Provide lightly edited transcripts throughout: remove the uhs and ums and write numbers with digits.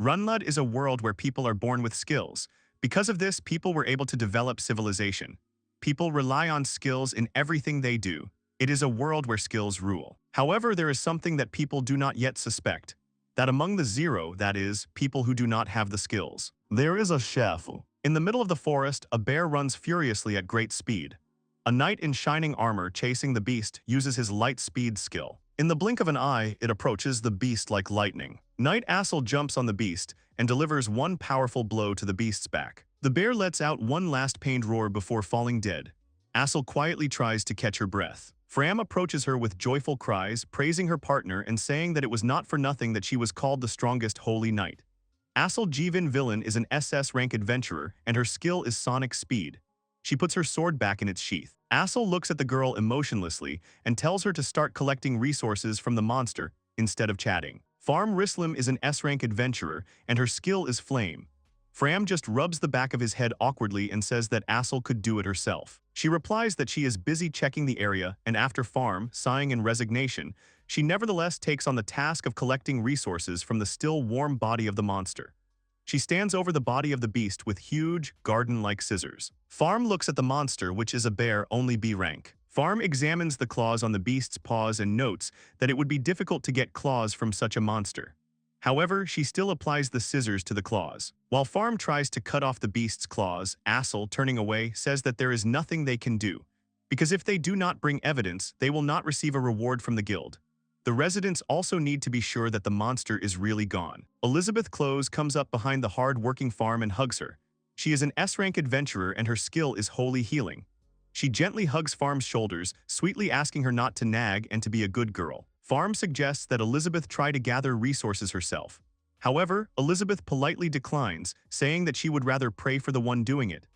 Runlud is a world where people are born with skills. Because of this, people were able to develop civilization. People rely on skills in everything they do. It is a world where skills rule. However, there is something that people do not yet suspect. That among the zero, that is, people who do not have the skills. There is a chef. In the middle of the forest, a bear runs furiously at great speed. A knight in shining armor chasing the beast uses his light speed skill. In the blink of an eye, it approaches the beast like lightning. Knight Assel jumps on the beast and delivers one powerful blow to the beast's back. The bear lets out one last pained roar before falling dead. Assel quietly tries to catch her breath. Fram approaches her with joyful cries, praising her partner and saying that it was not for nothing that she was called the strongest holy knight. Assel Jivin Villain is an SS rank adventurer and her skill is sonic speed. She puts her sword back in its sheath. Assel looks at the girl emotionlessly and tells her to start collecting resources from the monster instead of chatting. Farm Rislim is an S-rank adventurer and her skill is flame. Fram just rubs the back of his head awkwardly and says that Assel could do it herself. She replies that she is busy checking the area and after Farm, sighing in resignation, she nevertheless takes on the task of collecting resources from the still warm body of the monster. She stands over the body of the beast with huge, garden-like scissors. Farm looks at the monster, which is a bear only B rank. Farm examines the claws on the beast's paws and notes that it would be difficult to get claws from such a monster. However, she still applies the scissors to the claws. While Farm tries to cut off the beast's claws, Assel, turning away, says that there is nothing they can do, because if they do not bring evidence, they will not receive a reward from the guild. The residents also need to be sure that the monster is really gone. Elizabeth Close comes up behind the hard-working Farm and hugs her. She is an S-rank adventurer and her skill is holy healing. She gently hugs Farm's shoulders, sweetly asking her not to nag and to be a good girl. Farm suggests that Elizabeth try to gather resources herself. However, Elizabeth politely declines, saying that she would rather pray for the one doing it.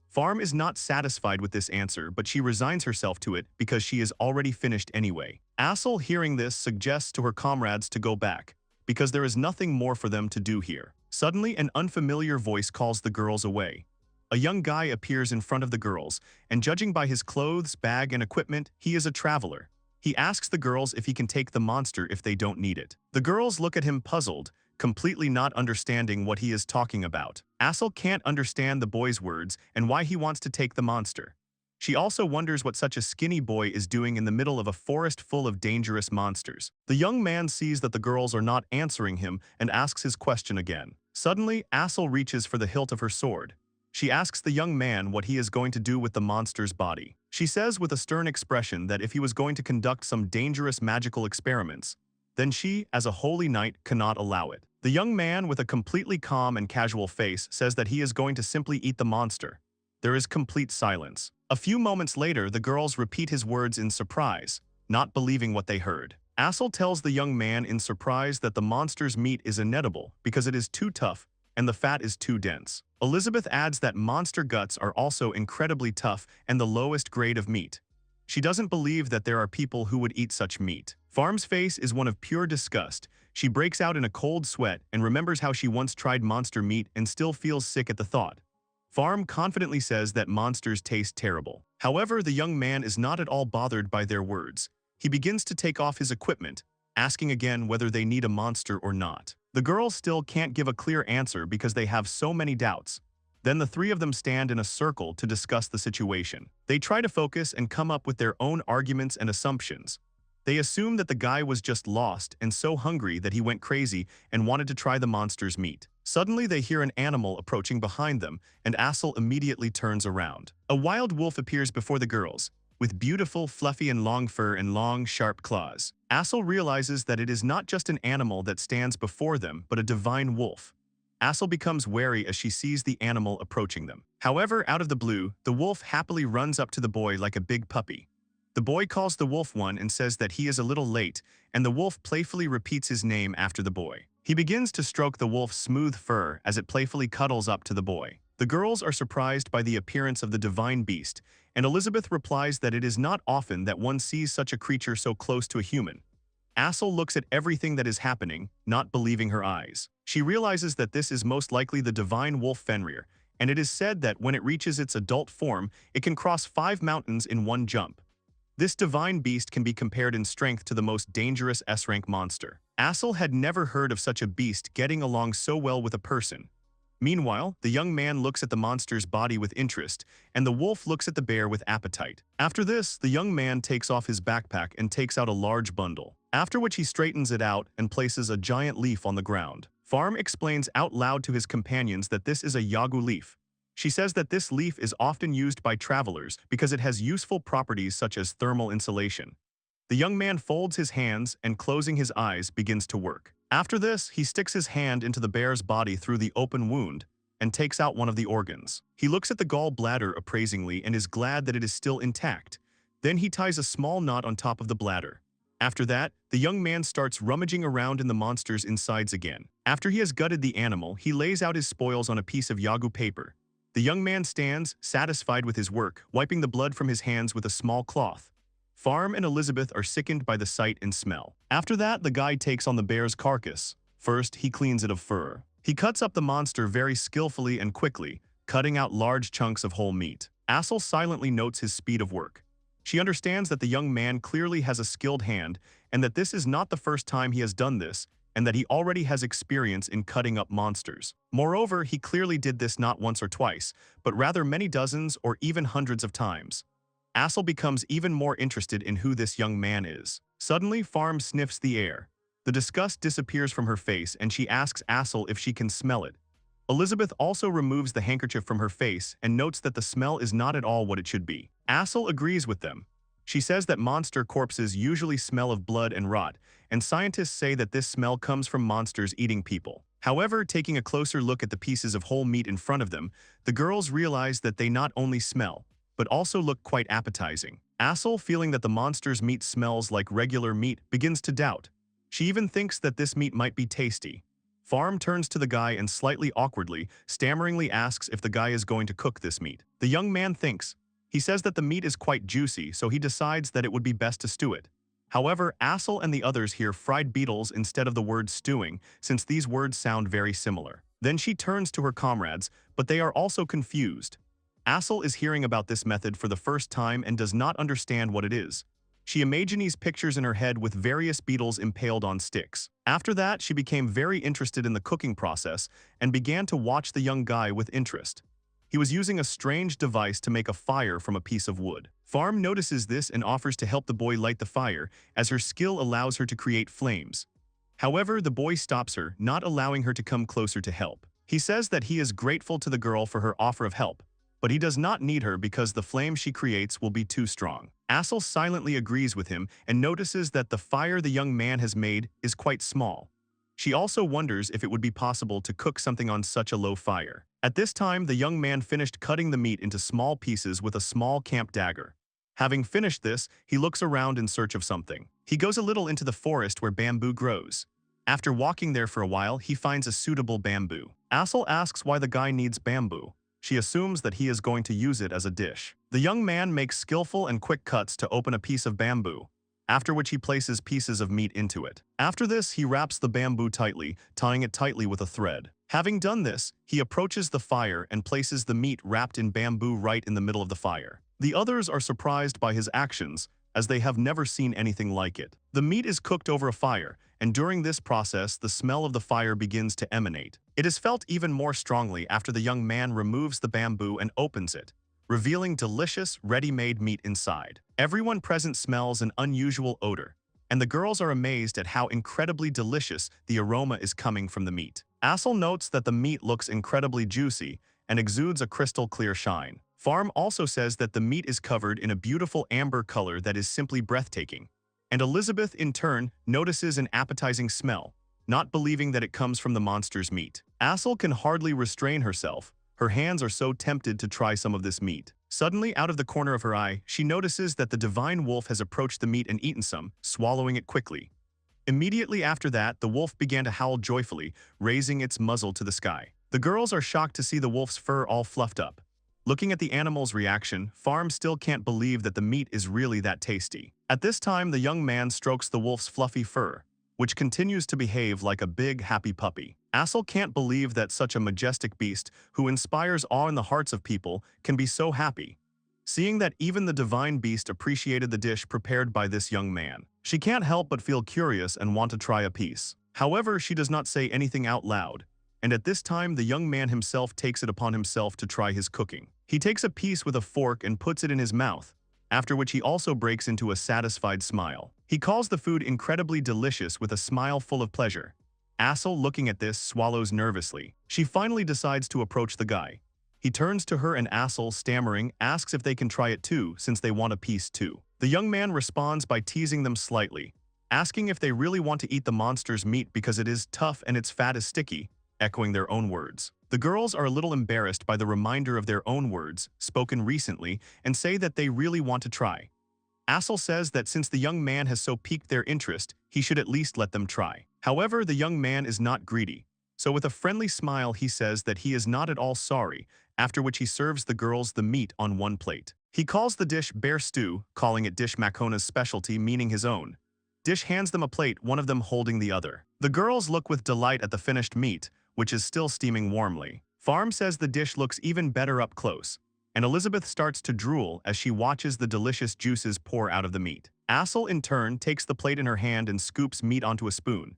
Farm is not satisfied with this answer, but she resigns herself to it because she is already finished anyway. Assel, hearing this, suggests to her comrades to go back, because there is nothing more for them to do here. Suddenly, an unfamiliar voice calls the girls away. A young guy appears in front of the girls, and judging by his clothes, bag, and equipment, he is a traveler. He asks the girls if he can take the monster if they don't need it. The girls look at him puzzled, completely not understanding what he is talking about. Assel can't understand the boy's words and why he wants to take the monster. She also wonders what such a skinny boy is doing in the middle of a forest full of dangerous monsters. The young man sees that the girls are not answering him and asks his question again. Suddenly, Assel reaches for the hilt of her sword. She asks the young man what he is going to do with the monster's body. She says with a stern expression that if he was going to conduct some dangerous magical experiments, then she, as a holy knight, cannot allow it. The young man, with a completely calm and casual face, says that he is going to simply eat the monster. There is complete silence. A few moments later, the girls repeat his words in surprise, not believing what they heard. Assel tells the young man in surprise that the monster's meat is inedible because it is too tough and the fat is too dense. Elizabeth adds that monster guts are also incredibly tough and the lowest grade of meat. She doesn't believe that there are people who would eat such meat. Farm's face is one of pure disgust. She breaks out in a cold sweat and remembers how she once tried monster meat and still feels sick at the thought. Farm confidently says that monsters taste terrible. However, the young man is not at all bothered by their words. He begins to take off his equipment, asking again whether they need a monster or not. The girls still can't give a clear answer because they have so many doubts. Then the three of them stand in a circle to discuss the situation. They try to focus and come up with their own arguments and assumptions. They assume that the guy was just lost and so hungry that he went crazy and wanted to try the monster's meat. Suddenly they hear an animal approaching behind them and Assel immediately turns around. A wild wolf appears before the girls, with beautiful, fluffy and long fur and long, sharp claws. Assel realizes that it is not just an animal that stands before them, but a divine wolf. Assel becomes wary as she sees the animal approaching them. However, out of the blue, the wolf happily runs up to the boy like a big puppy. The boy calls the wolf one and says that he is a little late, and the wolf playfully repeats his name after the boy. He begins to stroke the wolf's smooth fur as it playfully cuddles up to the boy. The girls are surprised by the appearance of the divine beast, and Elizabeth replies that it is not often that one sees such a creature so close to a human. Assel looks at everything that is happening, not believing her eyes. She realizes that this is most likely the divine wolf Fenrir, and it is said that when it reaches its adult form, it can cross 5 mountains in one jump. This divine beast can be compared in strength to the most dangerous S-rank monster. Assel had never heard of such a beast getting along so well with a person. Meanwhile, the young man looks at the monster's body with interest, and the wolf looks at the bear with appetite. After this, the young man takes off his backpack and takes out a large bundle, after which he straightens it out and places a giant leaf on the ground. Farm explains out loud to his companions that this is a yagu leaf. She says that this leaf is often used by travelers because it has useful properties such as thermal insulation. The young man folds his hands and, closing his eyes, begins to work. After this, he sticks his hand into the bear's body through the open wound and takes out one of the organs. He looks at the gallbladder appraisingly and is glad that it is still intact. Then he ties a small knot on top of the bladder. After that, the young man starts rummaging around in the monster's insides again. After he has gutted the animal, he lays out his spoils on a piece of yagu paper. The young man stands, satisfied with his work, wiping the blood from his hands with a small cloth. Farm and Elizabeth are sickened by the sight and smell. After that, the guy takes on the bear's carcass. First, he cleans it of fur. He cuts up the monster very skillfully and quickly, cutting out large chunks of whole meat. Assel silently notes his speed of work. She understands that the young man clearly has a skilled hand and that this is not the first time he has done this, and that he already has experience in cutting up monsters. Moreover, he clearly did this not once or twice, but rather many dozens or even hundreds of times. Assel becomes even more interested in who this young man is. Suddenly, Farm sniffs the air. The disgust disappears from her face and she asks Assel if she can smell it. Elizabeth also removes the handkerchief from her face and notes that the smell is not at all what it should be. Assel agrees with them. She says that monster corpses usually smell of blood and rot, and scientists say that this smell comes from monsters eating people. However, taking a closer look at the pieces of whole meat in front of them, the girls realize that they not only smell, but also look quite appetizing. Assel, feeling that the monster's meat smells like regular meat, begins to doubt. She even thinks that this meat might be tasty. Farm turns to the guy and slightly awkwardly, stammeringly asks if the guy is going to cook this meat. The young man thinks. He says that the meat is quite juicy, so he decides that it would be best to stew it. However, Assel and the others hear fried beetles instead of the word stewing, since these words sound very similar. Then she turns to her comrades, but they are also confused. Assel is hearing about this method for the first time and does not understand what it is. She imagines pictures in her head with various beetles impaled on sticks. After that, she became very interested in the cooking process and began to watch the young guy with interest. He was using a strange device to make a fire from a piece of wood. Farm notices this and offers to help the boy light the fire, as her skill allows her to create flames. However, the boy stops her, not allowing her to come closer to help. He says that he is grateful to the girl for her offer of help, but he does not need her because the flame she creates will be too strong. Assel silently agrees with him and notices that the fire the young man has made is quite small. She also wonders if it would be possible to cook something on such a low fire. At this time, the young man finished cutting the meat into small pieces with a small camp dagger. Having finished this, he looks around in search of something. He goes a little into the forest where bamboo grows. After walking there for a while, he finds a suitable bamboo. Assel asks why the guy needs bamboo. She assumes that he is going to use it as a dish. The young man makes skillful and quick cuts to open a piece of bamboo, after which he places pieces of meat into it. After this, he wraps the bamboo tightly, tying it tightly with a thread. Having done this, he approaches the fire and places the meat wrapped in bamboo right in the middle of the fire. The others are surprised by his actions, as they have never seen anything like it. The meat is cooked over a fire, and during this process, the smell of the fire begins to emanate. It is felt even more strongly after the young man removes the bamboo and opens it, revealing delicious, ready-made meat inside. Everyone present smells an unusual odor, and the girls are amazed at how incredibly delicious the aroma is coming from the meat. Assel notes that the meat looks incredibly juicy and exudes a crystal-clear shine. Farm also says that the meat is covered in a beautiful amber color that is simply breathtaking. And Elizabeth, in turn, notices an appetizing smell, not believing that it comes from the monster's meat. Assel can hardly restrain herself. Her hands are so tempted to try some of this meat. Suddenly, out of the corner of her eye, she notices that the divine wolf has approached the meat and eaten some, swallowing it quickly. Immediately after that, the wolf began to howl joyfully, raising its muzzle to the sky. The girls are shocked to see the wolf's fur all fluffed up. Looking at the animal's reaction, Farm still can't believe that the meat is really that tasty. At this time, the young man strokes the wolf's fluffy fur, which continues to behave like a big, happy puppy. Assel can't believe that such a majestic beast, who inspires awe in the hearts of people, can be so happy. seeing that even the divine beast appreciated the dish prepared by this young man. She can't help but feel curious and want to try a piece. However, she does not say anything out loud, and at this time the young man himself takes it upon himself to try his cooking. He takes a piece with a fork and puts it in his mouth, after which he also breaks into a satisfied smile. He calls the food incredibly delicious with a smile full of pleasure. Assel, looking at this, swallows nervously. She finally decides to approach the guy. He turns to her and Assel, stammering, asks if they can try it too, since they want a piece too. The young man responds by teasing them slightly, asking if they really want to eat the monster's meat because it is tough and its fat is sticky, echoing their own words. The girls are a little embarrassed by the reminder of their own words, spoken recently, and say that they really want to try. Assel says that since the young man has so piqued their interest, he should at least let them try. However, the young man is not greedy, so with a friendly smile he says that he is not at all sorry, after which he serves the girls the meat on one plate. He calls the dish bear stew, calling it Dish Makona's specialty, meaning his own. Dish hands them a plate, one of them holding the other. The girls look with delight at the finished meat, which is still steaming warmly. Farm says the dish looks even better up close, and Elizabeth starts to drool as she watches the delicious juices pour out of the meat. Assel, in turn, takes the plate in her hand and scoops meat onto a spoon.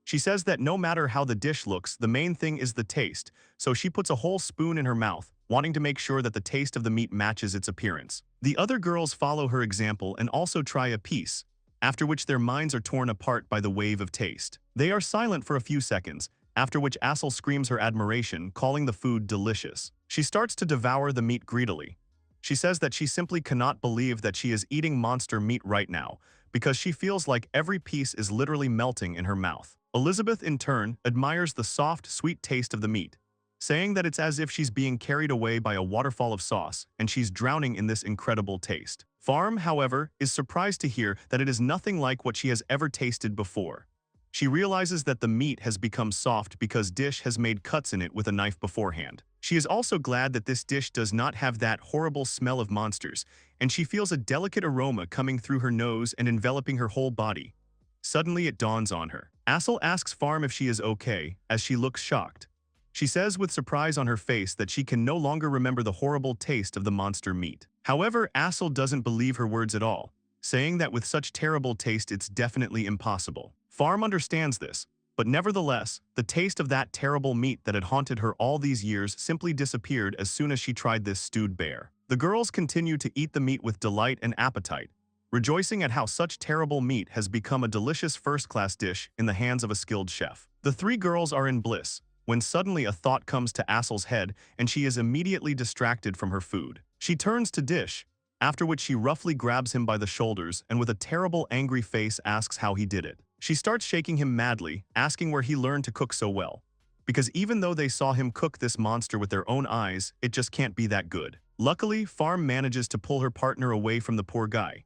She says that no matter how the dish looks, the main thing is the taste, so she puts a whole spoon in her mouth, wanting to make sure that the taste of the meat matches its appearance. The other girls follow her example and also try a piece, after which their minds are torn apart by the wave of taste. They are silent for a few seconds, after which Assel screams her admiration, calling the food delicious. She starts to devour the meat greedily. She says that she simply cannot believe that she is eating monster meat right now, because she feels like every piece is literally melting in her mouth. Elizabeth, in turn, admires the soft, sweet taste of the meat, saying that it's as if she's being carried away by a waterfall of sauce, and she's drowning in this incredible taste. Farm, however, is surprised to hear that it is nothing like what she has ever tasted before. She realizes that the meat has become soft because Dish has made cuts in it with a knife beforehand. She is also glad that this dish does not have that horrible smell of monsters, and she feels a delicate aroma coming through her nose and enveloping her whole body. Suddenly it dawns on her. Assel asks Farm if she is okay, as she looks shocked. She says with surprise on her face that she can no longer remember the horrible taste of the monster meat. However, Assel doesn't believe her words at all, saying that with such terrible taste it's definitely impossible. Farm understands this, but nevertheless, the taste of that terrible meat that had haunted her all these years simply disappeared as soon as she tried this stewed bear. The girls continue to eat the meat with delight and appetite, rejoicing at how such terrible meat has become a delicious first-class dish in the hands of a skilled chef. The three girls are in bliss, when suddenly a thought comes to Assel's head and she is immediately distracted from her food. She turns to Dish, after which she roughly grabs him by the shoulders and with a terrible angry face asks how he did it. She starts shaking him madly, asking where he learned to cook so well, because even though they saw him cook this monster with their own eyes, it just can't be that good. Luckily, Farm manages to pull her partner away from the poor guy.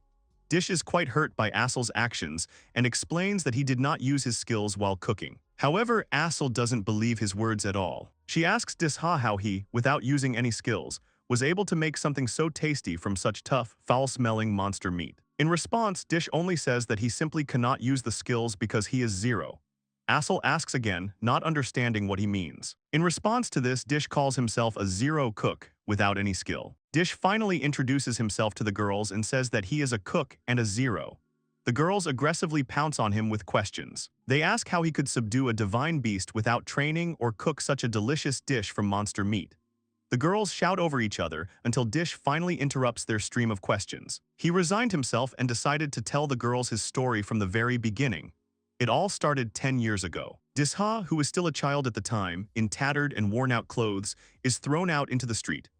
Dish is quite hurt by Assel's actions and explains that he did not use his skills while cooking. However, Assel doesn't believe his words at all. She asks Dish how he, without using any skills, was able to make something so tasty from such tough, foul-smelling monster meat. In response, Dish only says that he simply cannot use the skills because he is zero. Assel asks again, not understanding what he means. In response to this, Dish calls himself a zero cook without any skill. Dish finally introduces himself to the girls and says that he is a cook and a zero. The girls aggressively pounce on him with questions. They ask how he could subdue a divine beast without training or cook such a delicious dish from monster meat. The girls shout over each other until Dish finally interrupts their stream of questions. He resigned himself and decided to tell the girls his story from the very beginning. It all started 10 years ago. Disha, who was still a child at the time, in tattered and worn-out clothes, is thrown out into the street.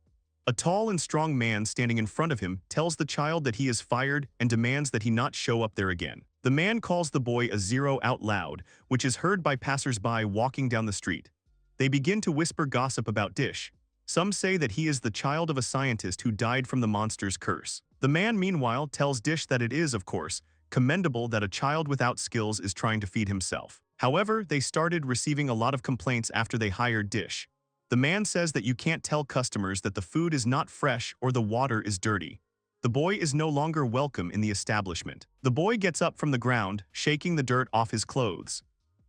A tall and strong man standing in front of him tells the child that he is fired and demands that he not show up there again. The man calls the boy a zero out loud, which is heard by passers-by walking down the street. They begin to whisper gossip about Dish. Some say that he is the child of a scientist who died from the monster's curse. The man, meanwhile, tells Dish that it is, of course, commendable that a child without skills is trying to feed himself. However, they started receiving a lot of complaints after they hired Dish. The man says that you can't tell customers that the food is not fresh or the water is dirty. The boy is no longer welcome in the establishment. The boy gets up from the ground, shaking the dirt off his clothes.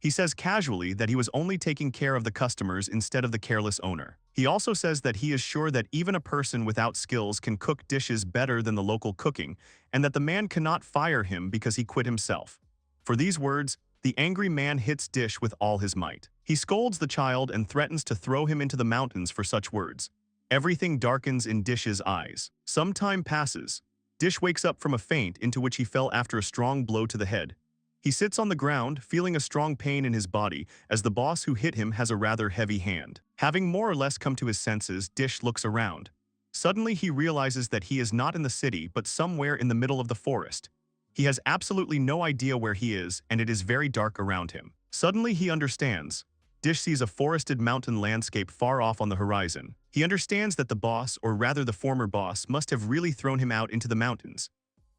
He says casually that he was only taking care of the customers instead of the careless owner. He also says that he is sure that even a person without skills can cook dishes better than the local cooking, and that the man cannot fire him because he quit himself. For these words, the angry man hits Dish with all his might. He scolds the child and threatens to throw him into the mountains for such words. Everything darkens in Dish's eyes. Some time passes. Dish wakes up from a faint into which he fell after a strong blow to the head. He sits on the ground, feeling a strong pain in his body, as the boss who hit him has a rather heavy hand. Having more or less come to his senses, Dish looks around. Suddenly he realizes that he is not in the city but somewhere in the middle of the forest. He has absolutely no idea where he is, and it is very dark around him. Suddenly he understands. Dish sees a forested mountain landscape far off on the horizon. He understands that the boss, or rather the former boss, must have really thrown him out into the mountains.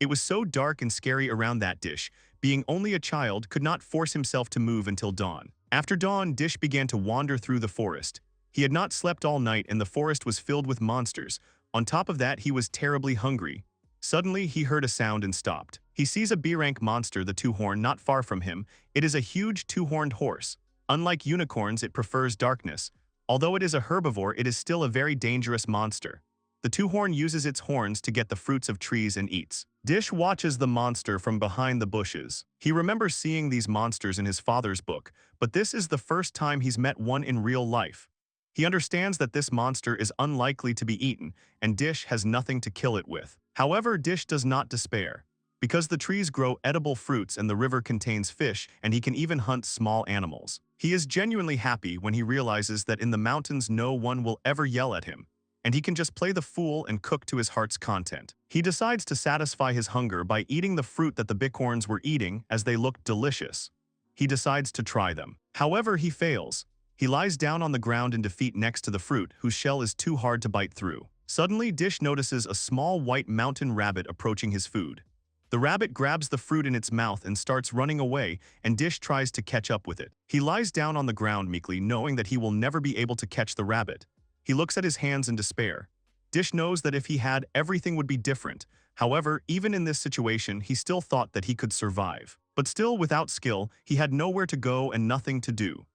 It was so dark and scary around that Dish, being only a child, could not force himself to move until dawn. After dawn, Dish began to wander through the forest. He had not slept all night and the forest was filled with monsters. On top of that, he was terribly hungry. Suddenly, he heard a sound and stopped. He sees a B-rank monster, the two-horn, not far from him. It is a huge two-horned horse. Unlike unicorns, it prefers darkness. Although it is a herbivore, it is still a very dangerous monster. The two-horn uses its horns to get the fruits of trees and eats. Dish watches the monster from behind the bushes. He remembers seeing these monsters in his father's book, but this is the first time he's met one in real life. He understands that this monster is unlikely to be eaten, and Dish has nothing to kill it with. However, Dish does not despair. Because the trees grow edible fruits and the river contains fish, and he can even hunt small animals. He is genuinely happy when he realizes that in the mountains no one will ever yell at him, and he can just play the fool and cook to his heart's content. He decides to satisfy his hunger by eating the fruit that the bighorns were eating, as they looked delicious. He decides to try them. However, he fails. He lies down on the ground in defeat next to the fruit, whose shell is too hard to bite through. Suddenly, Dish notices a small white mountain rabbit approaching his food. The rabbit grabs the fruit in its mouth and starts running away, and Dish tries to catch up with it. He lies down on the ground meekly, knowing that he will never be able to catch the rabbit. He looks at his hands in despair. Dish knows that if he had, everything would be different. However, even in this situation, he still thought that he could survive. But still, without skill, he had nowhere to go and nothing to do.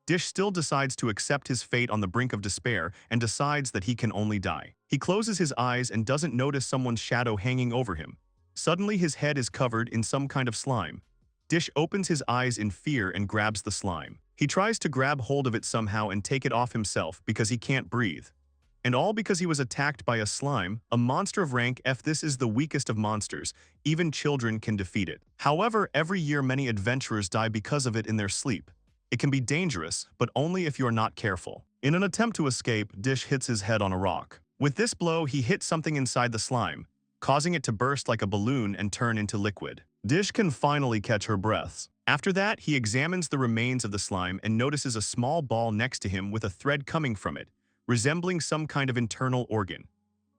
Dish still decides to accept his fate on the brink of despair and decides that he can only die. He closes his eyes and doesn't notice someone's shadow hanging over him. Suddenly, his head is covered in some kind of slime. Dish opens his eyes in fear and grabs the slime. He tries to grab hold of it somehow and take it off himself because he can't breathe. And all because he was attacked by a slime, a monster of rank F. This is the weakest of monsters. Even children can defeat it. However, every year many adventurers die because of it in their sleep. It can be dangerous, but only if you are not careful. In an attempt to escape, Dish hits his head on a rock. With this blow, he hits something inside the slime, causing it to burst like a balloon and turn into liquid. Dish can finally catch her breaths. After that, he examines the remains of the slime and notices a small ball next to him with a thread coming from it, resembling some kind of internal organ.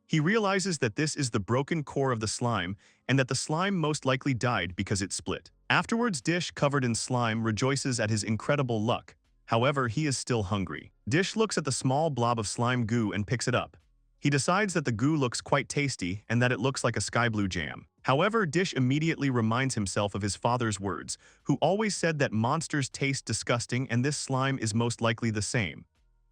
He realizes that this is the broken core of the slime and that the slime most likely died because it split. Afterwards, Dish, covered in slime, rejoices at his incredible luck. However, he is still hungry. Dish looks at the small blob of slime goo and picks it up. He decides that the goo looks quite tasty and that it looks like a sky blue jam. However, Dish immediately reminds himself of his father's words, who always said that monsters taste disgusting and this slime is most likely the same.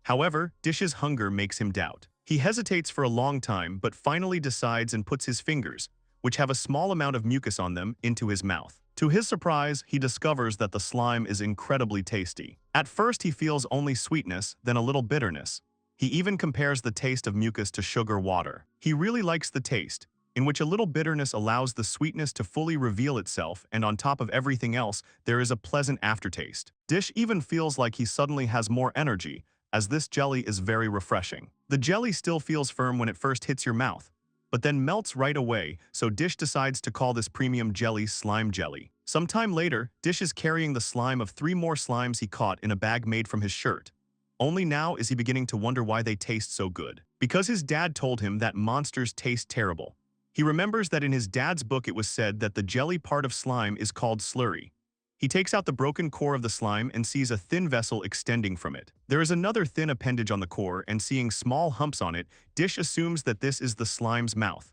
However, Dish's hunger makes him doubt. He hesitates for a long time but finally decides and puts his fingers, which have a small amount of mucus on them, into his mouth. To his surprise, he discovers that the slime is incredibly tasty. At first, he feels only sweetness, then a little bitterness. He even compares the taste of mucus to sugar water. He really likes the taste, in which a little bitterness allows the sweetness to fully reveal itself, and on top of everything else, there is a pleasant aftertaste. Dish even feels like he suddenly has more energy, as this jelly is very refreshing. The jelly still feels firm when it first hits your mouth, but then melts right away, so Dish decides to call this premium jelly slime jelly. Sometime later, Dish is carrying the slime of 3 more slimes he caught in a bag made from his shirt. Only now is he beginning to wonder why they taste so good. Because his dad told him that monsters taste terrible. He remembers that in his dad's book it was said that the jelly part of slime is called slurry. He takes out the broken core of the slime and sees a thin vessel extending from it. There is another thin appendage on the core, and seeing small humps on it, Dish assumes that this is the slime's mouth.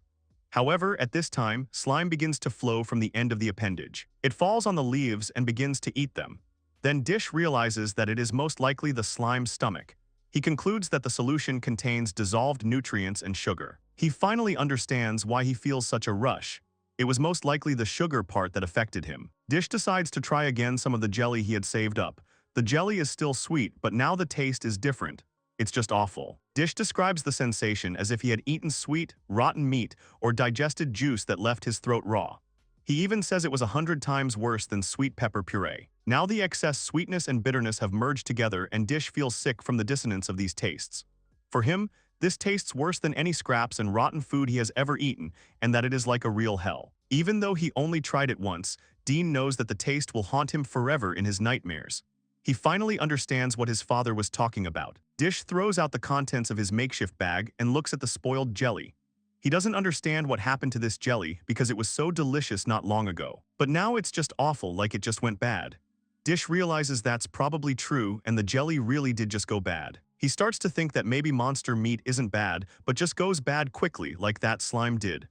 However, at this time, slime begins to flow from the end of the appendage. It falls on the leaves and begins to eat them. Then Dish realizes that it is most likely the slime's stomach. He concludes that the solution contains dissolved nutrients and sugar. He finally understands why he feels such a rush. It was most likely the sugar part that affected him. Dish decides to try again some of the jelly he had saved up. The jelly is still sweet, but now the taste is different. It's just awful. Dish describes the sensation as if he had eaten sweet, rotten meat or digested juice that left his throat raw. He even says it was 100 times worse than sweet pepper puree. Now the excess sweetness and bitterness have merged together and Dish feels sick from the dissonance of these tastes. For him, this tastes worse than any scraps and rotten food he has ever eaten, and that it is like a real hell. Even though he only tried it once, Dean knows that the taste will haunt him forever in his nightmares. He finally understands what his father was talking about. Dish throws out the contents of his makeshift bag and looks at the spoiled jelly. He doesn't understand what happened to this jelly because it was so delicious not long ago. But now it's just awful, like it just went bad. Dish realizes that's probably true and the jelly really did just go bad. He starts to think that maybe monster meat isn't bad, but just goes bad quickly like that slime did.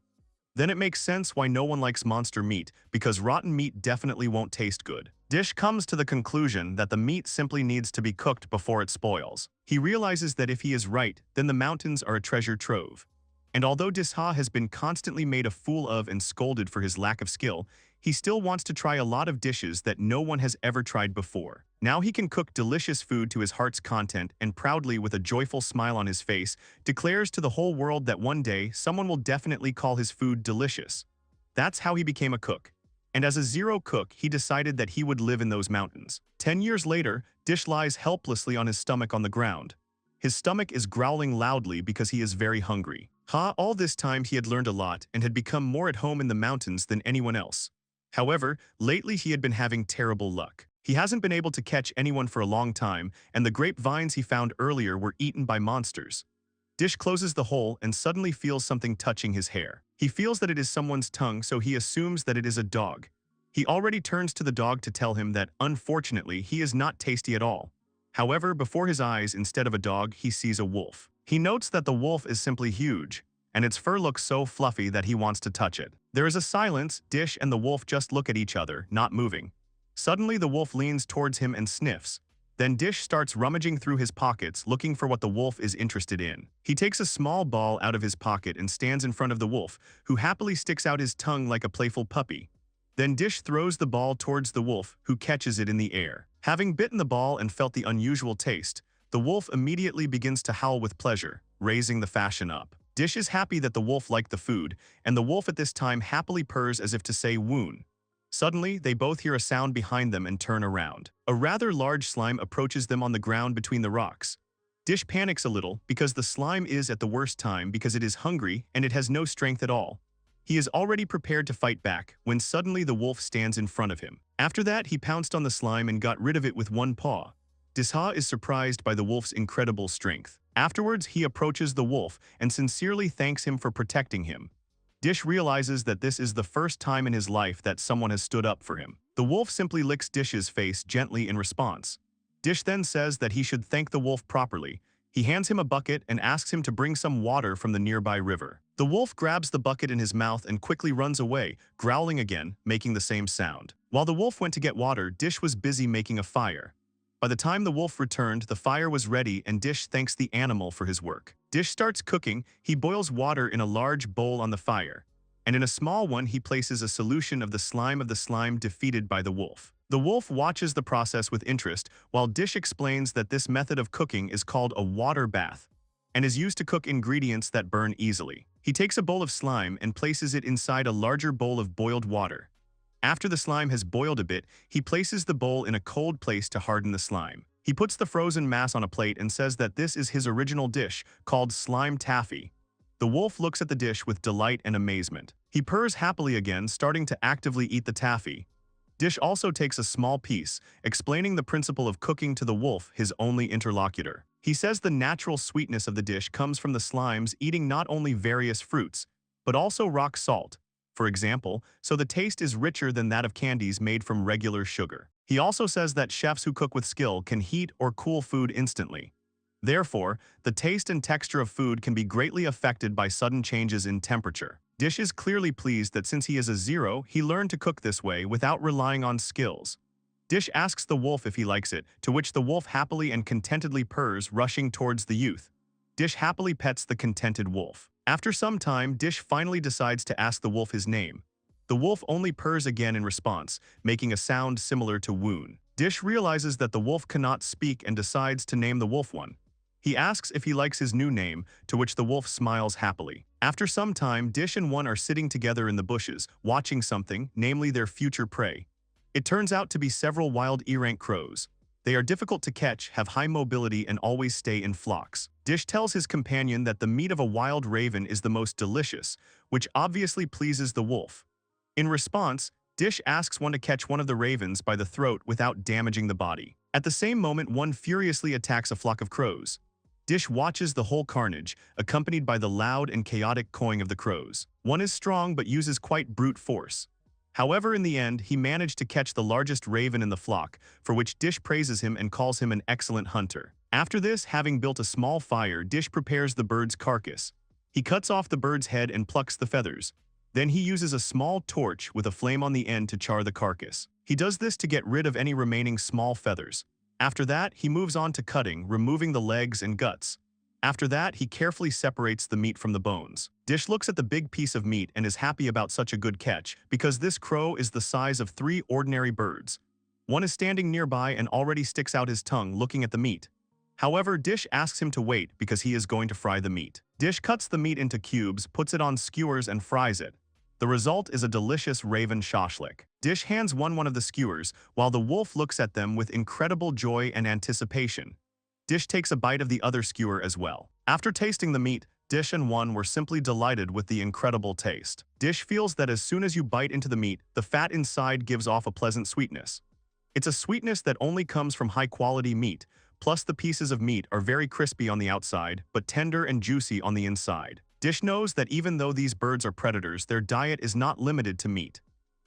Then it makes sense why no one likes monster meat, because rotten meat definitely won't taste good. Dish comes to the conclusion that the meat simply needs to be cooked before it spoils. He realizes that if he is right, then the mountains are a treasure trove. And although Disha has been constantly made a fool of and scolded for his lack of skill, he still wants to try a lot of dishes that no one has ever tried before. Now he can cook delicious food to his heart's content and proudly, with a joyful smile on his face, declares to the whole world that one day someone will definitely call his food delicious. That's how he became a cook. And as a zero cook, he decided that he would live in those mountains. 10 years later, Dish lies helplessly on his stomach on the ground. His stomach is growling loudly because he is very hungry. All this time he had learned a lot and had become more at home in the mountains than anyone else. However, lately he had been having terrible luck. He hasn't been able to catch anyone for a long time, and the grapevines he found earlier were eaten by monsters. Dish closes the hole and suddenly feels something touching his hair. He feels that it is someone's tongue, so he assumes that it is a dog. He already turns to the dog to tell him that, unfortunately, he is not tasty at all. However, before his eyes, instead of a dog, he sees a wolf. He notes that the wolf is simply huge, and its fur looks so fluffy that he wants to touch it. There is a silence. Dish and the wolf just look at each other, not moving. Suddenly, the wolf leans towards him and sniffs. Then Dish starts rummaging through his pockets, looking for what the wolf is interested in. He takes a small ball out of his pocket and stands in front of the wolf, who happily sticks out his tongue like a playful puppy. Then Dish throws the ball towards the wolf, who catches it in the air. Having bitten the ball and felt the unusual taste, the wolf immediately begins to howl with pleasure, raising the fashion up. Dish is happy that the wolf liked the food, and the wolf at this time happily purrs as if to say woon. Suddenly, they both hear a sound behind them and turn around. A rather large slime approaches them on the ground between the rocks. Dish panics a little because the slime is at the worst time because it is hungry and it has no strength at all. He is already prepared to fight back when suddenly the wolf stands in front of him. After that, he pounced on the slime and got rid of it with one paw. Disha is surprised by the wolf's incredible strength. Afterwards, he approaches the wolf and sincerely thanks him for protecting him. Dish realizes that this is the first time in his life that someone has stood up for him. The wolf simply licks Dish's face gently in response. Dish then says that he should thank the wolf properly. He hands him a bucket and asks him to bring some water from the nearby river. The wolf grabs the bucket in his mouth and quickly runs away, growling again, making the same sound. While the wolf went to get water, Dish was busy making a fire. By the time the wolf returned, the fire was ready and Dish thanks the animal for his work. Dish starts cooking. He boils water in a large bowl on the fire, and in a small one he places a solution of the slime defeated by the wolf. The wolf watches the process with interest, while Dish explains that this method of cooking is called a water bath, and is used to cook ingredients that burn easily. He takes a bowl of slime and places it inside a larger bowl of boiled water. After the slime has boiled a bit, he places the bowl in a cold place to harden the slime. He puts the frozen mass on a plate and says that this is his original dish, called slime taffy. The wolf looks at the dish with delight and amazement. He purrs happily again, starting to actively eat the taffy. Dish also takes a small piece, explaining the principle of cooking to the wolf, his only interlocutor. He says the natural sweetness of the dish comes from the slimes eating not only various fruits, but also rock salt, for example, so the taste is richer than that of candies made from regular sugar. He also says that chefs who cook with skill can heat or cool food instantly. Therefore, the taste and texture of food can be greatly affected by sudden changes in temperature. Dish is clearly pleased that since he is a zero, he learned to cook this way without relying on skills. Dish asks the wolf if he likes it, to which the wolf happily and contentedly purrs, rushing towards the youth. Dish happily pets the contented wolf. After some time, Dish finally decides to ask the wolf his name. The wolf only purrs again in response, making a sound similar to woon. Dish realizes that the wolf cannot speak and decides to name the wolf one. He asks if he likes his new name, to which the wolf smiles happily. After some time, Dish and One are sitting together in the bushes, watching something, namely their future prey. It turns out to be several wild errant crows. They are difficult to catch, have high mobility, and always stay in flocks. Dish tells his companion that the meat of a wild raven is the most delicious, which obviously pleases the wolf. In response, Dish asks One to catch one of the ravens by the throat without damaging the body. At the same moment, One furiously attacks a flock of crows. Dish watches the whole carnage, accompanied by the loud and chaotic cawing of the crows. One is strong but uses quite brute force. However, in the end, he managed to catch the largest raven in the flock, for which Dish praises him and calls him an excellent hunter. After this, having built a small fire, Dish prepares the bird's carcass. He cuts off the bird's head and plucks the feathers. Then he uses a small torch with a flame on the end to char the carcass. He does this to get rid of any remaining small feathers. After that, he moves on to cutting, removing the legs and guts. After that, he carefully separates the meat from the bones. Dish looks at the big piece of meat and is happy about such a good catch, because this crow is the size of 3 ordinary birds. One is standing nearby and already sticks out his tongue looking at the meat. However, Dish asks him to wait because he is going to fry the meat. Dish cuts the meat into cubes, puts it on skewers and fries it. The result is a delicious raven shashlik. Dish hands one of the skewers, while the wolf looks at them with incredible joy and anticipation. Dish takes a bite of the other skewer as well. After tasting the meat, Dish and One were simply delighted with the incredible taste. Dish feels that as soon as you bite into the meat, the fat inside gives off a pleasant sweetness. It's a sweetness that only comes from high-quality meat, plus the pieces of meat are very crispy on the outside, but tender and juicy on the inside. Dish knows that even though these birds are predators, their diet is not limited to meat.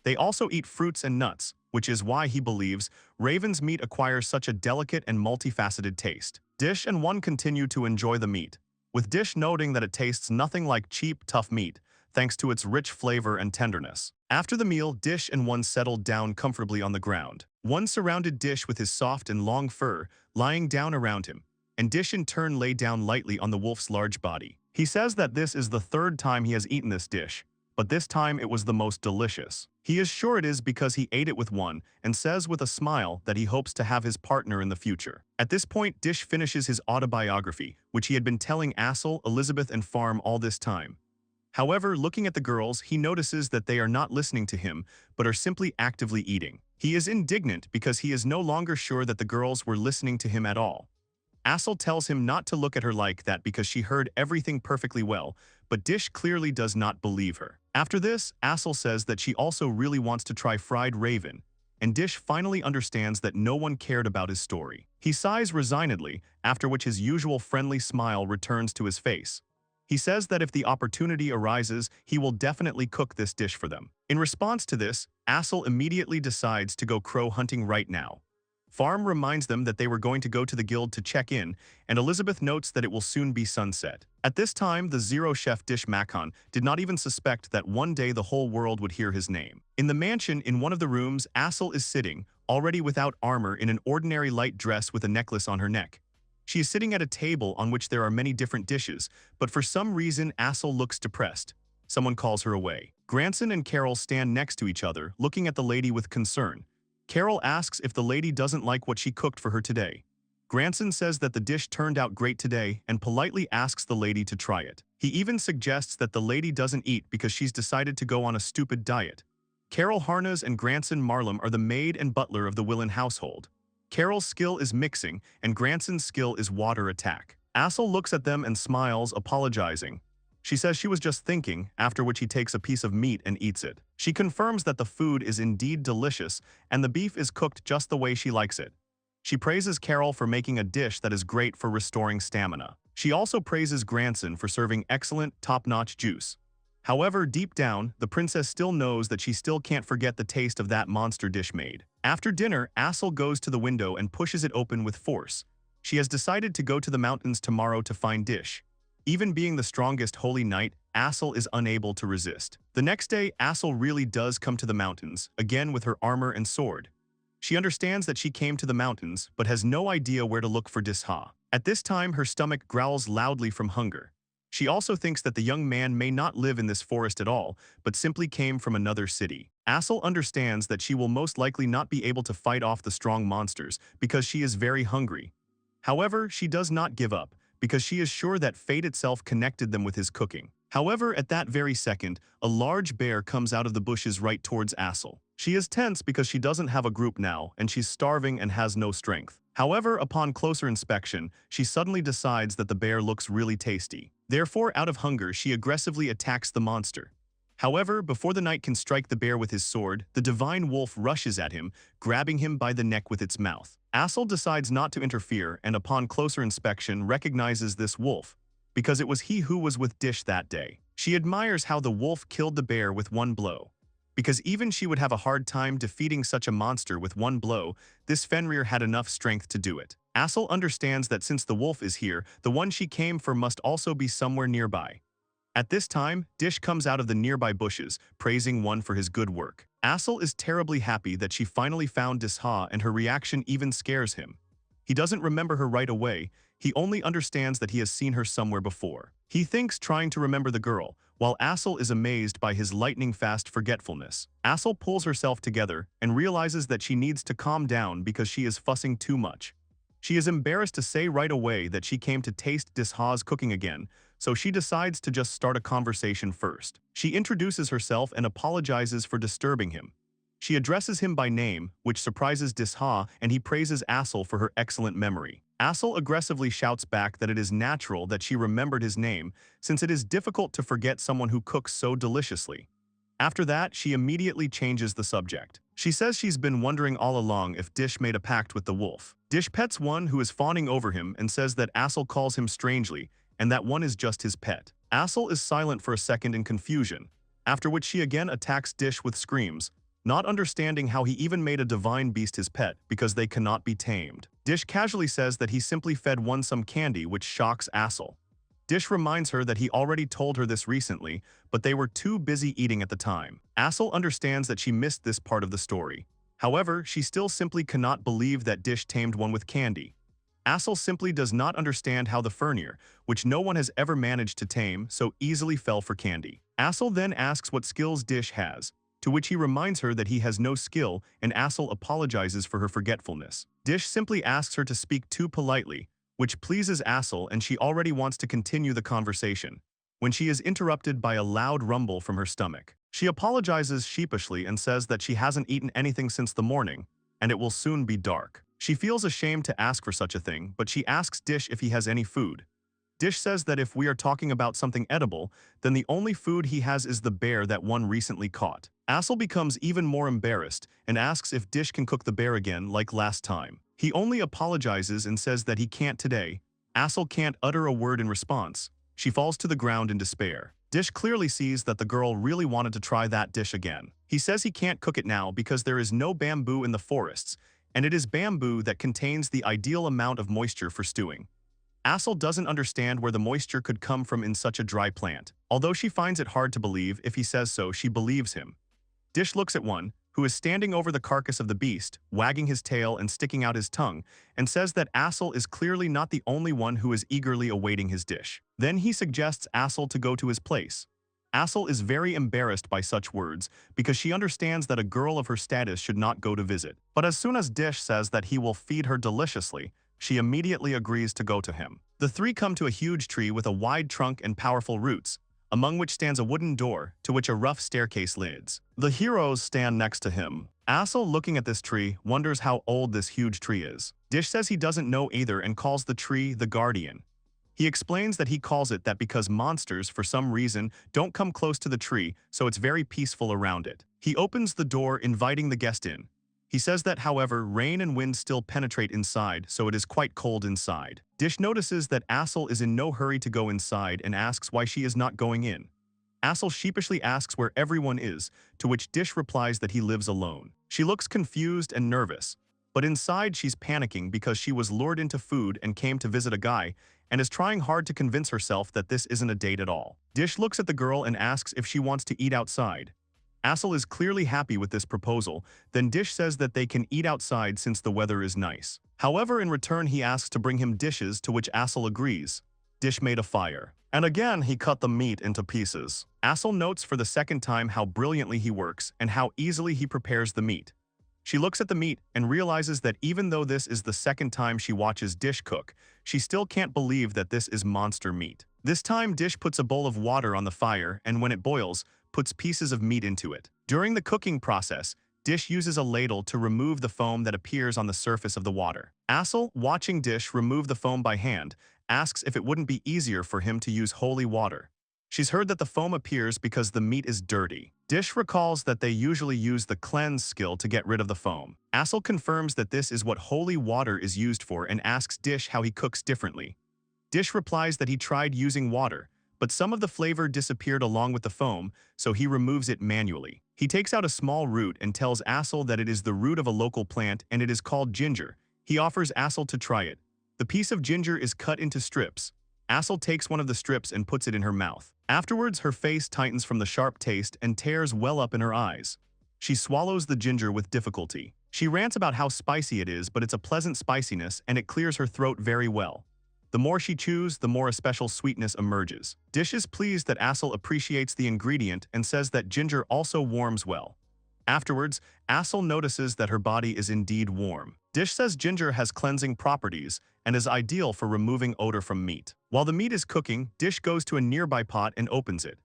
They also eat fruits and nuts, which is why he believes raven's meat acquires such a delicate and multifaceted taste. Dish and One continue to enjoy the meat, with Dish noting that it tastes nothing like cheap, tough meat, thanks to its rich flavor and tenderness. After the meal, Dish and One settled down comfortably on the ground. One surrounded Dish with his soft and long fur, lying down around him, and Dish in turn lay down lightly on the wolf's large body. He says that this is the 3rd time he has eaten this dish, but this time it was the most delicious. He is sure it is because he ate it with One, and says with a smile that he hopes to have his partner in the future. At this point, Dish finishes his autobiography, which he had been telling Assel, Elizabeth, and Farm all this time. However, looking at the girls, he notices that they are not listening to him, but are simply actively eating. He is indignant because he is no longer sure that the girls were listening to him at all. Assel tells him not to look at her like that because she heard everything perfectly well, but Dish clearly does not believe her. After this, Assel says that she also really wants to try fried raven, and Dish finally understands that no one cared about his story. He sighs resignedly, after which his usual friendly smile returns to his face. He says that if the opportunity arises, he will definitely cook this dish for them. In response to this, Assel immediately decides to go crow hunting right now. Farm reminds them that they were going to go to the guild to check in, and Elizabeth notes that it will soon be sunset. At this time, the Zero Chef Dish Makhan did not even suspect that one day the whole world would hear his name. In the mansion, in one of the rooms, Assel is sitting, already without armor, in an ordinary light dress with a necklace on her neck. She is sitting at a table on which there are many different dishes, but for some reason Assel looks depressed. Someone calls her away. Granson and Carol stand next to each other, looking at the lady with concern. Carol asks if the lady doesn't like what she cooked for her today. Granson says that the dish turned out great today and politely asks the lady to try it. He even suggests that the lady doesn't eat because she's decided to go on a stupid diet. Carol Harnaz and Granson Marlam are the maid and butler of the Willen household. Carol's skill is mixing, and Granson's skill is water attack. Assel looks at them and smiles, apologizing. She says she was just thinking, after which he takes a piece of meat and eats it. She confirms that the food is indeed delicious, and the beef is cooked just the way she likes it. She praises Carol for making a dish that is great for restoring stamina. She also praises Granson for serving excellent, top-notch juice. However, deep down, the princess still knows that she still can't forget the taste of that monster dish made. After dinner, Assel goes to the window and pushes it open with force. She has decided to go to the mountains tomorrow to find Dish. Even being the strongest holy knight, Assel is unable to resist. The next day, Assel really does come to the mountains, again with her armor and sword. She understands that she came to the mountains, but has no idea where to look for Disha. At this time, her stomach growls loudly from hunger. She also thinks that the young man may not live in this forest at all, but simply came from another city. Assel understands that she will most likely not be able to fight off the strong monsters because she is very hungry. However, she does not give up, because she is sure that fate itself connected them with his cooking. However, at that very second, a large bear comes out of the bushes right towards Assel. She is tense because she doesn't have a group now, and she's starving and has no strength. However, upon closer inspection, she suddenly decides that the bear looks really tasty. Therefore, out of hunger, she aggressively attacks the monster. However, before the knight can strike the bear with his sword, the divine wolf rushes at him, grabbing him by the neck with its mouth. Assel decides not to interfere and upon closer inspection recognizes this wolf, because it was he who was with Dish that day. She admires how the wolf killed the bear with one blow. Because even she would have a hard time defeating such a monster with one blow, this Fenrir had enough strength to do it. Assel understands that since the wolf is here, the one she came for must also be somewhere nearby. At this time, Dish comes out of the nearby bushes, praising one for his good work. Assel is terribly happy that she finally found Disha and her reaction even scares him. He doesn't remember her right away, he only understands that he has seen her somewhere before. He thinks trying to remember the girl, while Assel is amazed by his lightning-fast forgetfulness. Assel pulls herself together and realizes that she needs to calm down because she is fussing too much. She is embarrassed to say right away that she came to taste Disha's cooking again, so she decides to just start a conversation first. She introduces herself and apologizes for disturbing him. She addresses him by name, which surprises Disha, and he praises Assel for her excellent memory. Assel aggressively shouts back that it is natural that she remembered his name, since it is difficult to forget someone who cooks so deliciously. After that, she immediately changes the subject. She says she's been wondering all along if Dish made a pact with the wolf. Dish pets one who is fawning over him and says that Assel calls him strangely, and that one is just his pet. Assel is silent for a second in confusion, after which she again attacks Dish with screams, not understanding how he even made a divine beast his pet because they cannot be tamed. Dish casually says that he simply fed one some candy, which shocks Assel. Dish reminds her that he already told her this recently, but they were too busy eating at the time. Assel understands that she missed this part of the story. However, she still simply cannot believe that Dish tamed one with candy. Assel simply does not understand how the Fenrir, which no one has ever managed to tame, so easily fell for candy. Assel then asks what skills Dish has, to which he reminds her that he has no skill, and Assel apologizes for her forgetfulness. Dish simply asks her to speak too politely, which pleases Assel, and she already wants to continue the conversation, when she is interrupted by a loud rumble from her stomach. She apologizes sheepishly and says that she hasn't eaten anything since the morning, and it will soon be dark. She feels ashamed to ask for such a thing, but she asks Dish if he has any food. Dish says that if we are talking about something edible, then the only food he has is the bear that one recently caught. Assel becomes even more embarrassed and asks if Dish can cook the bear again like last time. He only apologizes and says that he can't today. Assel can't utter a word in response. She falls to the ground in despair. Dish clearly sees that the girl really wanted to try that dish again. He says he can't cook it now because there is no bamboo in the forests, and it is bamboo that contains the ideal amount of moisture for stewing. Assel doesn't understand where the moisture could come from in such a dry plant. Although she finds it hard to believe, if he says so, she believes him. Dish looks at one, who is standing over the carcass of the beast, wagging his tail and sticking out his tongue, and says that Assel is clearly not the only one who is eagerly awaiting his dish. Then he suggests Assel to go to his place. Assel is very embarrassed by such words, because she understands that a girl of her status should not go to visit. But as soon as Dish says that he will feed her deliciously, she immediately agrees to go to him. The three come to a huge tree with a wide trunk and powerful roots, among which stands a wooden door, to which a rough staircase leads. The heroes stand next to him. Assel, looking at this tree, wonders how old this huge tree is. Dish says he doesn't know either and calls the tree the Guardian. He explains that he calls it that because monsters, for some reason, don't come close to the tree, so it's very peaceful around it. He opens the door, inviting the guest in. He says that, however, rain and wind still penetrate inside, so it is quite cold inside. Dish notices that Assel is in no hurry to go inside and asks why she is not going in. Assel sheepishly asks where everyone is, to which Dish replies that he lives alone. She looks confused and nervous, but inside she's panicking because she was lured into food and came to visit a guy, and is trying hard to convince herself that this isn't a date at all. Dish looks at the girl and asks if she wants to eat outside. Assel is clearly happy with this proposal, then Dish says that they can eat outside since the weather is nice. However, in return he asks to bring him dishes, to which Assel agrees. Dish made a fire. And again he cut the meat into pieces. Assel notes for the second time how brilliantly he works and how easily he prepares the meat. She looks at the meat and realizes that even though this is the second time she watches Dish cook, she still can't believe that this is monster meat. This time Dish puts a bowl of water on the fire and when it boils, puts pieces of meat into it. During the cooking process, Dish uses a ladle to remove the foam that appears on the surface of the water. Assel, watching Dish remove the foam by hand, asks if it wouldn't be easier for him to use holy water. She's heard that the foam appears because the meat is dirty. Dish recalls that they usually use the cleanse skill to get rid of the foam. Assel confirms that this is what holy water is used for and asks Dish how he cooks differently. Dish replies that he tried using water, but some of the flavor disappeared along with the foam, so he removes it manually. He takes out a small root and tells Assel that it is the root of a local plant and it is called ginger. He offers Assel to try it. The piece of ginger is cut into strips. Assel takes one of the strips and puts it in her mouth. Afterwards, her face tightens from the sharp taste and tears well up in her eyes. She swallows the ginger with difficulty. She rants about how spicy it is, but it's a pleasant spiciness and it clears her throat very well. The more she chews, the more a special sweetness emerges. Dish is pleased that Assel appreciates the ingredient and says that ginger also warms well. Afterwards, Assel notices that her body is indeed warm. Dish says ginger has cleansing properties and is ideal for removing odor from meat. While the meat is cooking, Dish goes to a nearby pot and opens it.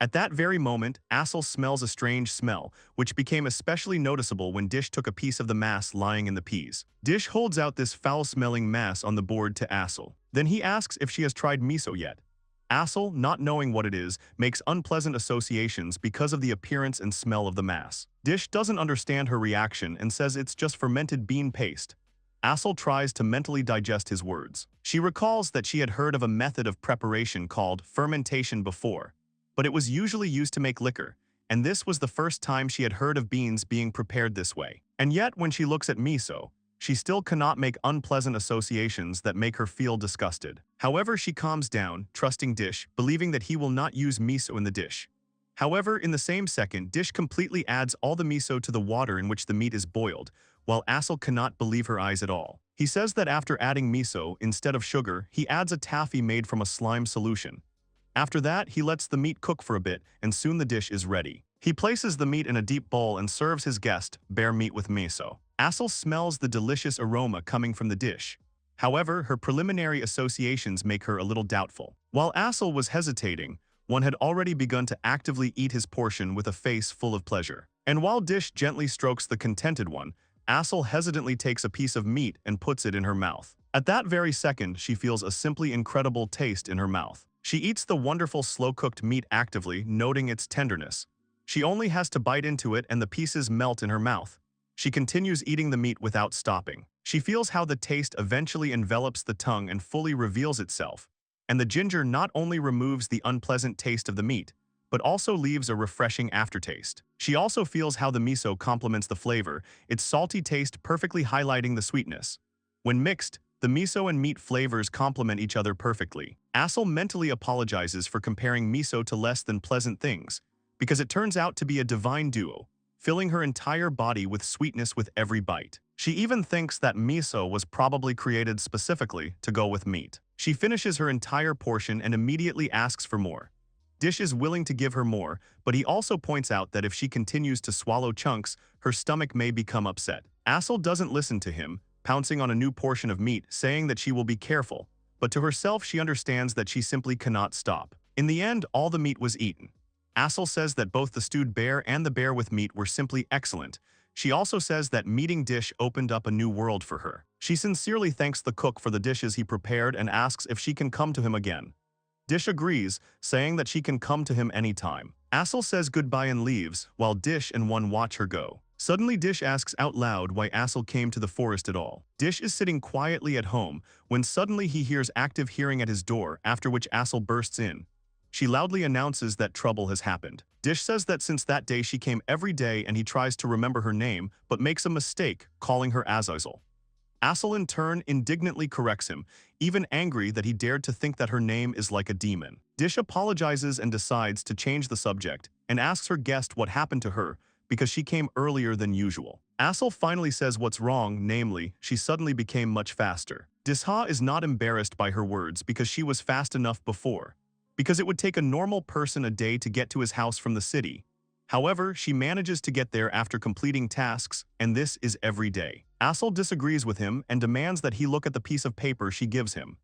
At that very moment, Assel smells a strange smell, which became especially noticeable when Dish took a piece of the mass lying in the peas. Dish holds out this foul-smelling mass on the board to Assel. Then he asks if she has tried miso yet. Assel, not knowing what it is, makes unpleasant associations because of the appearance and smell of the mass. Dish doesn't understand her reaction and says it's just fermented bean paste. Assel tries to mentally digest his words. She recalls that she had heard of a method of preparation called fermentation before, but it was usually used to make liquor, and this was the first time she had heard of beans being prepared this way. And yet, when she looks at miso, she still cannot make unpleasant associations that make her feel disgusted. However, she calms down, trusting Dish, believing that he will not use miso in the dish. However, in the same second, Dish completely adds all the miso to the water in which the meat is boiled, while Assel cannot believe her eyes at all. He says that after adding miso, instead of sugar, he adds a taffy made from a slime solution. After that, he lets the meat cook for a bit, and soon the dish is ready. He places the meat in a deep bowl and serves his guest bare meat with miso. Assel smells the delicious aroma coming from the dish. However, her preliminary associations make her a little doubtful. While Assel was hesitating, one had already begun to actively eat his portion with a face full of pleasure. And while Dish gently strokes the contented one, Assel hesitantly takes a piece of meat and puts it in her mouth. At that very second, she feels a simply incredible taste in her mouth. She eats the wonderful slow-cooked meat actively, noting its tenderness. She only has to bite into it and the pieces melt in her mouth. She continues eating the meat without stopping. She feels how the taste eventually envelops the tongue and fully reveals itself. And the ginger not only removes the unpleasant taste of the meat, but also leaves a refreshing aftertaste. She also feels how the miso complements the flavor, its salty taste perfectly highlighting the sweetness. When mixed, the miso and meat flavors complement each other perfectly. Assel mentally apologizes for comparing miso to less than pleasant things, because it turns out to be a divine duo, filling her entire body with sweetness with every bite. She even thinks that miso was probably created specifically to go with meat. She finishes her entire portion and immediately asks for more. Dish is willing to give her more, but he also points out that if she continues to swallow chunks, her stomach may become upset. Assel doesn't listen to him, pouncing on a new portion of meat, saying that she will be careful, but to herself she understands that she simply cannot stop. In the end, all the meat was eaten. Assel says that both the stewed bear and the bear with meat were simply excellent. She also says that meeting Dish opened up a new world for her. She sincerely thanks the cook for the dishes he prepared and asks if she can come to him again. Dish agrees, saying that she can come to him anytime. Assel says goodbye and leaves, while Dish and one watch her go. Suddenly Dish asks out loud why Assel came to the forest at all. Dish is sitting quietly at home, when suddenly he hears active hearing at his door, after which Assel bursts in. She loudly announces that trouble has happened. Dish says that since that day she came every day and he tries to remember her name, but makes a mistake, calling her Azazel. Assel in turn indignantly corrects him, even angry that he dared to think that her name is like a demon. Dish apologizes and decides to change the subject, and asks her guest what happened to her because she came earlier than usual. Assel finally says what's wrong, namely, she suddenly became much faster. Disha is not embarrassed by her words because she was fast enough before, because it would take a normal person a day to get to his house from the city. However, she manages to get there after completing tasks, and this is every day. Assel disagrees with him and demands that he look at the piece of paper she gives him.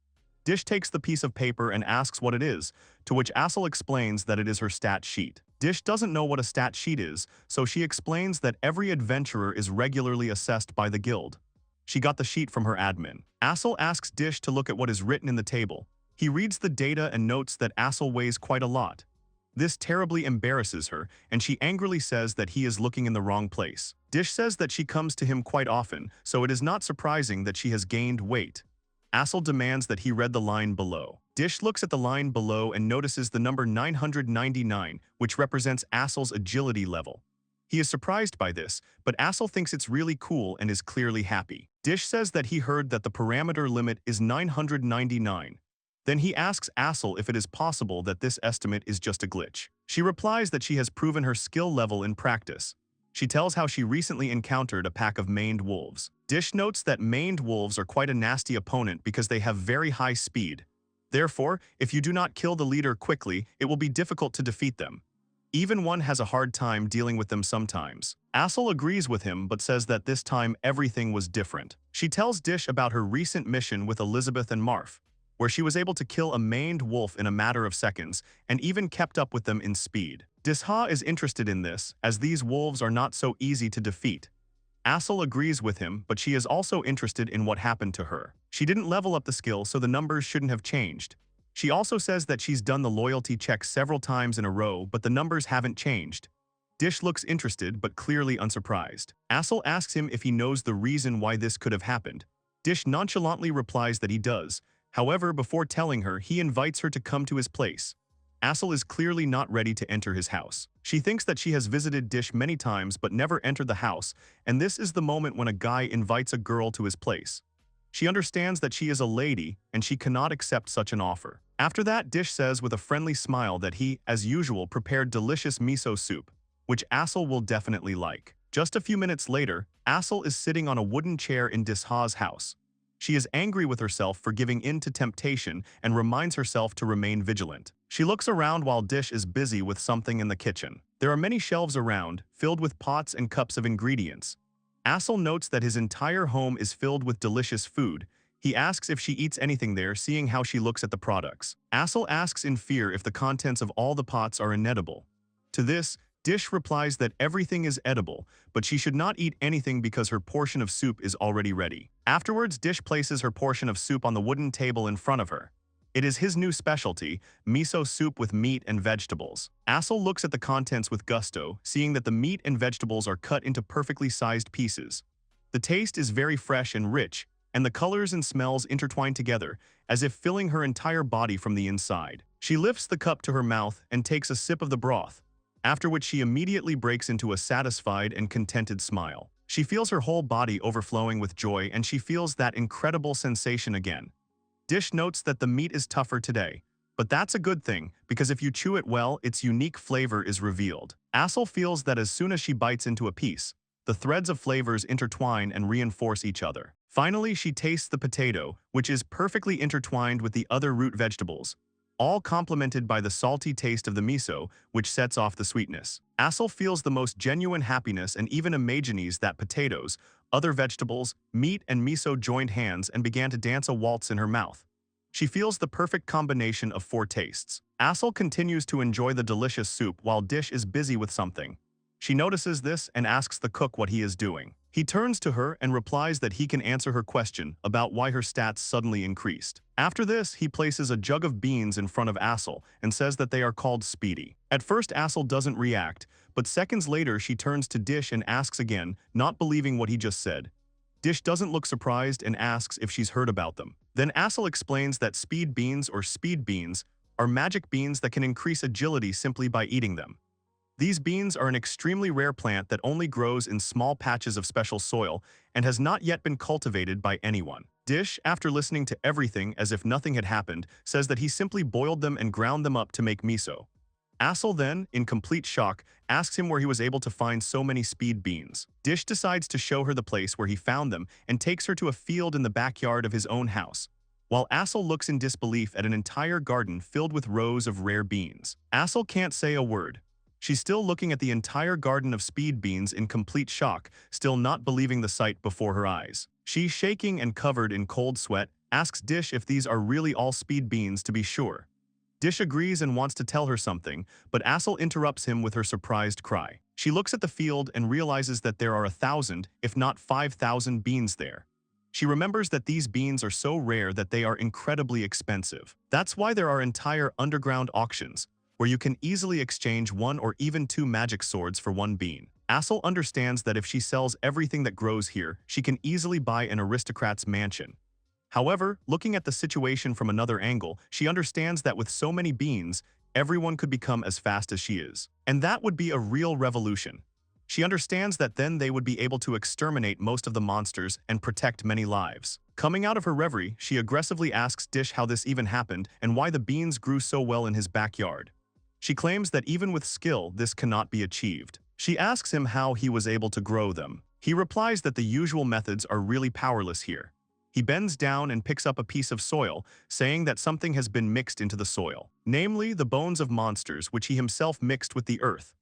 Dish takes the piece of paper and asks what it is, to which Assel explains that it is her stat sheet. Dish doesn't know what a stat sheet is, so she explains that every adventurer is regularly assessed by the guild. She got the sheet from her admin. Assel asks Dish to look at what is written in the table. He reads the data and notes that Assel weighs quite a lot. This terribly embarrasses her, and she angrily says that he is looking in the wrong place. Dish says that she comes to him quite often, so it is not surprising that she has gained weight. Assel demands that he read the line below. Dish looks at the line below and notices the number 999, which represents Assel's agility level. He is surprised by this, but Assel thinks it's really cool and is clearly happy. Dish says that he heard that the parameter limit is 999. Then he asks Assel if it is possible that this estimate is just a glitch. She replies that she has proven her skill level in practice. She tells how she recently encountered a pack of maned wolves. Dish notes that maned wolves are quite a nasty opponent because they have very high speed. Therefore, if you do not kill the leader quickly, it will be difficult to defeat them. Even one has a hard time dealing with them sometimes. Assel agrees with him but says that this time everything was different. She tells Dish about her recent mission with Elizabeth and Marf, where she was able to kill a maned wolf in a matter of seconds and even kept up with them in speed. Disha is interested in this, as these wolves are not so easy to defeat. Assel agrees with him, but she is also interested in what happened to her. She didn't level up the skill, so the numbers shouldn't have changed. She also says that she's done the loyalty check several times in a row, but the numbers haven't changed. Dish looks interested, but clearly unsurprised. Assel asks him if he knows the reason why this could have happened. Dish nonchalantly replies that he does. However, before telling her, he invites her to come to his place. Assel is clearly not ready to enter his house. She thinks that she has visited Dish many times but never entered the house, and this is the moment when a guy invites a girl to his place. She understands that she is a lady, and she cannot accept such an offer. After that, Dish says with a friendly smile that he, as usual, prepared delicious miso soup, which Assel will definitely like. Just a few minutes later, Assel is sitting on a wooden chair in Disha's house. She is angry with herself for giving in to temptation and reminds herself to remain vigilant. She looks around while Dish is busy with something in the kitchen. There are many shelves around, filled with pots and cups of ingredients. Assel notes that his entire home is filled with delicious food. He asks if she eats anything there, seeing how she looks at the products. Assel asks in fear if the contents of all the pots are inedible. To this, Dish replies that everything is edible, but she should not eat anything because her portion of soup is already ready. Afterwards, Dish places her portion of soup on the wooden table in front of her. It is his new specialty, miso soup with meat and vegetables. Assel looks at the contents with gusto, seeing that the meat and vegetables are cut into perfectly sized pieces. The taste is very fresh and rich, and the colors and smells intertwine together, as if filling her entire body from the inside. She lifts the cup to her mouth and takes a sip of the broth, after which she immediately breaks into a satisfied and contented smile. She feels her whole body overflowing with joy, and she feels that incredible sensation again. Dish notes that the meat is tougher today, but that's a good thing, because if you chew it well, its unique flavor is revealed. Assel feels that as soon as she bites into a piece, the threads of flavors intertwine and reinforce each other. Finally, she tastes the potato, which is perfectly intertwined with the other root vegetables, all complemented by the salty taste of the miso, which sets off the sweetness. Assel feels the most genuine happiness and even imagines that potatoes, other vegetables, meat, and miso joined hands and began to dance a waltz in her mouth. She feels the perfect combination of four tastes. Assel continues to enjoy the delicious soup while Dish is busy with something. She notices this and asks the cook what he is doing. He turns to her and replies that he can answer her question about why her stats suddenly increased. After this, he places a jug of beans in front of Assel and says that they are called Speedy. At first, Assel doesn't react, but seconds later she turns to Dish and asks again, not believing what he just said. Dish doesn't look surprised and asks if she's heard about them. Then Assel explains that speed beans or speed beans are magic beans that can increase agility simply by eating them. These beans are an extremely rare plant that only grows in small patches of special soil and has not yet been cultivated by anyone. Dish, after listening to everything as if nothing had happened, says that he simply boiled them and ground them up to make miso. Assel then, in complete shock, asks him where he was able to find so many speed beans. Dish decides to show her the place where he found them and takes her to a field in the backyard of his own house, while Assel looks in disbelief at an entire garden filled with rows of rare beans. Assel can't say a word. She's still looking at the entire garden of speed beans in complete shock, still not believing the sight before her eyes. She, shaking and covered in cold sweat, asks Dish if these are really all speed beans to be sure. Dish agrees and wants to tell her something, but Assel interrupts him with her surprised cry. She looks at the field and realizes that there are 1,000, if not 5,000 beans there. She remembers that these beans are so rare that they are incredibly expensive. That's why there are entire underground auctions, where you can easily exchange 1 or even 2 magic swords for 1 bean. Assel understands that if she sells everything that grows here, she can easily buy an aristocrat's mansion. However, looking at the situation from another angle, she understands that with so many beans, everyone could become as fast as she is. And that would be a real revolution. She understands that then they would be able to exterminate most of the monsters and protect many lives. Coming out of her reverie, she aggressively asks Dish how this even happened and why the beans grew so well in his backyard. She claims that even with skill, this cannot be achieved. She asks him how he was able to grow them. He replies that the usual methods are really powerless here. He bends down and picks up a piece of soil, saying that something has been mixed into the soil, namely the bones of monsters which he himself mixed with the earth.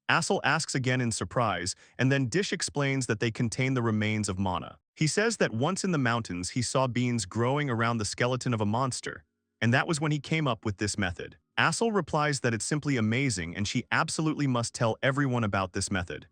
Assel asks again in surprise, and then Dish explains that they contain the remains of mana. He says that once in the mountains he saw beans growing around the skeleton of a monster, and that was when he came up with this method. Assel replies that it's simply amazing and she absolutely must tell everyone about this method.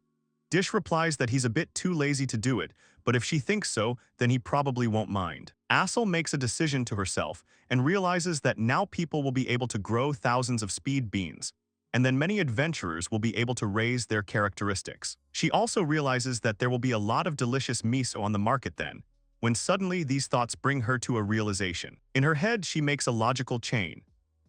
Dish replies that he's a bit too lazy to do it, but if she thinks so, then he probably won't mind. Assel makes a decision to herself and realizes that now people will be able to grow thousands of speed beans, and then many adventurers will be able to raise their characteristics. She also realizes that there will be a lot of delicious miso on the market then, when suddenly these thoughts bring her to a realization. In her head, she makes a logical chain.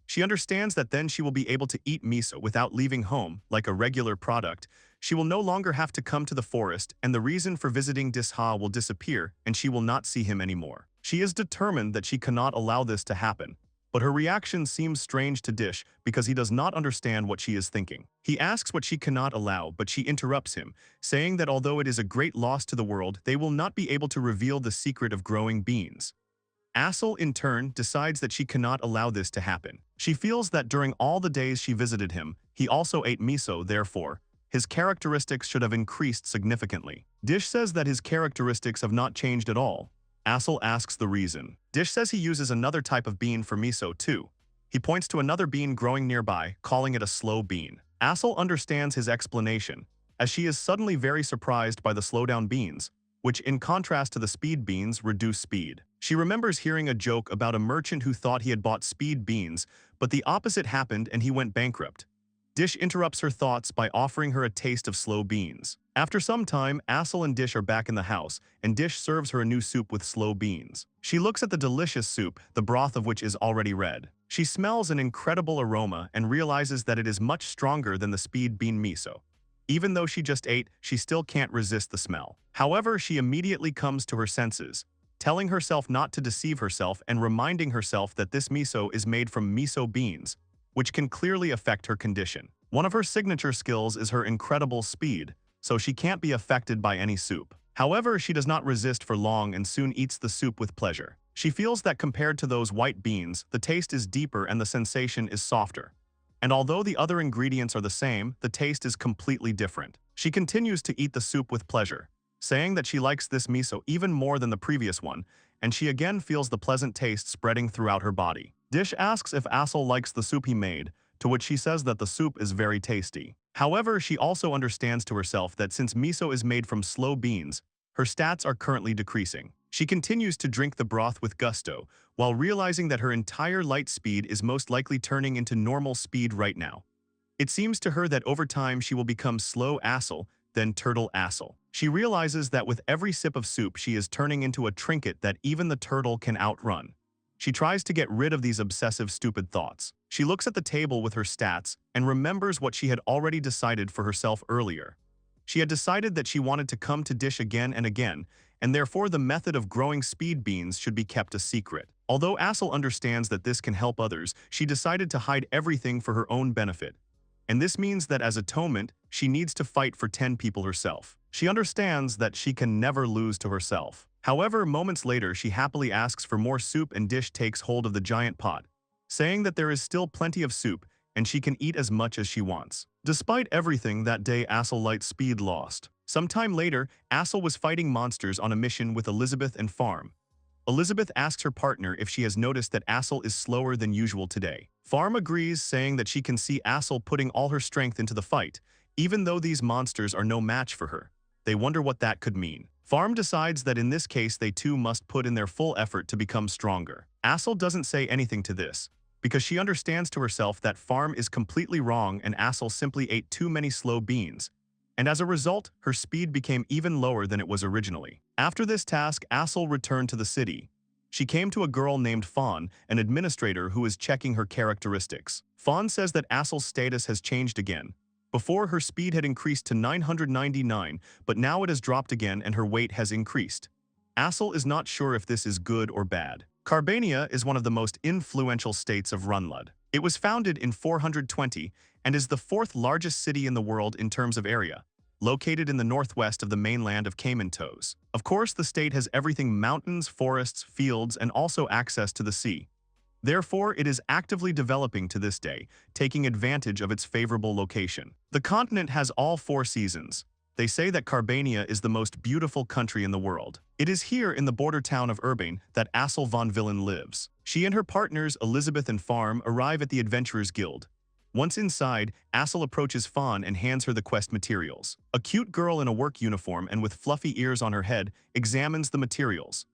She understands that then she will be able to eat miso without leaving home, like a regular product. She will no longer have to come to the forest, and the reason for visiting Disha will disappear, and she will not see him anymore. She is determined that she cannot allow this to happen, but her reaction seems strange to Dish because he does not understand what she is thinking. He asks what she cannot allow, but she interrupts him, saying that although it is a great loss to the world, they will not be able to reveal the secret of growing beans. Assel, in turn, decides that she cannot allow this to happen. She feels that during all the days she visited him, he also ate miso, therefore, his characteristics should have increased significantly. Dish says that his characteristics have not changed at all. Assel asks the reason. Dish says he uses another type of bean for miso too. He points to another bean growing nearby, calling it a slow bean. Assel understands his explanation, as she is suddenly very surprised by the slowdown beans, which in contrast to the speed beans reduce speed. She remembers hearing a joke about a merchant who thought he had bought speed beans, but the opposite happened and he went bankrupt. Dish interrupts her thoughts by offering her a taste of slow beans. After some time, Assel and Dish are back in the house, and Dish serves her a new soup with slow beans. She looks at the delicious soup, the broth of which is already red. She smells an incredible aroma and realizes that it is much stronger than the speed bean miso. Even though she just ate, she still can't resist the smell. However, she immediately comes to her senses, telling herself not to deceive herself and reminding herself that this miso is made from miso beans, which can clearly affect her condition. One of her signature skills is her incredible speed, so she can't be affected by any soup. However, she does not resist for long and soon eats the soup with pleasure. She feels that compared to those white beans, the taste is deeper and the sensation is softer. And although the other ingredients are the same, the taste is completely different. She continues to eat the soup with pleasure, saying that she likes this miso even more than the previous one, and she again feels the pleasant taste spreading throughout her body. Dish asks if Assel likes the soup he made, to which she says that the soup is very tasty. However, she also understands to herself that since miso is made from slow beans, her stats are currently decreasing. She continues to drink the broth with gusto, while realizing that her entire light speed is most likely turning into normal speed right now. It seems to her that over time she will become slow Assel, then turtle Assel. She realizes that with every sip of soup she is turning into a trinket that even the turtle can outrun. She tries to get rid of these obsessive stupid thoughts. She looks at the table with her stats and remembers what she had already decided for herself earlier. She had decided that she wanted to come to Dish again and again, and therefore the method of growing speed beans should be kept a secret. Although Assel understands that this can help others, she decided to hide everything for her own benefit. And this means that as atonement, she needs to fight for 10 people herself. She understands that she can never lose to herself. However, moments later, she happily asks for more soup and Dish takes hold of the giant pot, saying that there is still plenty of soup and she can eat as much as she wants. Despite everything, that day Assel Light's speed lost. Sometime later, Assel was fighting monsters on a mission with Elizabeth and Farm. Elizabeth asks her partner if she has noticed that Assel is slower than usual today. Farm agrees, saying that she can see Assel putting all her strength into the fight, even though these monsters are no match for her. They wonder what that could mean. Farm decides that in this case they too must put in their full effort to become stronger. Assel doesn't say anything to this, because she understands to herself that Farm is completely wrong and Assel simply ate too many slow beans, and as a result, her speed became even lower than it was originally. After this task, Assel returned to the city. She came to a girl named Fawn, an administrator who is checking her characteristics. Fawn says that Assel's status has changed again. Before, her speed had increased to 999, but now it has dropped again and her weight has increased. Assel is not sure if this is good or bad. Carbania is one of the most influential states of Runlud. It was founded in 420 and is the fourth largest city in the world in terms of area, located in the northwest of the mainland of Cayman-Tos. Of course, the state has everything: mountains, forests, fields, and also access to the sea. Therefore, it is actively developing to this day, taking advantage of its favorable location. The continent has all 4 seasons. They say that Carbania is the most beautiful country in the world. It is here in the border town of Urbane that Assel von Villen lives. She and her partners, Elizabeth and Farm, arrive at the Adventurers Guild. Once inside, Assel approaches Fawn and hands her the quest materials. A cute girl in a work uniform and with fluffy ears on her head examines the materials.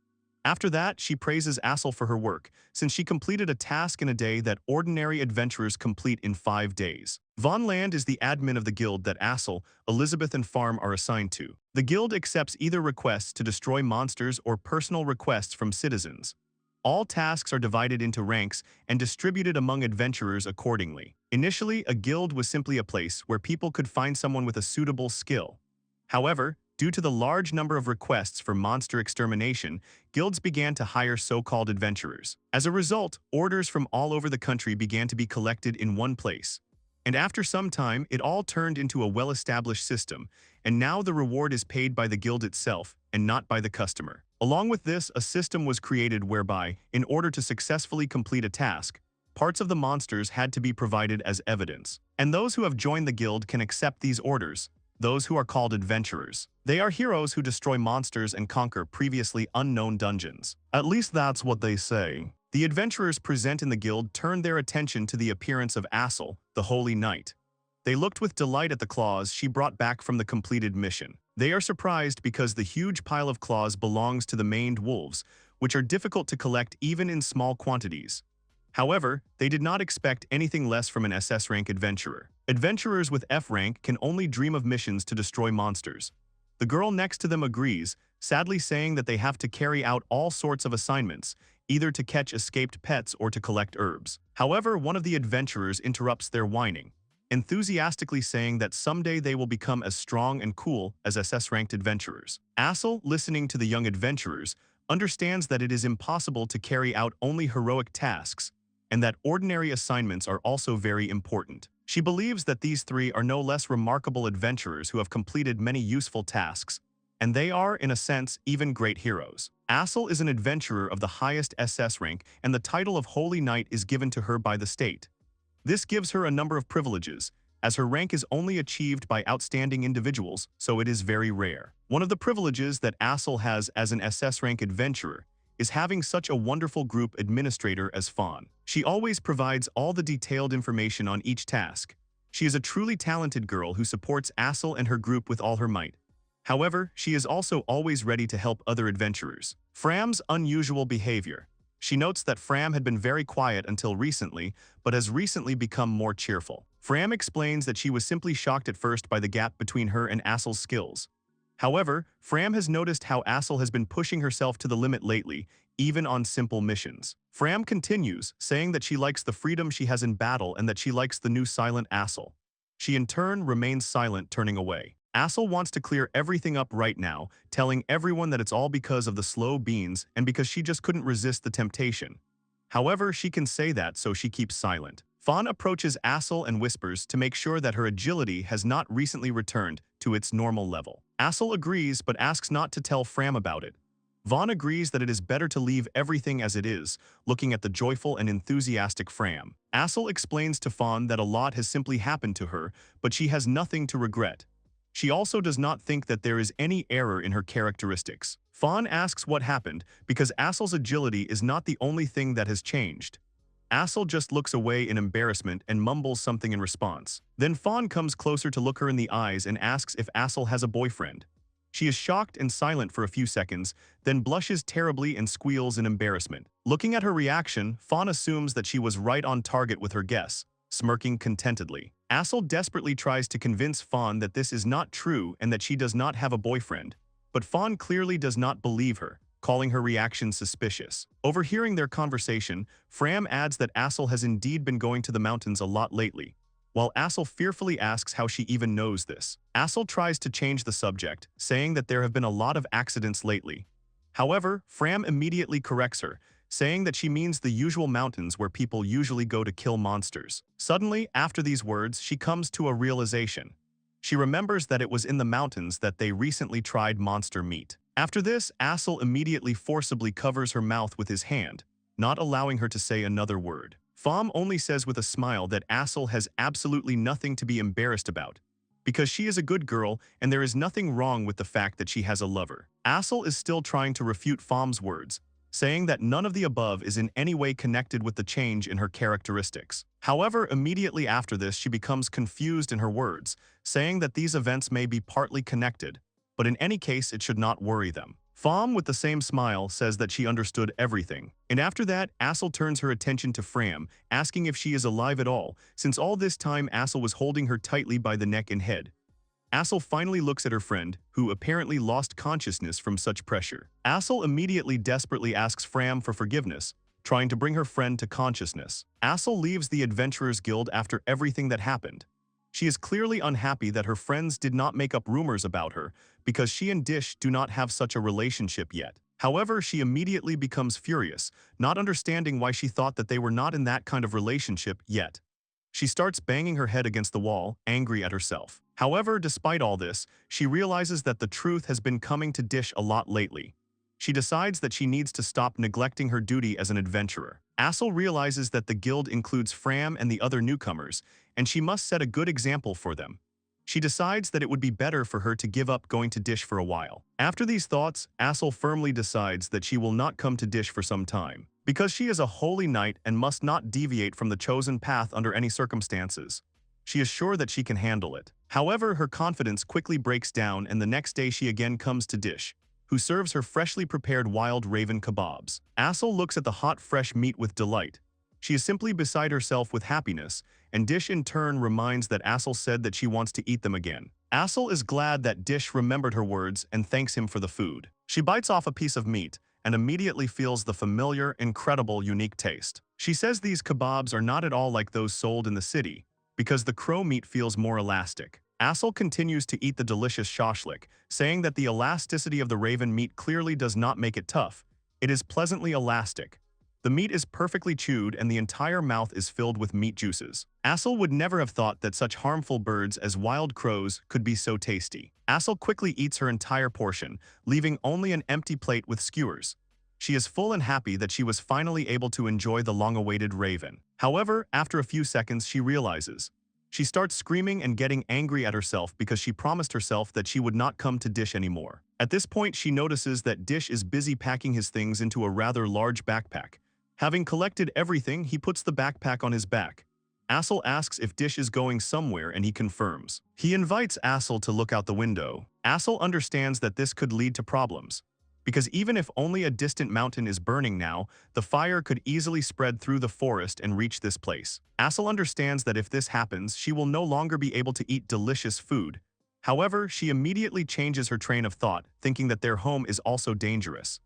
After that, she praises Assel for her work, since she completed a task in a day that ordinary adventurers complete in 5 days. Von Land is the admin of the guild that Assel, Elizabeth and Farm are assigned to. The guild accepts either requests to destroy monsters or personal requests from citizens. All tasks are divided into ranks and distributed among adventurers accordingly. Initially, a guild was simply a place where people could find someone with a suitable skill. However, due to the large number of requests for monster extermination, guilds began to hire so-called adventurers. As a result, orders from all over the country began to be collected in one place. And after some time, it all turned into a well-established system, and now the reward is paid by the guild itself and not by the customer. Along with this, a system was created whereby, in order to successfully complete a task, parts of the monsters had to be provided as evidence. And those who have joined the guild can accept these orders, those who are called adventurers. They are heroes who destroy monsters and conquer previously unknown dungeons. At least that's what they say. The adventurers present in the guild turned their attention to the appearance of Assel, the Holy Knight. They looked with delight at the claws she brought back from the completed mission. They are surprised because the huge pile of claws belongs to the maned wolves, which are difficult to collect even in small quantities. However, they did not expect anything less from an SS rank adventurer. Adventurers with F rank can only dream of missions to destroy monsters. The girl next to them agrees, sadly saying that they have to carry out all sorts of assignments, either to catch escaped pets or to collect herbs. However, one of the adventurers interrupts their whining, enthusiastically saying that someday they will become as strong and cool as SS-ranked adventurers. Assel, listening to the young adventurers, understands that it is impossible to carry out only heroic tasks, and that ordinary assignments are also very important. She believes that these 3 are no less remarkable adventurers who have completed many useful tasks, and they are, in a sense, even great heroes. Assel is an adventurer of the highest SS rank, and the title of Holy Knight is given to her by the state. This gives her a number of privileges, as her rank is only achieved by outstanding individuals, so it is very rare. One of the privileges that Assel has as an SS rank adventurer is having such a wonderful group administrator as Fawn. She always provides all the detailed information on each task. She is a truly talented girl who supports Assel and her group with all her might. However, she is also always ready to help other adventurers. Fram's unusual behavior. She notes that Fram had been very quiet until recently, but has recently become more cheerful. Fram explains that she was simply shocked at first by the gap between her and Assel's skills. However, Fram has noticed how Assel has been pushing herself to the limit lately, even on simple missions. Fram continues, saying that she likes the freedom she has in battle and that she likes the new silent Assel. She in turn remains silent, turning away. Assel wants to clear everything up right now, telling everyone that it's all because of the slow beans and because she just couldn't resist the temptation. However, she can say that, so she keeps silent. Fawn approaches Assel and whispers to make sure that her agility has not recently returned to its normal level. Assel agrees but asks not to tell Fram about it. Vaughn agrees that it is better to leave everything as it is, looking at the joyful and enthusiastic Fram. Assel explains to Fawn that a lot has simply happened to her, but she has nothing to regret. She also does not think that there is any error in her characteristics. Fawn asks what happened because Assel's agility is not the only thing that has changed. Assel just looks away in embarrassment and mumbles something in response. Then Fawn comes closer to look her in the eyes and asks if Assel has a boyfriend. She is shocked and silent for a few seconds, then blushes terribly and squeals in embarrassment. Looking at her reaction, Fawn assumes that she was right on target with her guess, smirking contentedly. Assel desperately tries to convince Fawn that this is not true and that she does not have a boyfriend, but Fawn clearly does not believe her, calling her reaction suspicious. Overhearing their conversation, Fram adds that Assel has indeed been going to the mountains a lot lately, while Assel fearfully asks how she even knows this. Assel tries to change the subject, saying that there have been a lot of accidents lately. However, Fram immediately corrects her, saying that she means the usual mountains where people usually go to kill monsters. Suddenly, after these words, she comes to a realization. She remembers that it was in the mountains that they recently tried monster meat. After this, Assel immediately forcibly covers her mouth with his hand, not allowing her to say another word. Fawn only says with a smile that Assel has absolutely nothing to be embarrassed about, because she is a good girl and there is nothing wrong with the fact that she has a lover. Assel is still trying to refute Fawn's words, saying that none of the above is in any way connected with the change in her characteristics. However, immediately after this she becomes confused in her words, saying that these events may be partly connected, but in any case it should not worry them. Fawn, with the same smile, says that she understood everything. And after that, Assel turns her attention to Fram, asking if she is alive at all, since all this time Assel was holding her tightly by the neck and head. Assel finally looks at her friend, who apparently lost consciousness from such pressure. Assel immediately desperately asks Fram for forgiveness, trying to bring her friend to consciousness. Assel leaves the Adventurers Guild after everything that happened. She is clearly unhappy that her friends did not make up rumors about her, because she and Dish do not have such a relationship yet. However, she immediately becomes furious, not understanding why she thought that they were not in that kind of relationship yet. She starts banging her head against the wall, angry at herself. However, despite all this, she realizes that the truth has been coming to Dish a lot lately. She decides that she needs to stop neglecting her duty as an adventurer. Assel realizes that the guild includes Fram and the other newcomers, and she must set a good example for them. She decides that it would be better for her to give up going to Dish for a while. After these thoughts, Assel firmly decides that she will not come to Dish for some time, because she is a holy knight and must not deviate from the chosen path under any circumstances. She is sure that she can handle it. However, her confidence quickly breaks down and the next day she again comes to Dish, who serves her freshly prepared wild raven kebabs. Assel looks at the hot fresh meat with delight. She is simply beside herself with happiness, and Dish in turn reminds that Assel said that she wants to eat them again. Assel is glad that Dish remembered her words and thanks him for the food. She bites off a piece of meat and immediately feels the familiar, incredible, unique taste. She says these kebabs are not at all like those sold in the city, because the crow meat feels more elastic. Assel continues to eat the delicious shashlik, saying that the elasticity of the raven meat clearly does not make it tough. It is pleasantly elastic. The meat is perfectly chewed and the entire mouth is filled with meat juices. Assel would never have thought that such harmful birds as wild crows could be so tasty. Assel quickly eats her entire portion, leaving only an empty plate with skewers. She is full and happy that she was finally able to enjoy the long-awaited raven. However, after a few seconds she realizes. She starts screaming and getting angry at herself because she promised herself that she would not come to Dish anymore. At this point she notices that Dish is busy packing his things into a rather large backpack. Having collected everything, he puts the backpack on his back. Assel asks if Dish is going somewhere and he confirms. He invites Assel to look out the window. Assel understands that this could lead to problems, because even if only a distant mountain is burning now, the fire could easily spread through the forest and reach this place. Assel understands that if this happens, she will no longer be able to eat delicious food. However, she immediately changes her train of thought, thinking that their home is also dangerous.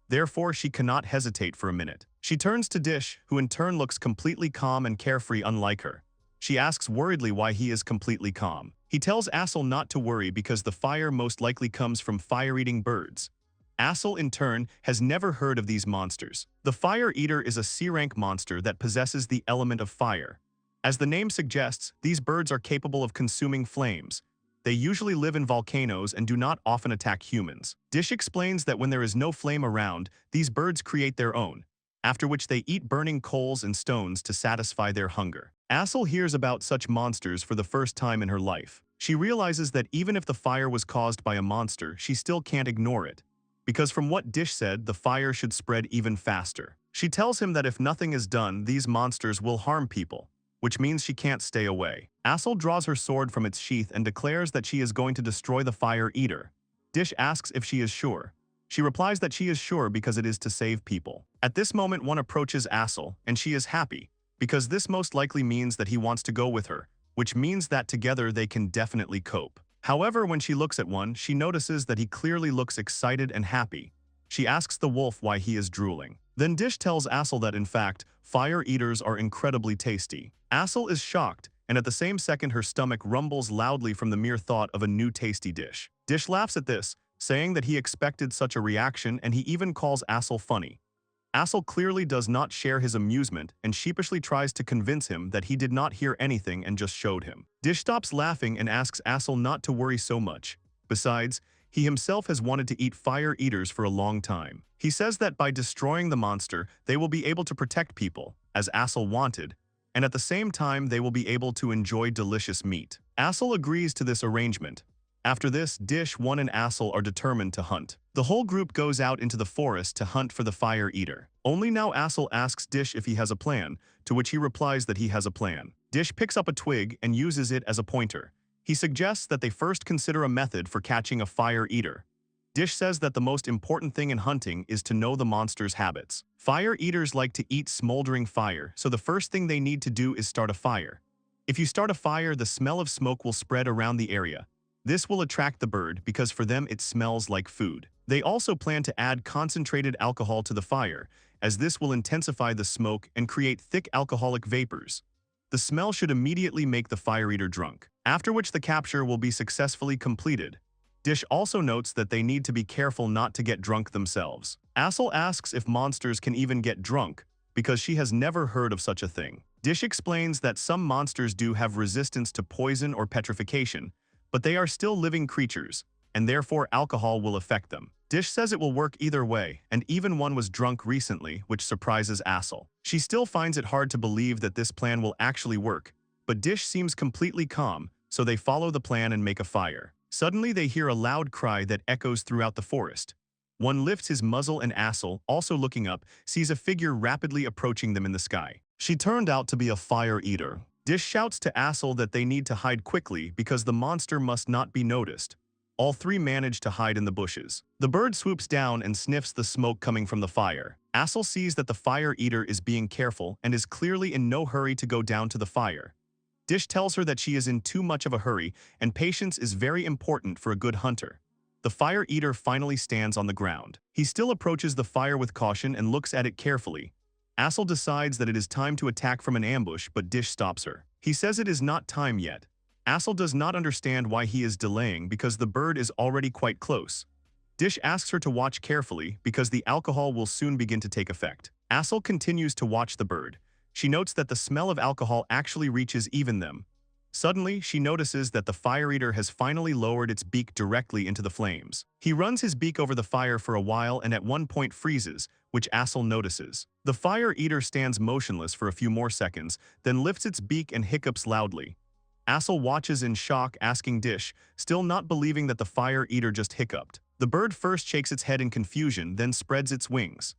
Therefore, she cannot hesitate for a minute. She turns to Dish, who in turn looks completely calm and carefree unlike her. She asks worriedly why he is completely calm. He tells Assel not to worry because the fire most likely comes from fire-eating birds. Assel, in turn, has never heard of these monsters. The Fire Eater is a C-rank monster that possesses the element of fire. As the name suggests, these birds are capable of consuming flames. They usually live in volcanoes and do not often attack humans. Dish explains that when there is no flame around, these birds create their own, after which they eat burning coals and stones to satisfy their hunger. Assel hears about such monsters for the first time in her life. She realizes that even if the fire was caused by a monster, she still can't ignore it, because from what Dish said, the fire should spread even faster. She tells him that if nothing is done, these monsters will harm people, which means she can't stay away. Assel draws her sword from its sheath and declares that she is going to destroy the fire eater. Dish asks if she is sure. She replies that she is sure because it is to save people. At this moment, one approaches Assel, and she is happy, because this most likely means that he wants to go with her, which means that together they can definitely cope. However, when she looks at one, she notices that he clearly looks excited and happy. She asks the wolf why he is drooling. Then Dish tells Assel that in fact, fire eaters are incredibly tasty. Assel is shocked, and at the same second her stomach rumbles loudly from the mere thought of a new tasty dish. Dish laughs at this, saying that he expected such a reaction, and he even calls Assel funny. Assel clearly does not share his amusement and sheepishly tries to convince him that he did not hear anything and just showed him. Dish stops laughing and asks Assel not to worry so much. Besides, he himself has wanted to eat fire eaters for a long time. He says that by destroying the monster, they will be able to protect people, as Assel wanted, and at the same time they will be able to enjoy delicious meat. Assel agrees to this arrangement. After this, Dish, One and Assel are determined to hunt. The whole group goes out into the forest to hunt for the fire eater. Only now Assel asks Dish if he has a plan, to which he replies that he has a plan. Dish picks up a twig and uses it as a pointer. He suggests that they first consider a method for catching a fire eater. Dish says that the most important thing in hunting is to know the monster's habits. Fire eaters like to eat smoldering fire, so the first thing they need to do is start a fire. If you start a fire, the smell of smoke will spread around the area. This will attract the bird because for them it smells like food. They also plan to add concentrated alcohol to the fire, as this will intensify the smoke and create thick alcoholic vapors. The smell should immediately make the fire eater drunk, after which the capture will be successfully completed. Dish also notes that they need to be careful not to get drunk themselves. Assel asks if monsters can even get drunk, because she has never heard of such a thing. Dish explains that some monsters do have resistance to poison or petrification, but they are still living creatures, and therefore alcohol will affect them. Dish says it will work either way, and even one was drunk recently, which surprises Assel. She still finds it hard to believe that this plan will actually work, but Dish seems completely calm, so they follow the plan and make a fire. Suddenly they hear a loud cry that echoes throughout the forest. One lifts his muzzle and Assel, also looking up, sees a figure rapidly approaching them in the sky. She turned out to be a fire eater. Dish shouts to Assel that they need to hide quickly because the monster must not be noticed. All three manage to hide in the bushes. The bird swoops down and sniffs the smoke coming from the fire. Assel sees that the fire eater is being careful and is clearly in no hurry to go down to the fire. Dish tells her that she is in too much of a hurry and patience is very important for a good hunter. The fire eater finally stands on the ground. He still approaches the fire with caution and looks at it carefully. Assel decides that it is time to attack from an ambush, but Dish stops her. He says it is not time yet. Assel does not understand why he is delaying because the bird is already quite close. Dish asks her to watch carefully because the alcohol will soon begin to take effect. Assel continues to watch the bird. She notes that the smell of alcohol actually reaches even them. Suddenly, she notices that the fire eater has finally lowered its beak directly into the flames. He runs his beak over the fire for a while and at one point freezes, which Assel notices. The fire eater stands motionless for a few more seconds, then lifts its beak and hiccups loudly. Assel watches in shock, asking Dish, still not believing that the fire eater just hiccuped. The bird first shakes its head in confusion, then spreads its wings.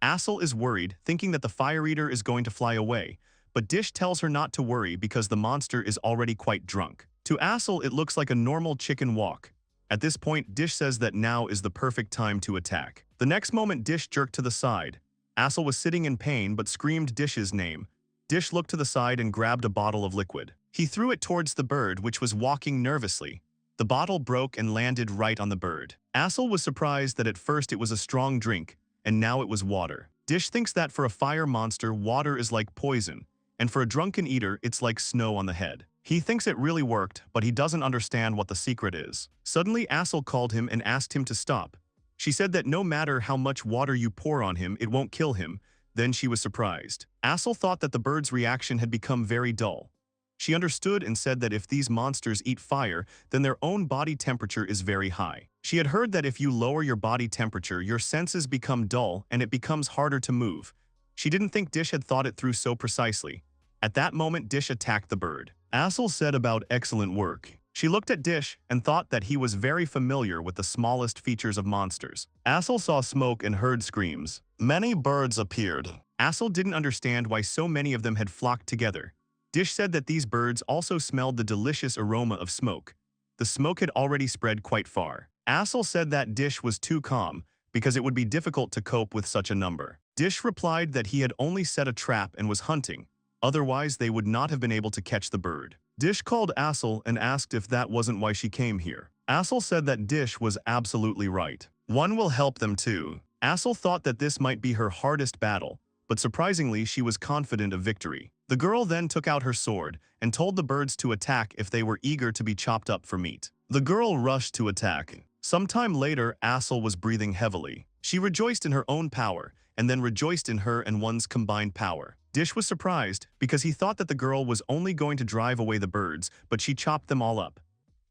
Assel is worried, thinking that the fire eater is going to fly away, but Dish tells her not to worry because the monster is already quite drunk. To Assel, it looks like a normal chicken walk. At this point, Dish says that now is the perfect time to attack. The next moment, Dish jerked to the side. Assel was sitting in pain but screamed Dish's name. Dish looked to the side and grabbed a bottle of liquid. He threw it towards the bird, which was walking nervously. The bottle broke and landed right on the bird. Assel was surprised that at first it was a strong drink, and now it was water. Dish thinks that for a fire monster, water is like poison, and for a drunken eater, it's like snow on the head. He thinks it really worked, but he doesn't understand what the secret is. Suddenly, Assel called him and asked him to stop. She said that no matter how much water you pour on him, it won't kill him. Then she was surprised. Assel thought that the bird's reaction had become very dull. She understood and said that if these monsters eat fire, then their own body temperature is very high. She had heard that if you lower your body temperature, your senses become dull and it becomes harder to move. She didn't think Dish had thought it through so precisely. At that moment, Dish attacked the bird. Assel said about excellent work. She looked at Dish and thought that he was very familiar with the smallest features of monsters. Assel saw smoke and heard screams. Many birds appeared. Assel didn't understand why so many of them had flocked together. Dish said that these birds also smelled the delicious aroma of smoke. The smoke had already spread quite far. Assel said that Dish was too calm, because it would be difficult to cope with such a number. Dish replied that he had only set a trap and was hunting. Otherwise, they would not have been able to catch the bird. Dish called Assel and asked if that wasn't why she came here. Assel said that Dish was absolutely right. One will help them too. Assel thought that this might be her hardest battle, but surprisingly she was confident of victory. The girl then took out her sword and told the birds to attack if they were eager to be chopped up for meat. The girl rushed to attack. Sometime later, Assel was breathing heavily. She rejoiced in her own power, and then rejoiced in her and one's combined power. Dish was surprised because he thought that the girl was only going to drive away the birds, but she chopped them all up.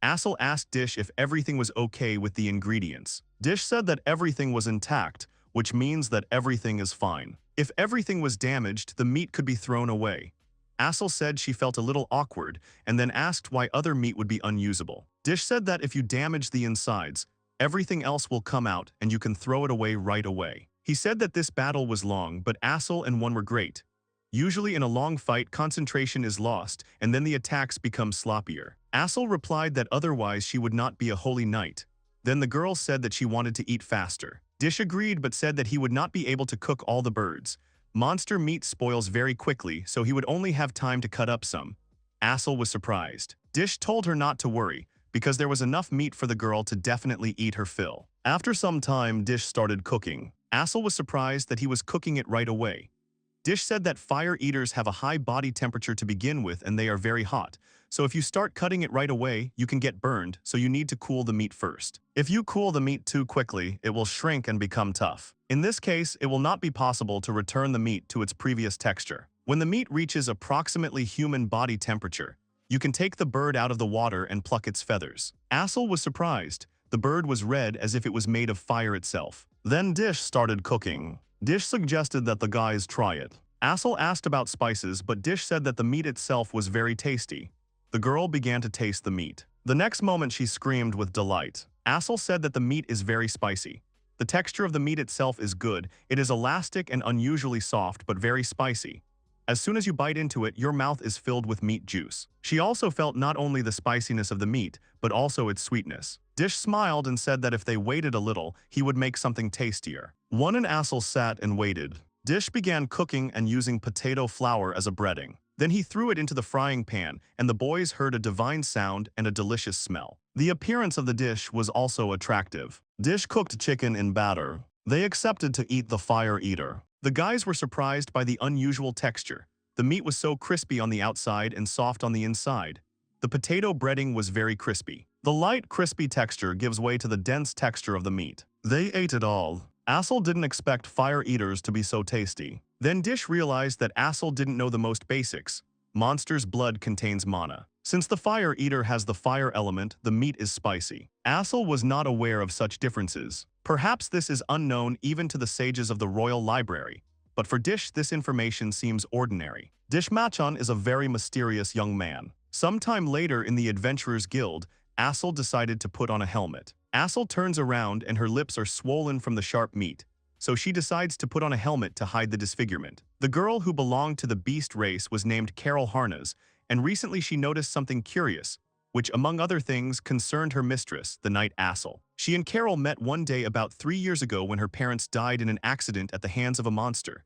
Assel asked Dish if everything was okay with the ingredients. Dish said that everything was intact, which means that everything is fine. If everything was damaged, the meat could be thrown away. Assel said she felt a little awkward and then asked why other meat would be unusable. Dish said that if you damage the insides, everything else will come out and you can throw it away right away. He said that this battle was long, but Assel and one were great. Usually in a long fight, concentration is lost, and then the attacks become sloppier. Assel replied that otherwise she would not be a holy knight. Then the girl said that she wanted to eat faster. Dish agreed but said that he would not be able to cook all the birds. Monster meat spoils very quickly, so he would only have time to cut up some. Assel was surprised. Dish told her not to worry, because there was enough meat for the girl to definitely eat her fill. After some time, Dish started cooking. Assel was surprised that he was cooking it right away. Dish said that fire eaters have a high body temperature to begin with and they are very hot. So if you start cutting it right away, you can get burned, so you need to cool the meat first. If you cool the meat too quickly, it will shrink and become tough. In this case, it will not be possible to return the meat to its previous texture. When the meat reaches approximately human body temperature, you can take the bird out of the water and pluck its feathers. Assel was surprised. The bird was red as if it was made of fire itself. Then Dish started cooking. Dish suggested that the guys try it. Assel asked about spices, but Dish said that the meat itself was very tasty. The girl began to taste the meat. The next moment she screamed with delight. Assel said that the meat is very spicy. The texture of the meat itself is good. It is elastic and unusually soft, but very spicy. As soon as you bite into it, your mouth is filled with meat juice. She also felt not only the spiciness of the meat, but also its sweetness. Dish smiled and said that if they waited a little, he would make something tastier. One and Assel sat and waited. Dish began cooking and using potato flour as a breading. Then he threw it into the frying pan, and the boys heard a divine sound and a delicious smell. The appearance of the dish was also attractive. Dish cooked chicken in batter. They accepted to eat the fire eater. The guys were surprised by the unusual texture. The meat was so crispy on the outside and soft on the inside. The potato breading was very crispy. The light, crispy texture gives way to the dense texture of the meat. They ate it all. Assel didn't expect fire eaters to be so tasty. Then Dish realized that Assel didn't know the most basics. Monster's blood contains mana. Since the fire eater has the fire element, the meat is spicy. Assel was not aware of such differences. Perhaps this is unknown even to the sages of the royal library. But for Dish, this information seems ordinary. Dish Machon is a very mysterious young man. Sometime later in the Adventurers Guild, Assel decided to put on a helmet. Assel turns around and her lips are swollen from the sharp meat. So she decides to put on a helmet to hide the disfigurement. The girl who belonged to the beast race was named Carol Harness, and recently she noticed something curious, which among other things concerned her mistress, the knight Assel. She and Carol met one day about 3 years ago when her parents died in an accident at the hands of a monster.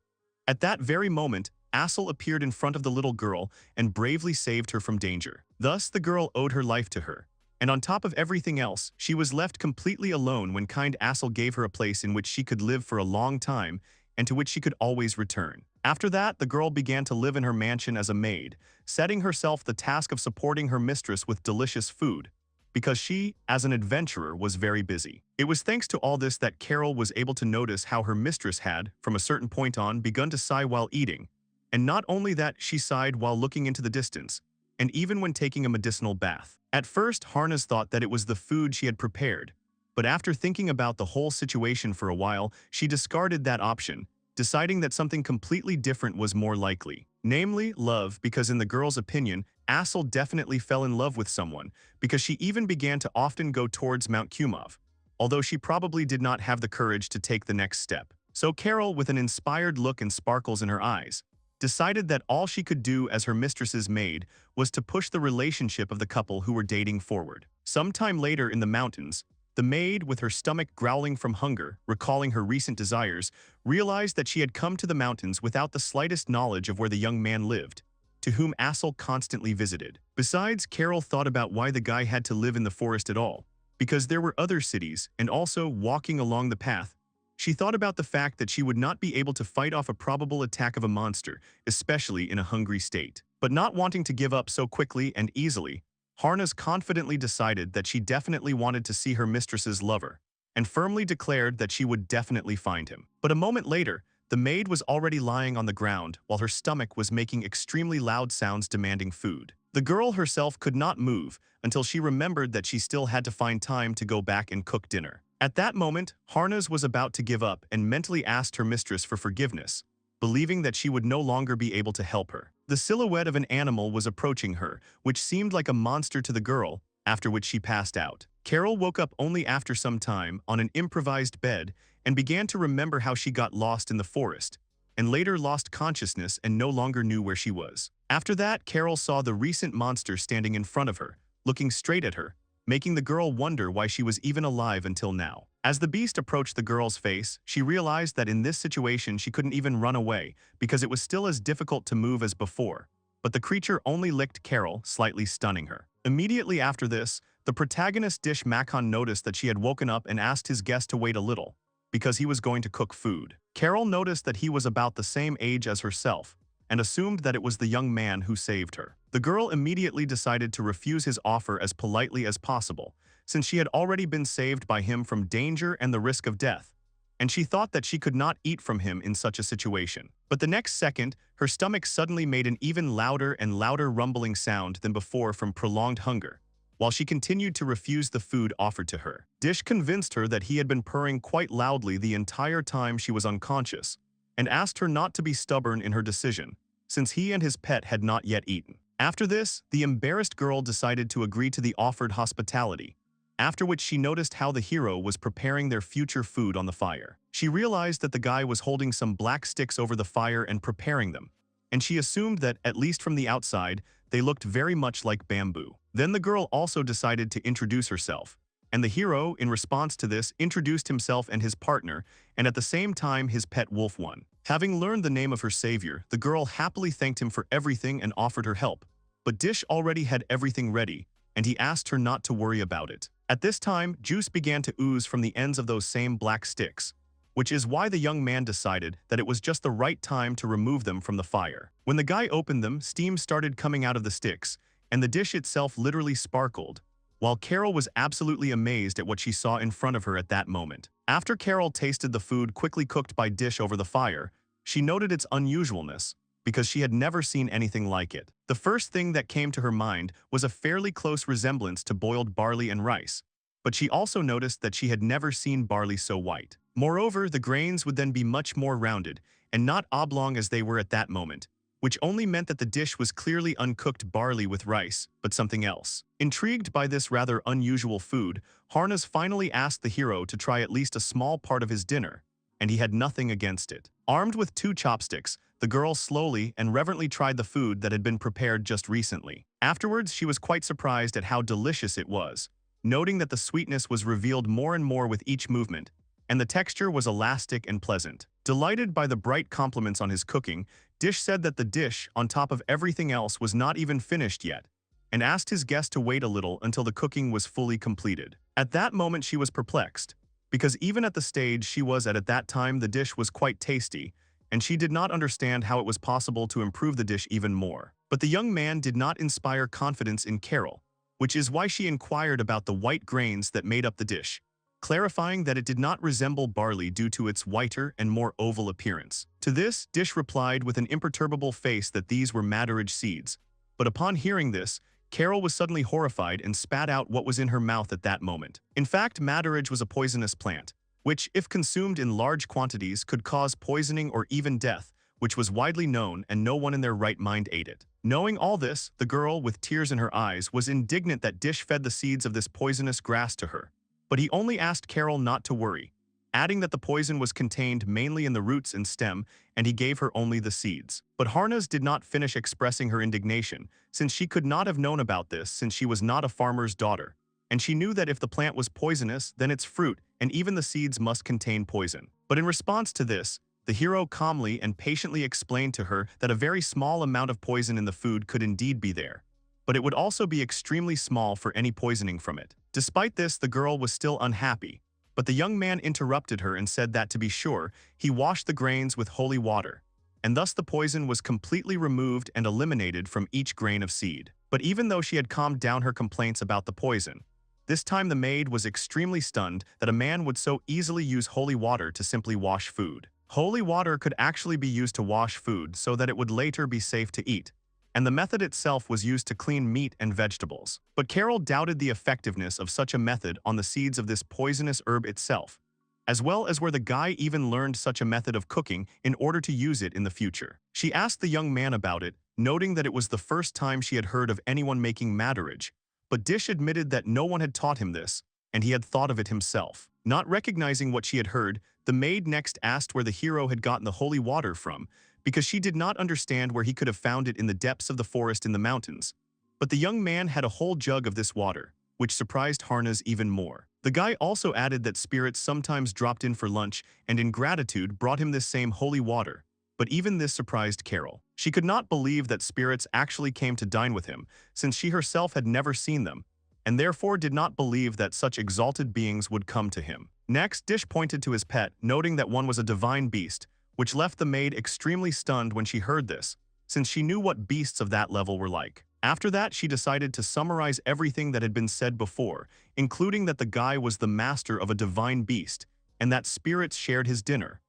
At that very moment, Assel appeared in front of the little girl and bravely saved her from danger. Thus, the girl owed her life to her. And on top of everything else, she was left completely alone when kind Assel gave her a place in which she could live for a long time and to which she could always return. After that, the girl began to live in her mansion as a maid, setting herself the task of supporting her mistress with delicious food. because she, as an adventurer, was very busy. It was thanks to all this that Carol was able to notice how her mistress had, from a certain point on, begun to sigh while eating. And not only that, she sighed while looking into the distance, and even when taking a medicinal bath. At first, Harness thought that it was the food she had prepared, but after thinking about the whole situation for a while, she discarded that option, deciding that something completely different was more likely. Namely, love, because in the girl's opinion, Assel definitely fell in love with someone, because she even began to often go towards Mount Kumov, although she probably did not have the courage to take the next step. So Carol, with an inspired look and sparkles in her eyes, decided that all she could do as her mistress's maid was to push the relationship of the couple who were dating forward. Sometime later in the mountains, the maid, with her stomach growling from hunger, recalling her recent desires, realized that she had come to the mountains without the slightest knowledge of where the young man lived, to whom Assel constantly visited. Besides, Carol thought about why the guy had to live in the forest at all, because there were other cities, and also, walking along the path, she thought about the fact that she would not be able to fight off a probable attack of a monster, especially in a hungry state. But not wanting to give up so quickly and easily, Harness confidently decided that she definitely wanted to see her mistress's lover, and firmly declared that she would definitely find him. But a moment later, the maid was already lying on the ground while her stomach was making extremely loud sounds demanding food. The girl herself could not move until she remembered that she still had to find time to go back and cook dinner. At that moment, Harness was about to give up and mentally asked her mistress for forgiveness, believing that she would no longer be able to help her. The silhouette of an animal was approaching her, which seemed like a monster to the girl, after which she passed out. Carol woke up only after some time on an improvised bed and began to remember how she got lost in the forest, and later lost consciousness and no longer knew where she was. After that, Carol saw the recent monster standing in front of her, looking straight at her, making the girl wonder why she was even alive until now. As the beast approached the girl's face, she realized that in this situation she couldn't even run away because it was still as difficult to move as before. But the creature only licked Carol, slightly stunning her. Immediately after this, the protagonist Dish Makhan noticed that she had woken up and asked his guest to wait a little, because he was going to cook food. Carol noticed that he was about the same age as herself, and assumed that it was the young man who saved her. The girl immediately decided to refuse his offer as politely as possible, since she had already been saved by him from danger and the risk of death, and she thought that she could not eat from him in such a situation. But the next second, her stomach suddenly made an even louder and louder rumbling sound than before from prolonged hunger, while she continued to refuse the food offered to her. Dish convinced her that he had been purring quite loudly the entire time she was unconscious, and asked her not to be stubborn in her decision, since he and his pet had not yet eaten. After this, the embarrassed girl decided to agree to the offered hospitality, after which she noticed how the hero was preparing their future food on the fire. She realized that the guy was holding some black sticks over the fire and preparing them, and she assumed that, at least from the outside, they looked very much like bamboo. Then the girl also decided to introduce herself, and the hero, in response to this, introduced himself and his partner, and at the same time his pet wolf one. Having learned the name of her savior, the girl happily thanked him for everything and offered her help, but Dish already had everything ready, and he asked her not to worry about it. At this time, juice began to ooze from the ends of those same black sticks, which is why the young man decided that it was just the right time to remove them from the fire. When the guy opened them, steam started coming out of the sticks, and the dish itself literally sparkled, while Carol was absolutely amazed at what she saw in front of her at that moment. After Carol tasted the food quickly cooked by Dish over the fire, she noted its unusualness, because she had never seen anything like it. The first thing that came to her mind was a fairly close resemblance to boiled barley and rice, but she also noticed that she had never seen barley so white. Moreover, the grains would then be much more rounded, and not oblong as they were at that moment, which only meant that the dish was clearly uncooked barley with rice, but something else. Intrigued by this rather unusual food, Harness finally asked the hero to try at least a small part of his dinner, and he had nothing against it. Armed with 2 chopsticks, the girl slowly and reverently tried the food that had been prepared just recently. Afterwards, she was quite surprised at how delicious it was, noting that the sweetness was revealed more and more with each movement, and the texture was elastic and pleasant. Delighted by the bright compliments on his cooking, Dish said that the dish, on top of everything else, was not even finished yet, and asked his guest to wait a little until the cooking was fully completed. At that moment she was perplexed, because even at the stage she was at that time the dish was quite tasty, and she did not understand how it was possible to improve the dish even more. But the young man did not inspire confidence in Carol, which is why she inquired about the white grains that made up the dish, clarifying that it did not resemble barley due to its whiter and more oval appearance. To this, Dish replied with an imperturbable face that these were madderage seeds. But upon hearing this, Carol was suddenly horrified and spat out what was in her mouth at that moment. In fact, madderage was a poisonous plant, which, if consumed in large quantities, could cause poisoning or even death, which was widely known, and no one in their right mind ate it. Knowing all this, the girl, with tears in her eyes, was indignant that Dish fed the seeds of this poisonous grass to her. But he only asked Carol not to worry, adding that the poison was contained mainly in the roots and stem, and he gave her only the seeds. But Harnaz did not finish expressing her indignation, since she could not have known about this since she was not a farmer's daughter, and she knew that if the plant was poisonous, then its fruit and even the seeds must contain poison. But in response to this, the hero calmly and patiently explained to her that a very small amount of poison in the food could indeed be there, but it would also be extremely small for any poisoning from it. Despite this, the girl was still unhappy, but the young man interrupted her and said that, to be sure, he washed the grains with holy water, and thus the poison was completely removed and eliminated from each grain of seed. But even though she had calmed down her complaints about the poison, this time the maid was extremely stunned that a man would so easily use holy water to simply wash food. Holy water could actually be used to wash food so that it would later be safe to eat, and the method itself was used to clean meat and vegetables. But Carol doubted the effectiveness of such a method on the seeds of this poisonous herb itself, as well as where the guy even learned such a method of cooking in order to use it in the future. She asked the young man about it, noting that it was the first time she had heard of anyone making madderage, but Dish admitted that no one had taught him this, and he had thought of it himself. Not recognizing what she had heard, the maid next asked where the hero had gotten the holy water from, because she did not understand where he could have found it in the depths of the forest in the mountains. But the young man had a whole jug of this water, which surprised Harnaz even more. The guy also added that spirits sometimes dropped in for lunch and in gratitude brought him this same holy water. But even this surprised Carol. She could not believe that spirits actually came to dine with him, since she herself had never seen them, and therefore did not believe that such exalted beings would come to him. Next, Dish pointed to his pet, noting that one was a divine beast, which left the maid extremely stunned when she heard this, since she knew what beasts of that level were like. After that, she decided to summarize everything that had been said before, including that the guy was the master of a divine beast, and that spirits shared his dinner.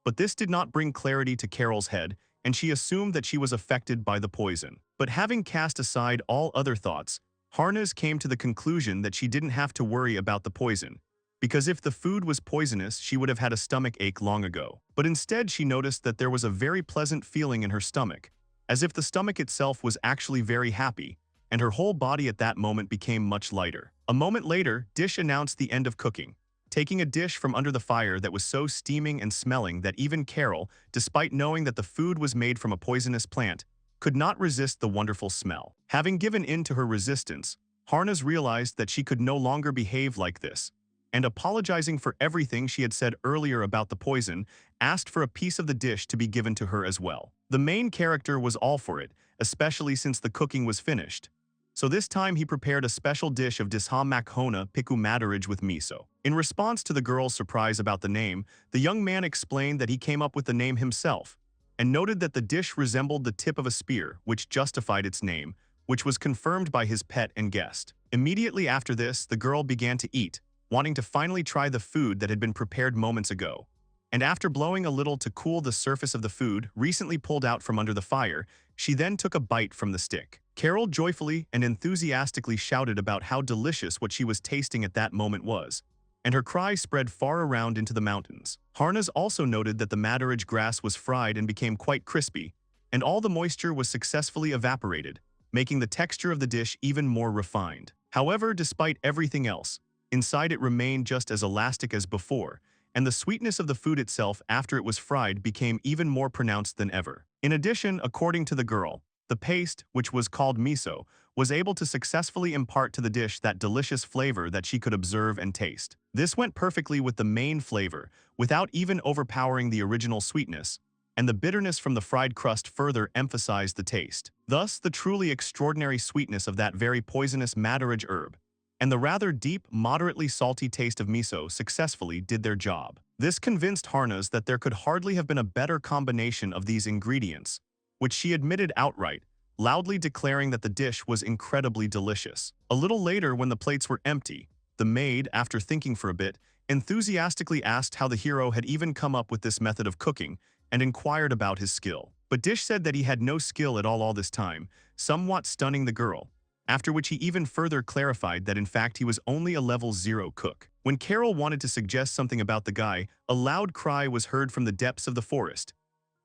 But this did not bring clarity to Carol's head, and she assumed that she was affected by the poison. But having cast aside all other thoughts, Harnaz came to the conclusion that she didn't have to worry about the poison, because if the food was poisonous, she would have had a stomach ache long ago. But instead, she noticed that there was a very pleasant feeling in her stomach, as if the stomach itself was actually very happy, and her whole body at that moment became much lighter. A moment later, Dish announced the end of cooking, taking a dish from under the fire that was so steaming and smelling that even Carol, despite knowing that the food was made from a poisonous plant, could not resist the wonderful smell. Having given in to her resistance, Harnaz realized that she could no longer behave like this, and apologizing for everything she had said earlier about the poison, asked for a piece of the dish to be given to her as well. The main character was all for it, especially since the cooking was finished. So this time he prepared a special dish of disha makhona piku madderage with miso. In response to the girl's surprise about the name, the young man explained that he came up with the name himself, and noted that the dish resembled the tip of a spear, which justified its name, which was confirmed by his pet and guest. Immediately after this, the girl began to eat, wanting to finally try the food that had been prepared moments ago. And after blowing a little to cool the surface of the food recently pulled out from under the fire, she then took a bite from the stick. Carol joyfully and enthusiastically shouted about how delicious what she was tasting at that moment was, and her cry spread far around into the mountains. Harnaz also noted that the madderage grass was fried and became quite crispy, and all the moisture was successfully evaporated, making the texture of the dish even more refined. However, despite everything else, inside it remained just as elastic as before, and the sweetness of the food itself after it was fried became even more pronounced than ever. In addition, according to the girl, the paste, which was called miso, was able to successfully impart to the dish that delicious flavor that she could observe and taste. This went perfectly with the main flavor, without even overpowering the original sweetness, and the bitterness from the fried crust further emphasized the taste. Thus, the truly extraordinary sweetness of that very poisonous madderage herb, and the rather deep, moderately salty taste of miso successfully did their job. This convinced Harnaz that there could hardly have been a better combination of these ingredients, which she admitted outright, loudly declaring that the dish was incredibly delicious. A little later, when the plates were empty, the maid, after thinking for a bit, enthusiastically asked how the hero had even come up with this method of cooking and inquired about his skill. But Dish said that he had no skill at all this time, somewhat stunning the girl, after which he even further clarified that in fact he was only a level 0 cook. When Carol wanted to suggest something about the guy, a loud cry was heard from the depths of the forest.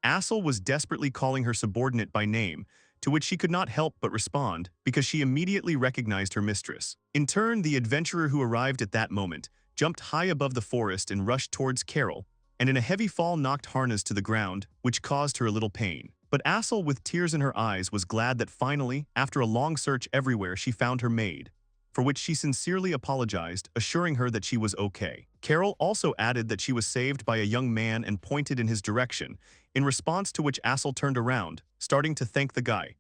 Assel was desperately calling her subordinate by name, to which she could not help but respond, because she immediately recognized her mistress. In turn, the adventurer who arrived at that moment jumped high above the forest and rushed towards Carol, and in a heavy fall knocked Harness to the ground, which caused her a little pain. But Assel, with tears in her eyes, was glad that finally, after a long search everywhere, she found her maid, for which she sincerely apologized, assuring her that she was okay. Carol also added that she was saved by a young man and pointed in his direction, in response to which Assel turned around, starting to thank the guy.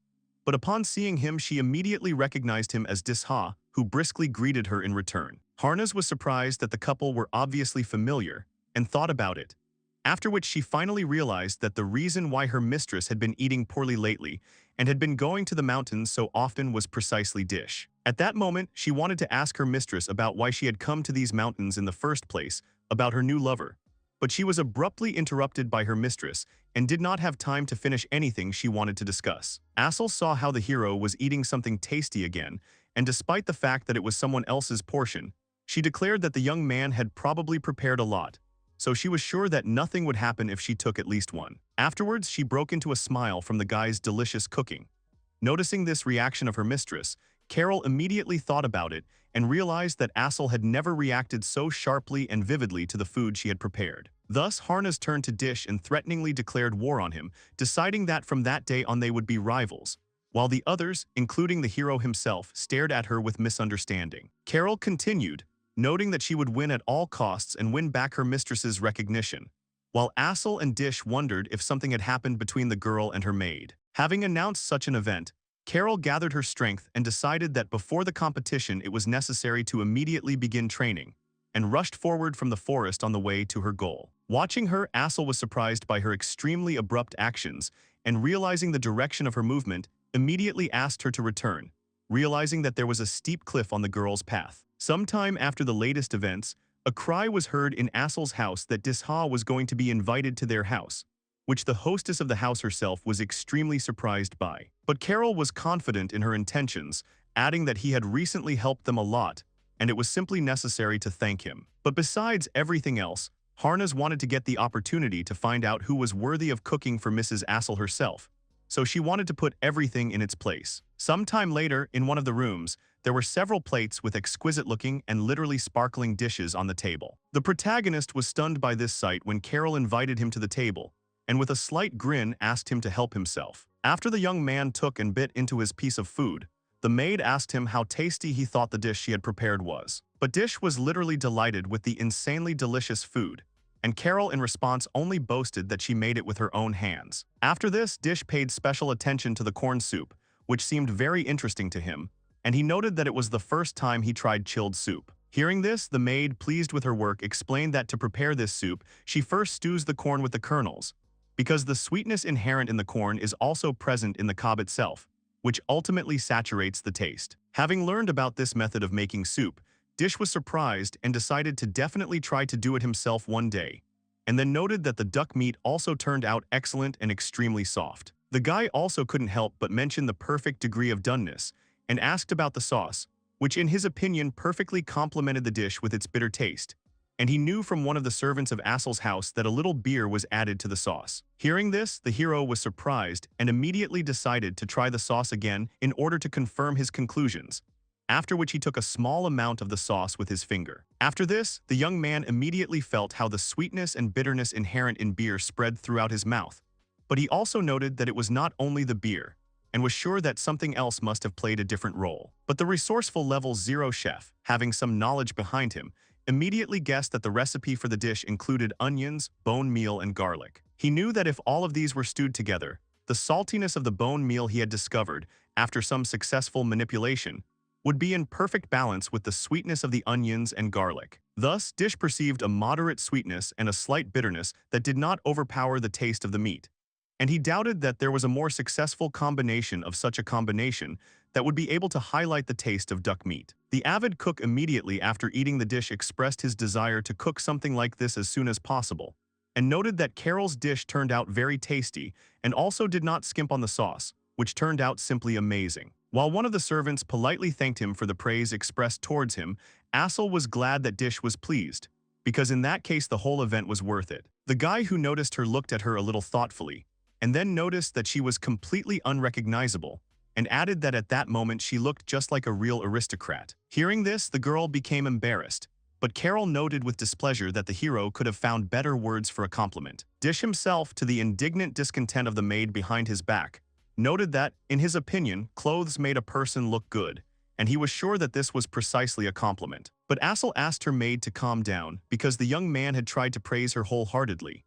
But upon seeing him, she immediately recognized him as Disha, who briskly greeted her in return. Harness was surprised that the couple were obviously familiar, and thought about it, after which she finally realized that the reason why her mistress had been eating poorly lately and had been going to the mountains so often was precisely Dish. At that moment, she wanted to ask her mistress about why she had come to these mountains in the first place, about her new lover. But she was abruptly interrupted by her mistress and did not have time to finish anything she wanted to discuss. Assel saw how the hero was eating something tasty again, and despite the fact that it was someone else's portion, she declared that the young man had probably prepared a lot, so she was sure that nothing would happen if she took at least one. Afterwards, she broke into a smile from the guy's delicious cooking. Noticing this reaction of her mistress, Carol immediately thought about it and realized that Assel had never reacted so sharply and vividly to the food she had prepared. Thus, Harness turned to Dish and threateningly declared war on him, deciding that from that day on they would be rivals, while the others, including the hero himself, stared at her with misunderstanding. Carol continued, noting that she would win at all costs and win back her mistress's recognition, while Assel and Dish wondered if something had happened between the girl and her maid. Having announced such an event, Carol gathered her strength and decided that before the competition it was necessary to immediately begin training, and rushed forward from the forest on the way to her goal. Watching her, Assel was surprised by her extremely abrupt actions, and realizing the direction of her movement, immediately asked her to return, realizing that there was a steep cliff on the girl's path. Sometime after the latest events, a cry was heard in Assel's house that Disha was going to be invited to their house, which the hostess of the house herself was extremely surprised by. But Carol was confident in her intentions, adding that he had recently helped them a lot, and it was simply necessary to thank him. But besides everything else, Harness wanted to get the opportunity to find out who was worthy of cooking for Mrs. Assel herself, so she wanted to put everything in its place. Sometime later, in one of the rooms, there were several plates with exquisite-looking and literally sparkling dishes on the table. The protagonist was stunned by this sight when Carol invited him to the table, and with a slight grin asked him to help himself. After the young man took and bit into his piece of food, the maid asked him how tasty he thought the dish she had prepared was. But Dish was literally delighted with the insanely delicious food, and Carol in response only boasted that she made it with her own hands. After this, Dish paid special attention to the corn soup, which seemed very interesting to him, and he noted that it was the first time he tried chilled soup. Hearing this, the maid, pleased with her work, explained that to prepare this soup, she first stews the corn with the kernels, because the sweetness inherent in the corn is also present in the cob itself, which ultimately saturates the taste. Having learned about this method of making soup, Dish was surprised and decided to definitely try to do it himself one day, and then noted that the duck meat also turned out excellent and extremely soft. The guy also couldn't help but mention the perfect degree of doneness, and asked about the sauce, which in his opinion perfectly complemented the dish with its bitter taste, and he knew from one of the servants of Assel's house that a little beer was added to the sauce. Hearing this, the hero was surprised and immediately decided to try the sauce again in order to confirm his conclusions, after which he took a small amount of the sauce with his finger. After this, the young man immediately felt how the sweetness and bitterness inherent in beer spread throughout his mouth, but he also noted that it was not only the beer, and was sure that something else must have played a different role. But the resourceful level 0 chef, having some knowledge behind him, immediately guessed that the recipe for the dish included onions, bone meal, and garlic. He knew that if all of these were stewed together, the saltiness of the bone meal he had discovered, after some successful manipulation, would be in perfect balance with the sweetness of the onions and garlic. Thus, Dish perceived a moderate sweetness and a slight bitterness that did not overpower the taste of the meat, and he doubted that there was a more successful combination of such a combination that would be able to highlight the taste of duck meat. The avid cook immediately after eating the dish expressed his desire to cook something like this as soon as possible, and noted that Carol's dish turned out very tasty and also did not skimp on the sauce, which turned out simply amazing. While one of the servants politely thanked him for the praise expressed towards him, Assel was glad that Dish was pleased, because in that case the whole event was worth it. The guy who noticed her looked at her a little thoughtfully, and then noticed that she was completely unrecognizable, and added that at that moment she looked just like a real aristocrat. Hearing this, the girl became embarrassed, but Carol noted with displeasure that the hero could have found better words for a compliment. Dish himself, to the indignant discontent of the maid behind his back, noted that, in his opinion, clothes made a person look good, and he was sure that this was precisely a compliment. But Assel asked her maid to calm down because the young man had tried to praise her wholeheartedly.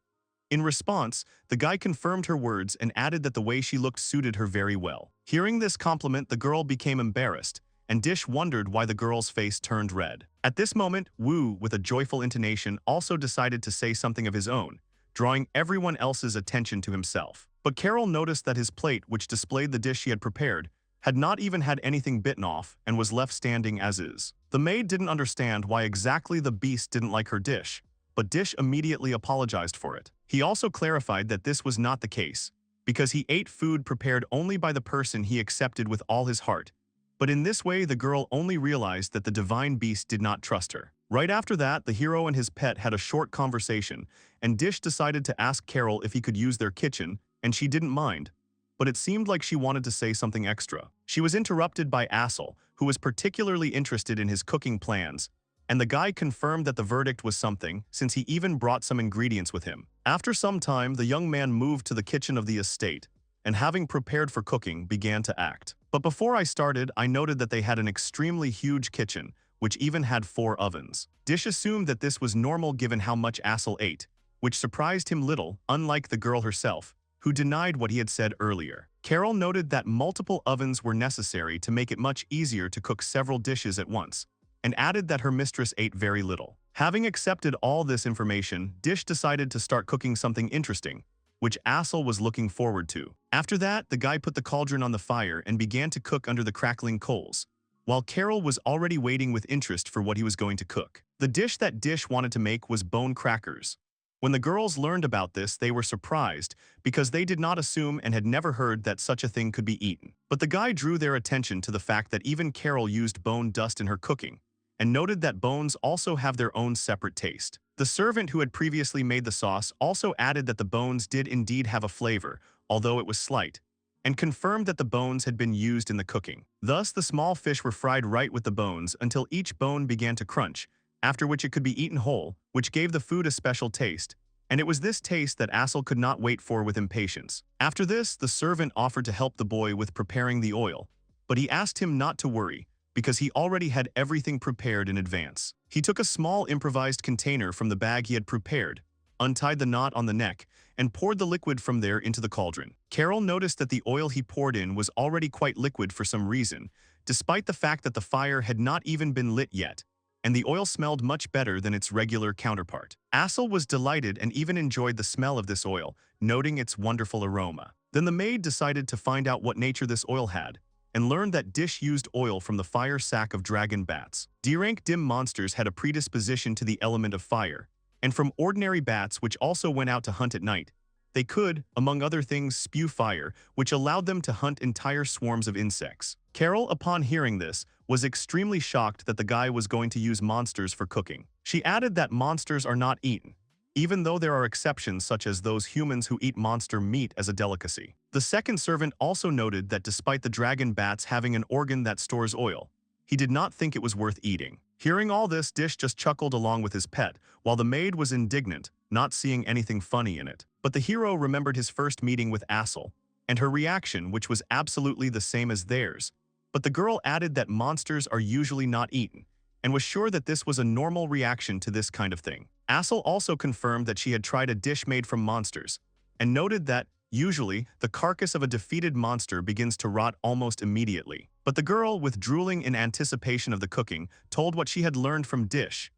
In response, the guy confirmed her words and added that the way she looked suited her very well. Hearing this compliment, the girl became embarrassed, and Dish wondered why the girl's face turned red. At this moment, Wu, with a joyful intonation, also decided to say something of his own, drawing everyone else's attention to himself. But Carol noticed that his plate, which displayed the dish she had prepared, had not even had anything bitten off and was left standing as is. The maid didn't understand why exactly the beast didn't like her dish, but Dish immediately apologized for it. He also clarified that this was not the case, because he ate food prepared only by the person he accepted with all his heart. But in this way, the girl only realized that the divine beast did not trust her. Right after that, the hero and his pet had a short conversation, and Dish decided to ask Carol if he could use their kitchen, and she didn't mind, but it seemed like she wanted to say something extra. She was interrupted by Assel, who was particularly interested in his cooking plans, and the guy confirmed that the verdict was something, since he even brought some ingredients with him. After some time, the young man moved to the kitchen of the estate, and having prepared for cooking, began to act. But before I started, I noted that they had an extremely huge kitchen, which even had 4 ovens. Dish assumed that this was normal given how much Assel ate, which surprised him little, unlike the girl herself, who denied what he had said earlier. Carol noted that multiple ovens were necessary to make it much easier to cook several dishes at once, and added that her mistress ate very little. Having accepted all this information, Dish decided to start cooking something interesting, which Assel was looking forward to. After that, the guy put the cauldron on the fire and began to cook under the crackling coals, while Carol was already waiting with interest for what he was going to cook. The dish that Dish wanted to make was bone crackers. When the girls learned about this, they were surprised because they did not assume and had never heard that such a thing could be eaten. But the guy drew their attention to the fact that even Carol used bone dust in her cooking, and noted that bones also have their own separate taste. The servant who had previously made the sauce also added that the bones did indeed have a flavor, although it was slight, and confirmed that the bones had been used in the cooking. Thus, the small fish were fried right with the bones until each bone began to crunch, after which it could be eaten whole, which gave the food a special taste, and it was this taste that Assel could not wait for with impatience. After this, the servant offered to help the boy with preparing the oil, but he asked him not to worry, because he already had everything prepared in advance. He took a small improvised container from the bag he had prepared, untied the knot on the neck, and poured the liquid from there into the cauldron. Carol noticed that the oil he poured in was already quite liquid for some reason, despite the fact that the fire had not even been lit yet, and the oil smelled much better than its regular counterpart. Assel was delighted and even enjoyed the smell of this oil, noting its wonderful aroma. Then the maid decided to find out what nature this oil had, and learned that Dish used oil from the fire sac of dragon bats. D-rank dim monsters had a predisposition to the element of fire, and from ordinary bats which also went out to hunt at night, they could, among other things, spew fire, which allowed them to hunt entire swarms of insects. Carol, upon hearing this, was extremely shocked that the guy was going to use monsters for cooking. She added that monsters are not eaten, even though there are exceptions such as those humans who eat monster meat as a delicacy. The second servant also noted that despite the dragon bats having an organ that stores oil, he did not think it was worth eating. Hearing all this, Dish just chuckled along with his pet, while the maid was indignant, not seeing anything funny in it. But the hero remembered his first meeting with Assel, and her reaction, which was absolutely the same as theirs. But the girl added that monsters are usually not eaten, and was sure that this was a normal reaction to this kind of thing. Assel also confirmed that she had tried a dish made from monsters, and noted that, usually, the carcass of a defeated monster begins to rot almost immediately. But the girl, with drooling in anticipation of the cooking, told what she had learned from Dish.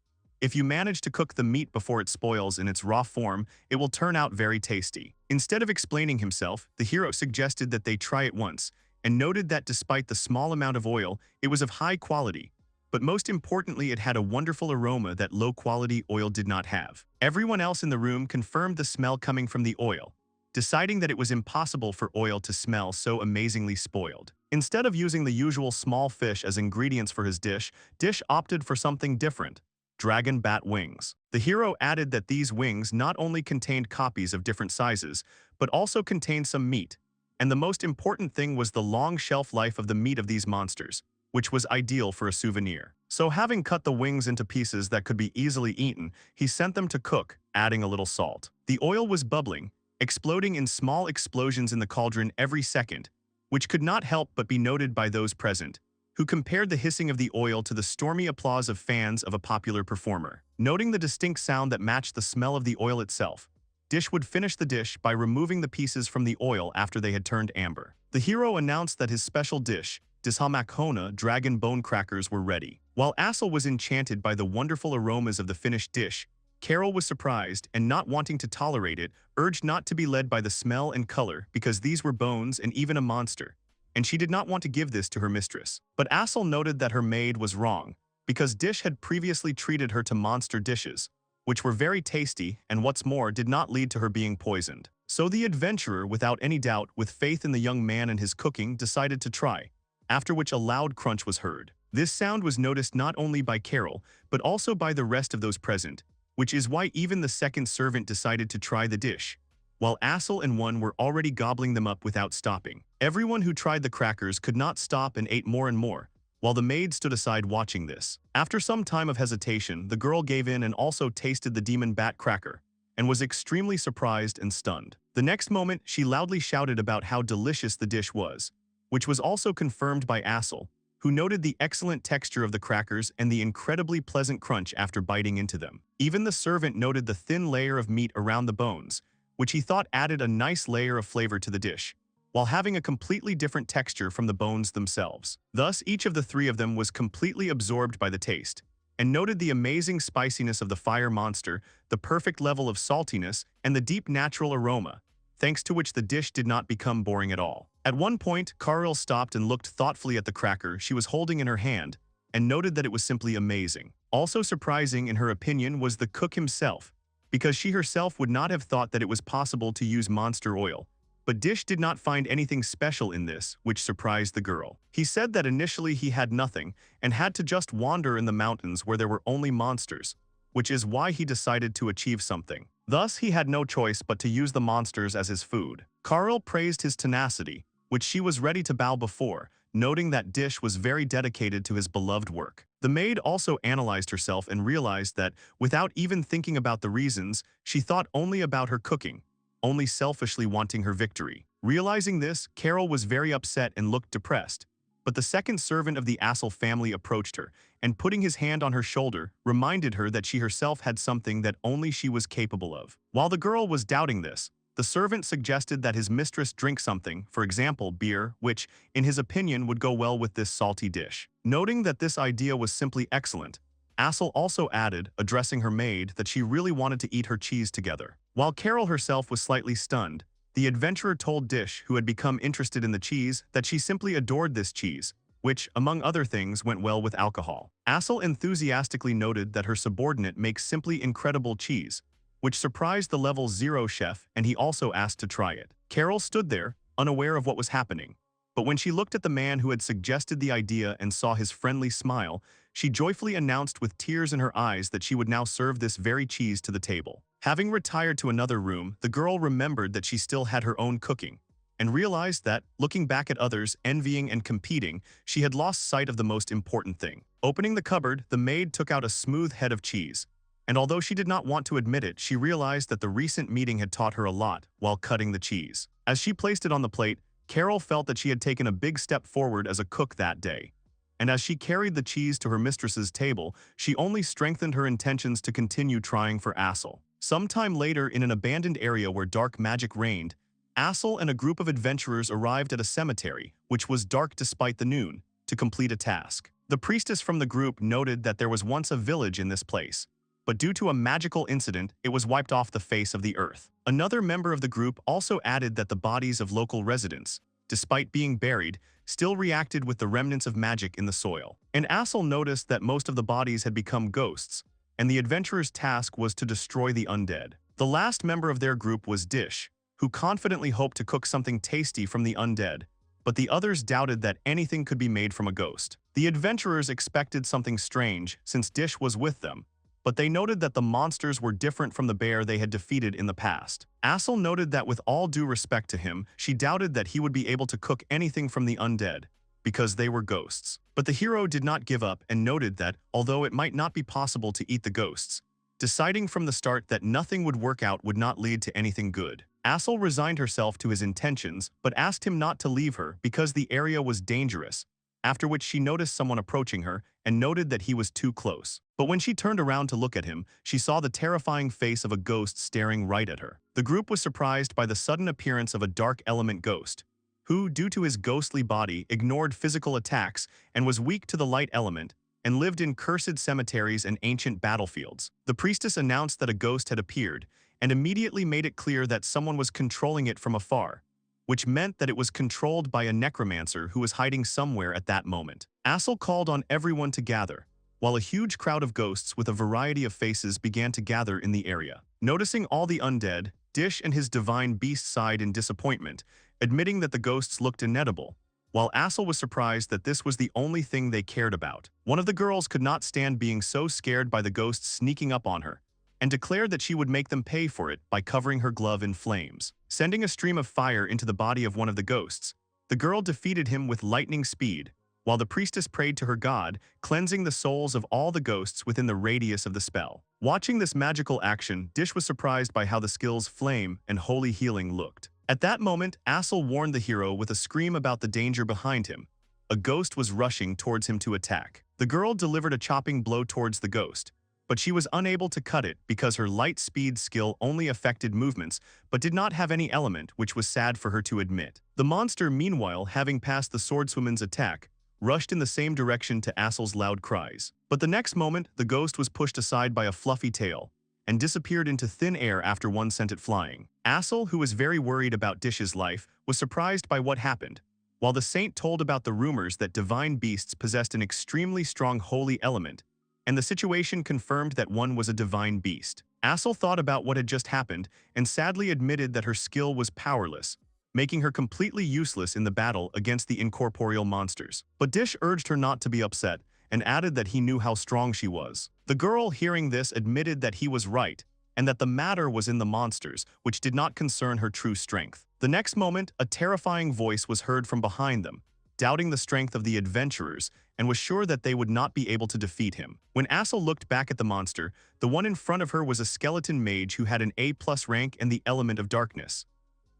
If you manage to cook the meat before it spoils in its raw form, it will turn out very tasty. Instead of explaining himself, the hero suggested that they try it once, and noted that despite the small amount of oil, it was of high quality. But most importantly, it had a wonderful aroma that low-quality oil did not have. Everyone else in the room confirmed the smell coming from the oil, deciding that it was impossible for oil to smell so amazingly spoiled. Instead of using the usual small fish as ingredients for his dish, Dish opted for something different: dragon bat wings. The hero added that these wings not only contained copies of different sizes, but also contained some meat. And the most important thing was the long shelf life of the meat of these monsters, which was ideal for a souvenir. So having cut the wings into pieces that could be easily eaten, he sent them to cook, adding a little salt. The oil was bubbling, exploding in small explosions in the cauldron every second, which could not help but be noted by those present, who compared the hissing of the oil to the stormy applause of fans of a popular performer. Noting the distinct sound that matched the smell of the oil itself, Dish would finish the dish by removing the pieces from the oil after they had turned amber. The hero announced that his special dish, Dishalmakhona dragon bone crackers, were ready. While Assel was enchanted by the wonderful aromas of the finished dish, Carol was surprised and, not wanting to tolerate it, urged not to be led by the smell and color because these were bones and even a monster, and she did not want to give this to her mistress. But Assel noted that her maid was wrong, because Dish had previously treated her to monster dishes, which were very tasty and, what's more, did not lead to her being poisoned. So the adventurer, without any doubt, with faith in the young man and his cooking, decided to try, after which a loud crunch was heard. This sound was noticed not only by Carol, but also by the rest of those present, which is why even the second servant decided to try the dish, while Assel and one were already gobbling them up without stopping. Everyone who tried the crackers could not stop and ate more and more, while the maid stood aside watching this. After some time of hesitation, the girl gave in and also tasted the demon bat cracker, and was extremely surprised and stunned. The next moment, she loudly shouted about how delicious the dish was, which was also confirmed by Assel, who noted the excellent texture of the crackers and the incredibly pleasant crunch after biting into them. Even the servant noted the thin layer of meat around the bones, which he thought added a nice layer of flavor to the dish, while having a completely different texture from the bones themselves. Thus, each of the three of them was completely absorbed by the taste, and noted the amazing spiciness of the fire monster, the perfect level of saltiness, and the deep natural aroma, thanks to which the dish did not become boring at all. At one point, Carl stopped and looked thoughtfully at the cracker she was holding in her hand, and noted that it was simply amazing. Also surprising, in her opinion, was the cook himself, because she herself would not have thought that it was possible to use monster oil. But Dish did not find anything special in this, which surprised the girl. He said that initially he had nothing, and had to just wander in the mountains where there were only monsters, which is why he decided to achieve something. Thus, he had no choice but to use the monsters as his food. Carl praised his tenacity, which she was ready to bow before, noting that Dish was very dedicated to his beloved work. The maid also analyzed herself and realized that, without even thinking about the reasons, she thought only about her cooking, only selfishly wanting her victory. Realizing this, Carol was very upset and looked depressed. But the second servant of the Assel family approached her, and putting his hand on her shoulder, reminded her that she herself had something that only she was capable of. While the girl was doubting this, the servant suggested that his mistress drink something, for example beer, which, in his opinion, would go well with this salty dish. Noting that this idea was simply excellent, Assel also added, addressing her maid, that she really wanted to eat her cheese together. While Carol herself was slightly stunned, the adventurer told Dish, who had become interested in the cheese, that she simply adored this cheese, which, among other things, went well with alcohol. Assel enthusiastically noted that her subordinate makes simply incredible cheese, which surprised the level 0 chef, and he also asked to try it. Carol stood there, unaware of what was happening. But when she looked at the man who had suggested the idea and saw his friendly smile, she joyfully announced with tears in her eyes that she would now serve this very cheese to the table. Having retired to another room, the girl remembered that she still had her own cooking, and realized that, looking back at others, envying and competing, she had lost sight of the most important thing. Opening the cupboard, the maid took out a smooth head of cheese, and although she did not want to admit it, she realized that the recent meeting had taught her a lot while cutting the cheese. As she placed it on the plate, Carol felt that she had taken a big step forward as a cook that day. And as she carried the cheese to her mistress's table, she only strengthened her intentions to continue trying for Assel. Sometime later, in an abandoned area where dark magic reigned, Assel and a group of adventurers arrived at a cemetery, which was dark despite the noon, to complete a task. The priestess from the group noted that there was once a village in this place, but due to a magical incident, it was wiped off the face of the earth. Another member of the group also added that the bodies of local residents, despite being buried, still reacted with the remnants of magic in the soil. And Assel noticed that most of the bodies had become ghosts, and the adventurer's task was to destroy the undead. The last member of their group was Dish, who confidently hoped to cook something tasty from the undead, but the others doubted that anything could be made from a ghost. The adventurers expected something strange since Dish was with them, but they noted that the monsters were different from the bear they had defeated in the past. Assel noted that with all due respect to him, she doubted that he would be able to cook anything from the undead, because they were ghosts. But the hero did not give up and noted that, although it might not be possible to eat the ghosts, deciding from the start that nothing would work out would not lead to anything good. Assel resigned herself to his intentions, but asked him not to leave her because the area was dangerous, after which she noticed someone approaching her and noted that he was too close. But when she turned around to look at him, she saw the terrifying face of a ghost staring right at her. The group was surprised by the sudden appearance of a dark element ghost, who, due to his ghostly body, ignored physical attacks and was weak to the light element, and lived in cursed cemeteries and ancient battlefields. The priestess announced that a ghost had appeared, and immediately made it clear that someone was controlling it from afar, which meant that it was controlled by a necromancer who was hiding somewhere at that moment. Assel called on everyone to gather, while a huge crowd of ghosts with a variety of faces began to gather in the area. Noticing all the undead, Dish and his divine beast sighed in disappointment, admitting that the ghosts looked inedible, while Assel was surprised that this was the only thing they cared about. One of the girls could not stand being so scared by the ghosts sneaking up on her, and declared that she would make them pay for it by covering her glove in flames. Sending a stream of fire into the body of one of the ghosts, the girl defeated him with lightning speed, while the priestess prayed to her god, cleansing the souls of all the ghosts within the radius of the spell. Watching this magical action, Dish was surprised by how the skills Flame and Holy Healing looked. At that moment, Assel warned the hero with a scream about the danger behind him. A ghost was rushing towards him to attack. The girl delivered a chopping blow towards the ghost, but she was unable to cut it because her light speed skill only affected movements but did not have any element, which was sad for her to admit. The monster, meanwhile, having passed the swordswoman's attack, rushed in the same direction to Assel's loud cries. But the next moment, the ghost was pushed aside by a fluffy tail and disappeared into thin air after one sent it flying. Assel, who was very worried about Dish's life, was surprised by what happened, while the saint told about the rumors that divine beasts possessed an extremely strong holy element, and the situation confirmed that one was a divine beast. Assel thought about what had just happened and sadly admitted that her skill was powerless, making her completely useless in the battle against the incorporeal monsters. But Dish urged her not to be upset and added that he knew how strong she was. The girl, hearing this, admitted that he was right and that the matter was in the monsters, which did not concern her true strength. The next moment, a terrifying voice was heard from behind them, doubting the strength of the adventurers, and was sure that they would not be able to defeat him. When Assel looked back at the monster, the one in front of her was a skeleton mage who had an A+ rank in the element of darkness.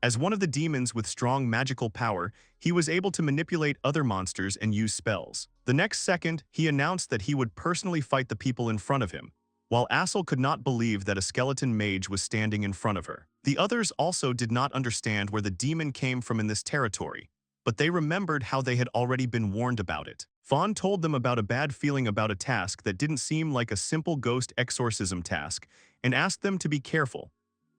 As one of the demons with strong magical power, he was able to manipulate other monsters and use spells. The next second, he announced that he would personally fight the people in front of him, while Assel could not believe that a skeleton mage was standing in front of her. The others also did not understand where the demon came from in this territory, but they remembered how they had already been warned about it. Fawn told them about a bad feeling about a task that didn't seem like a simple ghost exorcism task and asked them to be careful,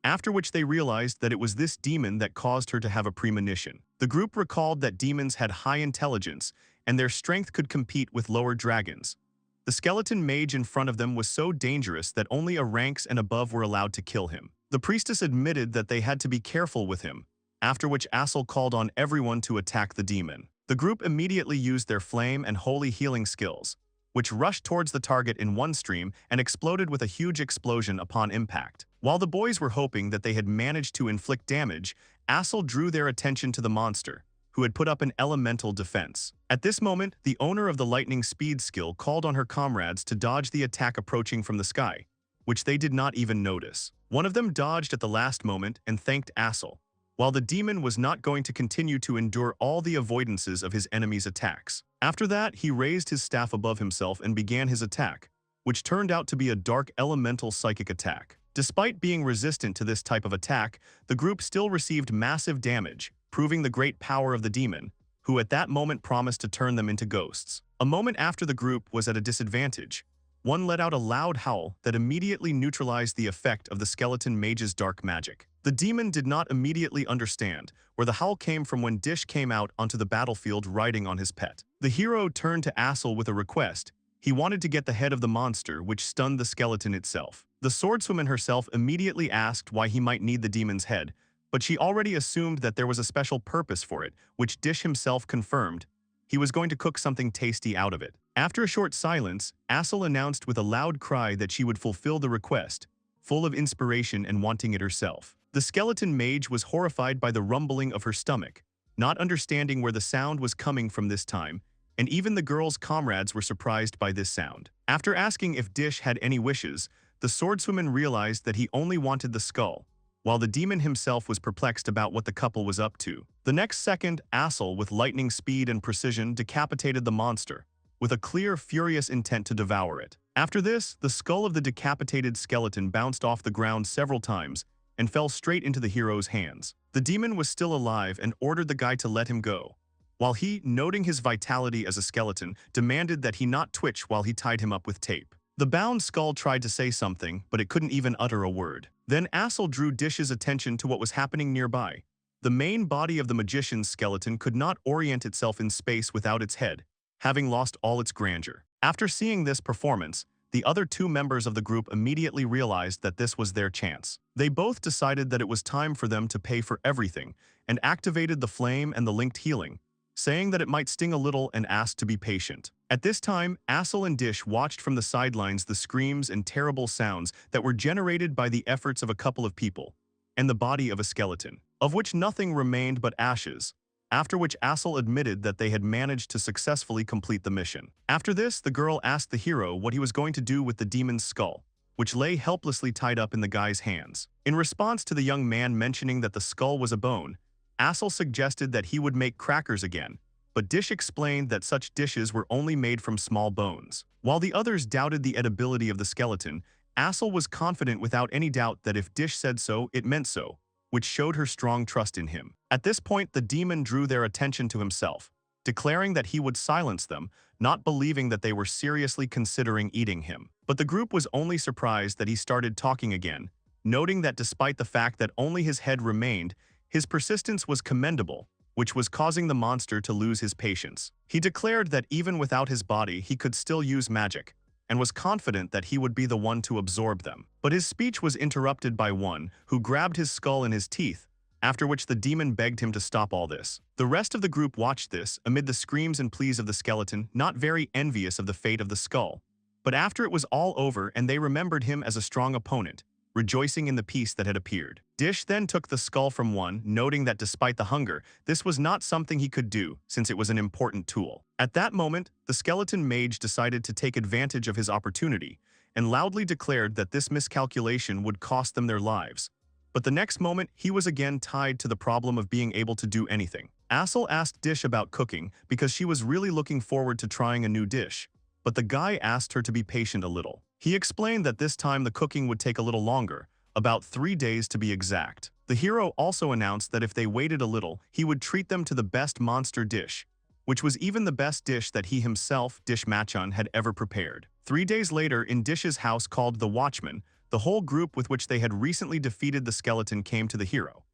after which they realized that it was this demon that caused her to have a premonition. The group recalled that demons had high intelligence and their strength could compete with lower dragons. The skeleton mage in front of them was so dangerous that only a ranks and above were allowed to kill him. The priestess admitted that they had to be careful with him, after which Assel called on everyone to attack the demon. The group immediately used their flame and holy healing skills, which rushed towards the target in one stream and exploded with a huge explosion upon impact. While the boys were hoping that they had managed to inflict damage, Assel drew their attention to the monster, who had put up an elemental defense. At this moment, the owner of the lightning speed skill called on her comrades to dodge the attack approaching from the sky, which they did not even notice. One of them dodged at the last moment and thanked Assel, while the demon was not going to continue to endure all the avoidances of his enemy's attacks. After that, he raised his staff above himself and began his attack, which turned out to be a dark elemental psychic attack. Despite being resistant to this type of attack, the group still received massive damage, proving the great power of the demon, who at that moment promised to turn them into ghosts. A moment after, the group was at a disadvantage, one let out a loud howl that immediately neutralized the effect of the skeleton mage's dark magic. The demon did not immediately understand where the howl came from when Dish came out onto the battlefield riding on his pet. The hero turned to Assel with a request. He wanted to get the head of the monster, which stunned the skeleton itself. The swordswoman herself immediately asked why he might need the demon's head, but she already assumed that there was a special purpose for it, which Dish himself confirmed. He was going to cook something tasty out of it. After a short silence, Assel announced with a loud cry that she would fulfill the request, full of inspiration and wanting it herself. The skeleton mage was horrified by the rumbling of her stomach, not understanding where the sound was coming from this time, and even the girl's comrades were surprised by this sound. After asking if Dish had any wishes, the swordswoman realized that he only wanted the skull, while the demon himself was perplexed about what the couple was up to. The next second, Assel, with lightning speed and precision, decapitated the monster, with a clear, furious intent to devour it. After this, the skull of the decapitated skeleton bounced off the ground several times and fell straight into the hero's hands. The demon was still alive and ordered the guy to let him go, while he, noting his vitality as a skeleton, demanded that he not twitch while he tied him up with tape. The bound skull tried to say something, but it couldn't even utter a word. Then Assel drew Dish's attention to what was happening nearby. The main body of the magician's skeleton could not orient itself in space without its head, having lost all its grandeur. After seeing this performance, the other two members of the group immediately realized that this was their chance. They both decided that it was time for them to pay for everything, and activated the flame and the linked healing, saying that it might sting a little and asked to be patient. At this time, Assel and Dish watched from the sidelines the screams and terrible sounds that were generated by the efforts of a couple of people, and the body of a skeleton, of which nothing remained but ashes, after which Assel admitted that they had managed to successfully complete the mission. After this, the girl asked the hero what he was going to do with the demon's skull, which lay helplessly tied up in the guy's hands. In response to the young man mentioning that the skull was a bone, Assel suggested that he would make crackers again, but Dish explained that such dishes were only made from small bones. While the others doubted the edibility of the skeleton, Assel was confident without any doubt that if Dish said so, it meant so, which showed her strong trust in him. At this point, the demon drew their attention to himself, declaring that he would silence them, not believing that they were seriously considering eating him. But the group was only surprised that he started talking again, noting that despite the fact that only his head remained, his persistence was commendable, which was causing the monster to lose his patience. He declared that even without his body, he could still use magic, and was confident that he would be the one to absorb them. But his speech was interrupted by one who grabbed his skull in his teeth, after which the demon begged him to stop all this. The rest of the group watched this amid the screams and pleas of the skeleton, not very envious of the fate of the skull. But after it was all over and they remembered him as a strong opponent, rejoicing in the peace that had appeared. Dish then took the skull from one, noting that despite the hunger, this was not something he could do, since it was an important tool. At that moment, the skeleton mage decided to take advantage of his opportunity, and loudly declared that this miscalculation would cost them their lives. But the next moment, he was again tied to the problem of being able to do anything. Assel asked Dish about cooking because she was really looking forward to trying a new dish, but the guy asked her to be patient a little. He explained that this time the cooking would take a little longer, about 3 days to be exact. The hero also announced that if they waited a little, he would treat them to the best monster dish, which was even the best dish that he himself, Dish Machan, had ever prepared. 3 days later, in Dish's house called the Watchman, the whole group with which they had recently defeated the skeleton came to the hero.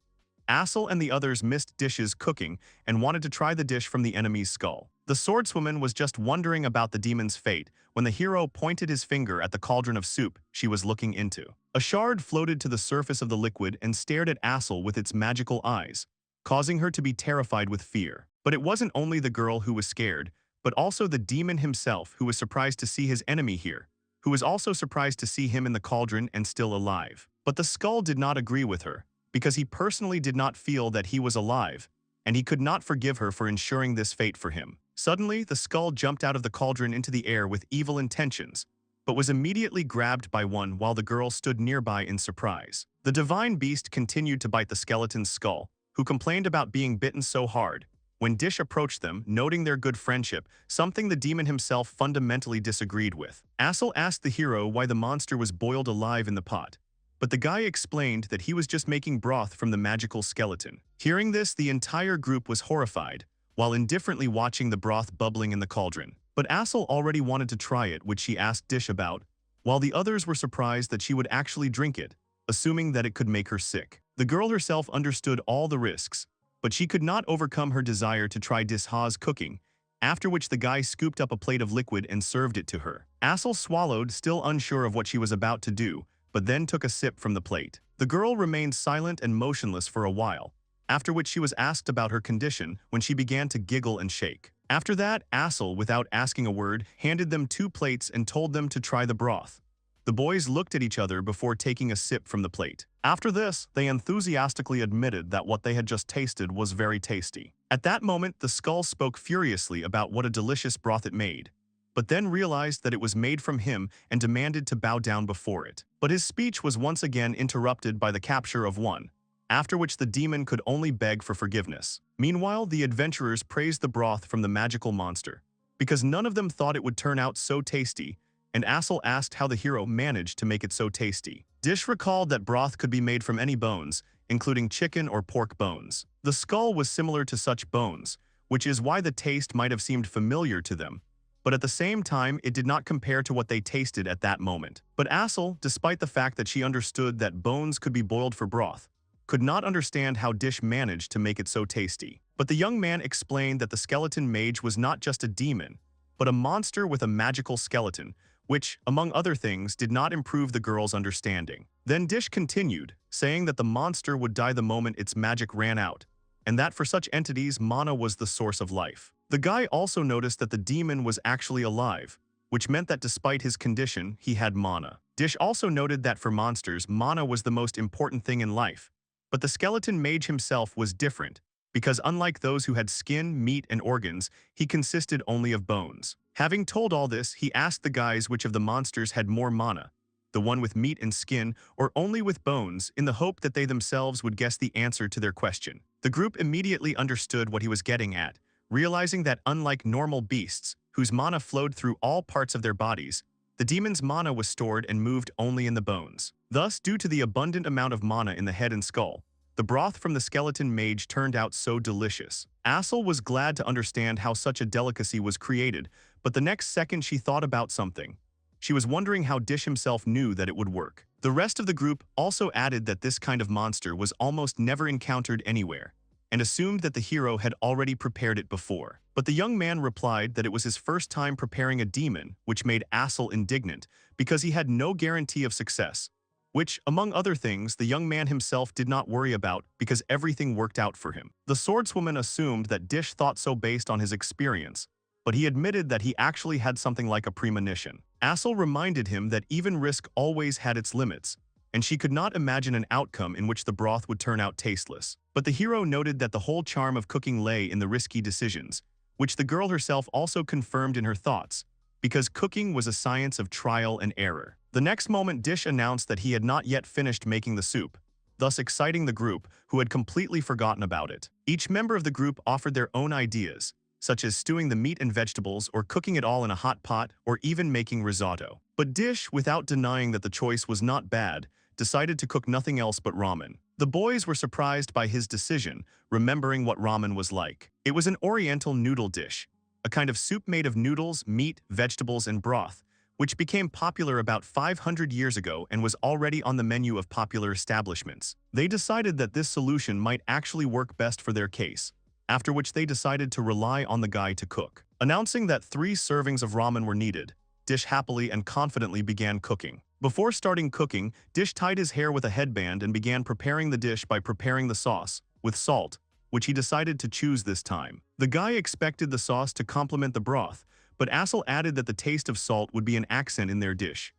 Assel and the others missed Dish's cooking and wanted to try the dish from the enemy's skull. The swordswoman was just wondering about the demon's fate when the hero pointed his finger at the cauldron of soup she was looking into. A shard floated to the surface of the liquid and stared at Assel with its magical eyes, causing her to be terrified with fear. But it wasn't only the girl who was scared, but also the demon himself, who was surprised to see his enemy here, who was also surprised to see him in the cauldron and still alive. But the skull did not agree with her, because he personally did not feel that he was alive, and he could not forgive her for ensuring this fate for him. Suddenly, the skull jumped out of the cauldron into the air with evil intentions, but was immediately grabbed by one while the girl stood nearby in surprise. The divine beast continued to bite the skeleton's skull, who complained about being bitten so hard. When Dish approached them, noting their good friendship, something the demon himself fundamentally disagreed with. Assel asked the hero why the monster was boiled alive in the pot, but the guy explained that he was just making broth from the magical skeleton. Hearing this, the entire group was horrified, while indifferently watching the broth bubbling in the cauldron. But Assel already wanted to try it, which she asked Dish about, while the others were surprised that she would actually drink it, assuming that it could make her sick. The girl herself understood all the risks, but she could not overcome her desire to try Disha's cooking, after which the guy scooped up a plate of liquid and served it to her. Assel swallowed, still unsure of what she was about to do, but then took a sip from the plate. The girl remained silent and motionless for a while, after which she was asked about her condition when she began to giggle and shake. After that, Assel, without asking a word, handed them 2 plates and told them to try the broth. The boys looked at each other before taking a sip from the plate. After this, they enthusiastically admitted that what they had just tasted was very tasty. At that moment, the skull spoke furiously about what a delicious broth it made, but then realized that it was made from him and demanded to bow down before it. But his speech was once again interrupted by the capture of one, after which the demon could only beg for forgiveness. Meanwhile, the adventurers praised the broth from the magical monster, because none of them thought it would turn out so tasty, and Assel asked how the hero managed to make it so tasty. Dish recalled that broth could be made from any bones, including chicken or pork bones. The skull was similar to such bones, which is why the taste might have seemed familiar to them, but at the same time it did not compare to what they tasted at that moment. But Assel, despite the fact that she understood that bones could be boiled for broth, could not understand how Dish managed to make it so tasty. But the young man explained that the skeleton mage was not just a demon, but a monster with a magical skeleton, which, among other things, did not improve the girl's understanding. Then Dish continued, saying that the monster would die the moment its magic ran out, and that for such entities, mana was the source of life. The guy also noticed that the demon was actually alive, which meant that despite his condition, he had mana. Dish also noted that for monsters, mana was the most important thing in life, but the skeleton mage himself was different, because unlike those who had skin, meat, and organs, he consisted only of bones. Having told all this, he asked the guys which of the monsters had more mana, the one with meat and skin, or only with bones, in the hope that they themselves would guess the answer to their question. The group immediately understood what he was getting at, realizing that unlike normal beasts, whose mana flowed through all parts of their bodies, the demon's mana was stored and moved only in the bones. Thus, due to the abundant amount of mana in the head and skull, the broth from the skeleton mage turned out so delicious. Assel was glad to understand how such a delicacy was created, but the next second she thought about something. She was wondering how Dish himself knew that it would work. The rest of the group also added that this kind of monster was almost never encountered anywhere, and assumed that the hero had already prepared it before. But the young man replied that it was his first time preparing a demon, which made Assel indignant, because he had no guarantee of success, which, among other things, the young man himself did not worry about because everything worked out for him. The swordswoman assumed that Dish thought so based on his experience, but he admitted that he actually had something like a premonition. Assel reminded him that even risk always had its limits, and she could not imagine an outcome in which the broth would turn out tasteless. But the hero noted that the whole charm of cooking lay in the risky decisions, which the girl herself also confirmed in her thoughts, because cooking was a science of trial and error. The next moment, Dish announced that he had not yet finished making the soup, thus exciting the group, who had completely forgotten about it. Each member of the group offered their own ideas, such as stewing the meat and vegetables or cooking it all in a hot pot or even making risotto. But Dish, without denying that the choice was not bad, decided to cook nothing else but ramen. The boys were surprised by his decision, remembering what ramen was like. It was an oriental noodle dish, a kind of soup made of noodles, meat, vegetables, and broth, which became popular about 500 years ago and was already on the menu of popular establishments. They decided that this solution might actually work best for their case, after which they decided to rely on the guy to cook. Announcing that 3 servings of ramen were needed, Dish happily and confidently began cooking. Before starting cooking, Dish tied his hair with a headband and began preparing the dish by preparing the sauce, with salt, which he decided to choose this time. The guy expected the sauce to complement the broth, but Assel added that the taste of salt would be an accent in their dish.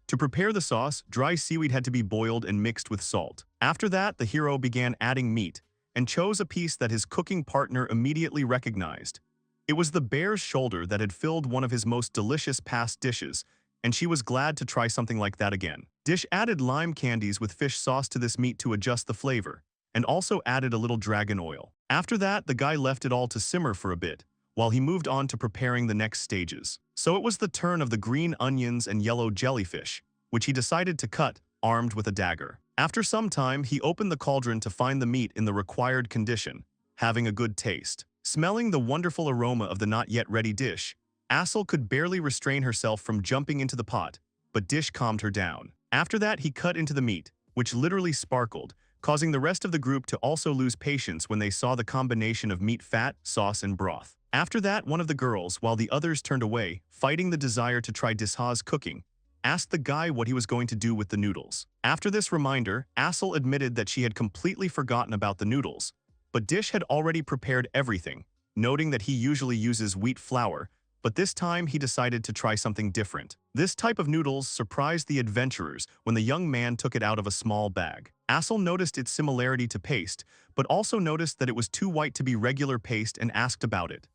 To prepare the sauce, dry seaweed had to be boiled and mixed with salt. After that, the hero began adding meat, and chose a piece that his cooking partner immediately recognized. It was the bear's shoulder that had filled one of his most delicious past dishes, and she was glad to try something like that again. Dish added lime candies with fish sauce to this meat to adjust the flavor, and also added a little dragon oil. After that, the guy left it all to simmer for a bit, while he moved on to preparing the next stages. So it was the turn of the green onions and yellow jellyfish, which he decided to cut, armed with a dagger. After some time, he opened the cauldron to find the meat in the required condition, having a good taste. Smelling the wonderful aroma of the not yet ready dish, Assel could barely restrain herself from jumping into the pot, but Dish calmed her down. After that, he cut into the meat, which literally sparkled, causing the rest of the group to also lose patience when they saw the combination of meat fat, sauce, and broth. After that, one of the girls, while the others turned away, fighting the desire to try Disha's cooking, asked the guy what he was going to do with the noodles. After this reminder, Assel admitted that she had completely forgotten about the noodles, but Dish had already prepared everything, noting that he usually uses wheat flour, but this time he decided to try something different. This type of noodles surprised the adventurers when the young man took it out of a small bag. Assel noticed its similarity to paste, but also noticed that it was too white to be regular paste and asked about it.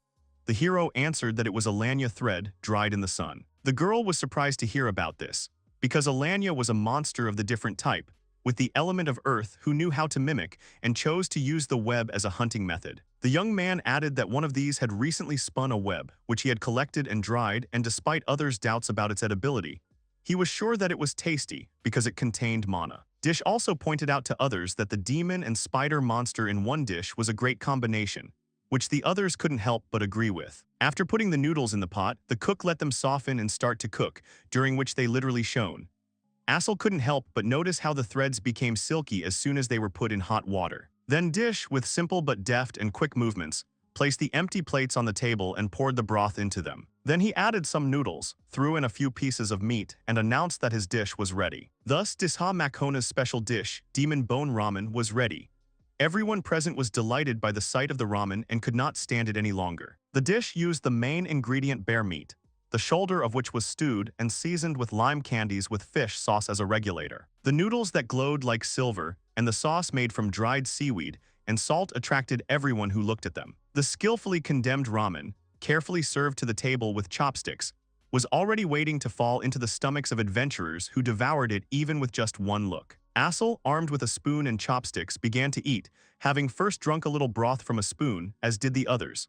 The hero answered that it was a lanya thread dried in the sun. The girl was surprised to hear about this, because a lanya was a monster of the different type, with the element of earth who knew how to mimic and chose to use the web as a hunting method. The young man added that one of these had recently spun a web, which he had collected and dried, and despite others' doubts about its edibility, he was sure that it was tasty because it contained mana. Dish also pointed out to others that the demon and spider monster in one dish was a great combination, which the others couldn't help but agree with. After putting the noodles in the pot, the cook let them soften and start to cook, during which they literally shone. Assel couldn't help but notice how the threads became silky as soon as they were put in hot water. Then Dish, with simple but deft and quick movements, placed the empty plates on the table and poured the broth into them. Then he added some noodles, threw in a few pieces of meat, and announced that his dish was ready. Thus, Disha Makhona's special dish, Demon Bone Ramen, was ready. Everyone present was delighted by the sight of the ramen and could not stand it any longer. The dish used the main ingredient bear meat, the shoulder of which was stewed and seasoned with lime candies with fish sauce as a regulator. The noodles that glowed like silver and the sauce made from dried seaweed and salt attracted everyone who looked at them. The skillfully condemned ramen, carefully served to the table with chopsticks, was already waiting to fall into the stomachs of adventurers who devoured it even with just one look. Assel, armed with a spoon and chopsticks, began to eat, having first drunk a little broth from a spoon, as did the others.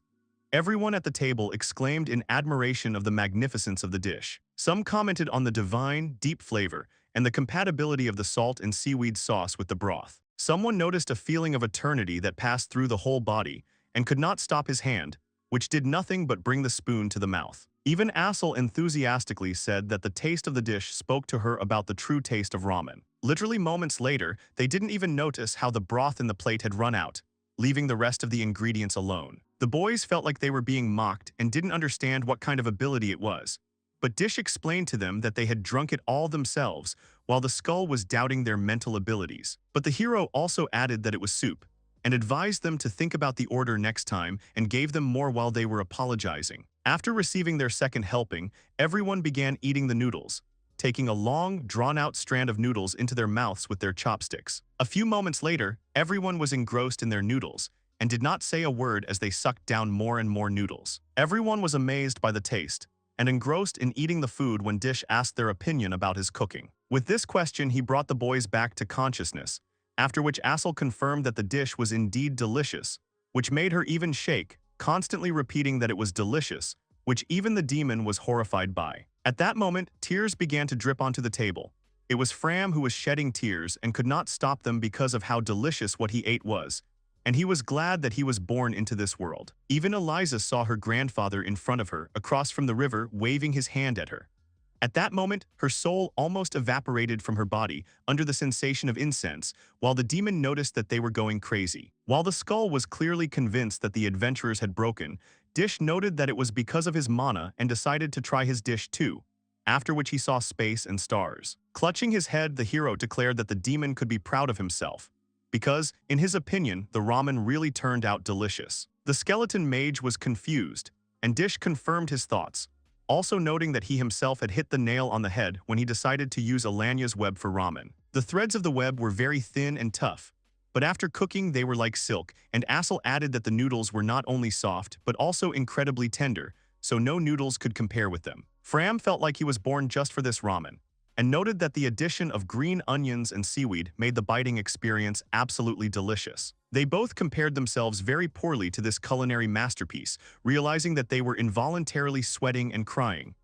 Everyone at the table exclaimed in admiration of the magnificence of the dish. Some commented on the divine, deep flavor and the compatibility of the salt and seaweed sauce with the broth. Someone noticed a feeling of eternity that passed through the whole body and could not stop his hand, which did nothing but bring the spoon to the mouth. Even Assel enthusiastically said that the taste of the dish spoke to her about the true taste of ramen. Literally moments later, they didn't even notice how the broth in the plate had run out, leaving the rest of the ingredients alone. The boys felt like they were being mocked and didn't understand what kind of ability it was. But Dish explained to them that they had drunk it all themselves, while the skull was doubting their mental abilities. But the hero also added that it was soup, and advised them to think about the order next time and gave them more while they were apologizing. After receiving their second helping, everyone began eating the noodles, taking a long, drawn-out strand of noodles into their mouths with their chopsticks. A few moments later, everyone was engrossed in their noodles and did not say a word as they sucked down more and more noodles. Everyone was amazed by the taste and engrossed in eating the food when Dish asked their opinion about his cooking. With this question, he brought the boys back to consciousness, after which Assel confirmed that the dish was indeed delicious, which made her even shake, constantly repeating that it was delicious, which even the demon was horrified by. At that moment, tears began to drip onto the table. It was Fram who was shedding tears and could not stop them because of how delicious what he ate was, and he was glad that he was born into this world. Even Eliza saw her grandfather in front of her, across from the river, waving his hand at her. At that moment, her soul almost evaporated from her body under the sensation of incense, while the demon noticed that they were going crazy. While the skull was clearly convinced that the adventurers had broken, Dish noted that it was because of his mana and decided to try his dish too, after which he saw space and stars. Clutching his head, the hero declared that the demon could be proud of himself, because, in his opinion, the ramen really turned out delicious. The skeleton mage was confused, and Dish confirmed his thoughts, also noting that he himself had hit the nail on the head when he decided to use Alanya's web for ramen. The threads of the web were very thin and tough, but after cooking they were like silk, and Assel added that the noodles were not only soft but also incredibly tender, so no noodles could compare with them. Fram felt like he was born just for this ramen, and noted that the addition of green onions and seaweed made the biting experience absolutely delicious. They both compared themselves very poorly to this culinary masterpiece, realizing that they were involuntarily sweating and crying.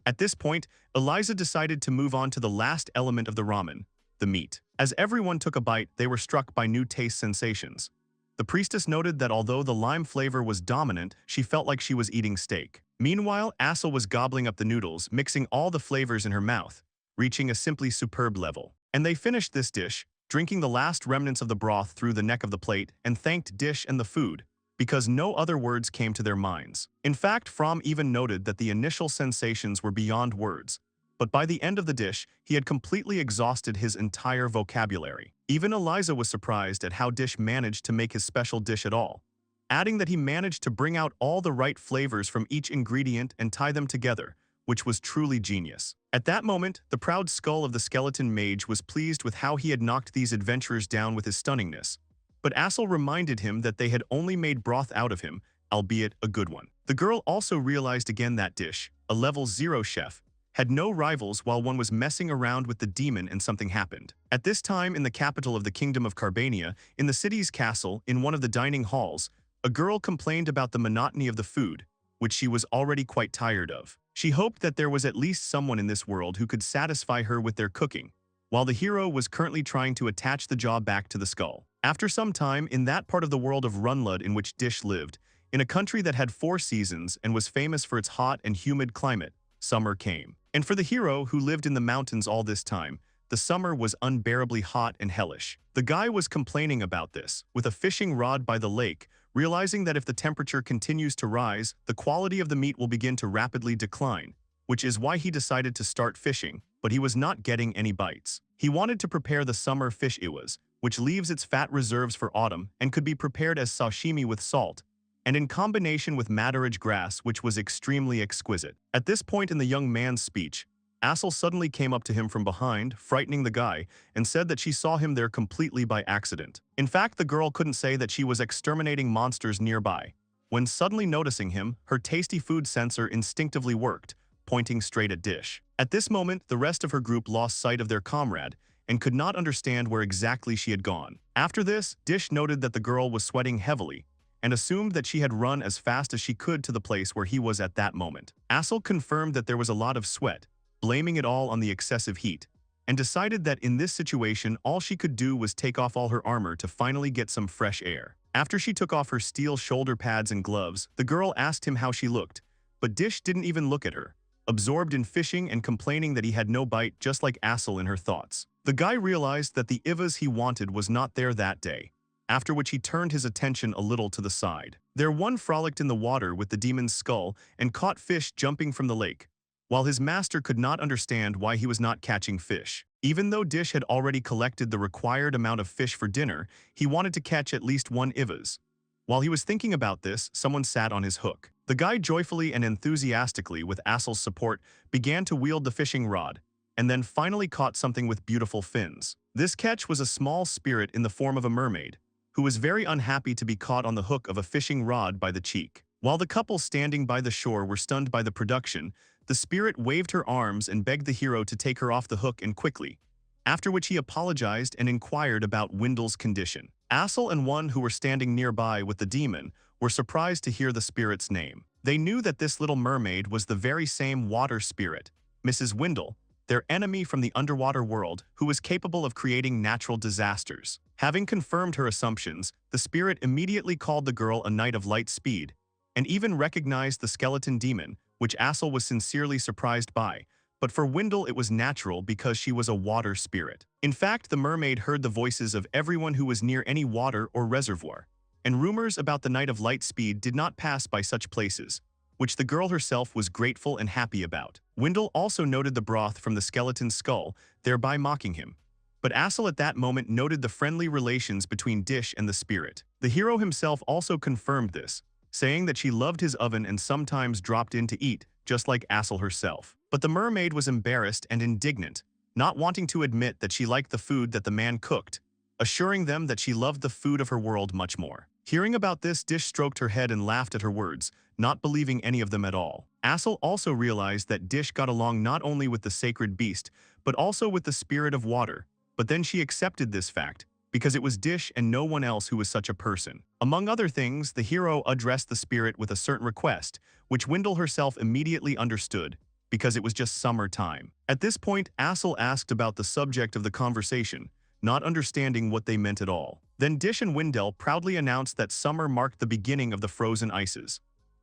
At this point, Eliza decided to move on to the last element of the ramen, the meat. As everyone took a bite, they were struck by new taste sensations. The priestess noted that although the lime flavor was dominant, she felt like she was eating steak. Meanwhile, Assel was gobbling up the noodles, mixing all the flavors in her mouth, reaching a simply superb level. And they finished this dish, drinking the last remnants of the broth through the neck of the plate, and thanked Dish and the food, because no other words came to their minds. In fact, Fromm even noted that the initial sensations were beyond words, but by the end of the dish, he had completely exhausted his entire vocabulary. Even Eliza was surprised at how Dish managed to make his special dish at all, adding that he managed to bring out all the right flavors from each ingredient and tie them together, which was truly genius. At that moment, the proud skull of the skeleton mage was pleased with how he had knocked these adventurers down with his stunningness, but Assel reminded him that they had only made broth out of him, albeit a good one. The girl also realized again that Dish, a level 0 chef, had no rivals while one was messing around with the demon and something happened. At this time in the capital of the Kingdom of Carbania, in the city's castle, in one of the dining halls, a girl complained about the monotony of the food, which she was already quite tired of. She hoped that there was at least someone in this world who could satisfy her with their cooking, while the hero was currently trying to attach the jaw back to the skull. After some time, in that part of the world of Runlud in which Dish lived, in a country that had 4 seasons and was famous for its hot and humid climate, summer came. And for the hero, who lived in the mountains all this time, the summer was unbearably hot and hellish. The guy was complaining about this, with a fishing rod by the lake, realizing that if the temperature continues to rise, the quality of the meat will begin to rapidly decline, which is why he decided to start fishing, but he was not getting any bites. He wanted to prepare the summer fish iwas, which leaves its fat reserves for autumn and could be prepared as sashimi with salt, and in combination with madderage grass, which was extremely exquisite. At this point in the young man's speech, Assel suddenly came up to him from behind, frightening the guy, and said that she saw him there completely by accident. In fact, the girl couldn't say that she was exterminating monsters nearby, when suddenly noticing him, her tasty food sensor instinctively worked, pointing straight at Dish. At this moment, the rest of her group lost sight of their comrade and could not understand where exactly she had gone. After this, Dish noted that the girl was sweating heavily, and assumed that she had run as fast as she could to the place where he was at that moment. Assel confirmed that there was a lot of sweat, blaming it all on the excessive heat, and decided that in this situation all she could do was take off all her armor to finally get some fresh air. After she took off her steel shoulder pads and gloves, the girl asked him how she looked, but Dish didn't even look at her, absorbed in fishing and complaining that he had no bite, just like Assel in her thoughts. The guy realized that the ivas he wanted was not there that day, after which he turned his attention a little to the side. There one frolicked in the water with the demon's skull and caught fish jumping from the lake, while his master could not understand why he was not catching fish. Even though Dish had already collected the required amount of fish for dinner, he wanted to catch at least 1 ivas. While he was thinking about this, someone sat on his hook. The guy joyfully and enthusiastically, with Assel's support, began to wield the fishing rod, and then finally caught something with beautiful fins. This catch was a small spirit in the form of a mermaid, who was very unhappy to be caught on the hook of a fishing rod by the cheek. While the couple standing by the shore were stunned by the production, the spirit waved her arms and begged the hero to take her off the hook and quickly, after which he apologized and inquired about Wendell's condition. Assel and one who were standing nearby with the demon were surprised to hear the spirit's name. They knew that this little mermaid was the very same water spirit, Mrs. Wendell, their enemy from the underwater world, who was capable of creating natural disasters. Having confirmed her assumptions, the spirit immediately called the girl a knight of light speed, and even recognized the skeleton demon, which Assel was sincerely surprised by, but for Wendell it was natural because she was a water spirit. In fact, the mermaid heard the voices of everyone who was near any water or reservoir, and rumors about the Knight of Light Speed did not pass by such places, which the girl herself was grateful and happy about. Wendell also noted the broth from the skeleton's skull, thereby mocking him. But Assel at that moment noted the friendly relations between Dish and the spirit. The hero himself also confirmed this, saying that she loved his oven and sometimes dropped in to eat, just like Assel herself. But the mermaid was embarrassed and indignant, not wanting to admit that she liked the food that the man cooked, assuring them that she loved the food of her world much more. Hearing about this, Dish stroked her head and laughed at her words, not believing any of them at all. Assel also realized that Dish got along not only with the sacred beast, but also with the spirit of water, but then she accepted this fact, because it was Dish and no one else who was such a person. Among other things, the hero addressed the spirit with a certain request, which Wendell herself immediately understood, because it was just summer time. At this point, Assel asked about the subject of the conversation, not understanding what they meant at all. Then Dish and Wendell proudly announced that summer marked the beginning of the frozen ices.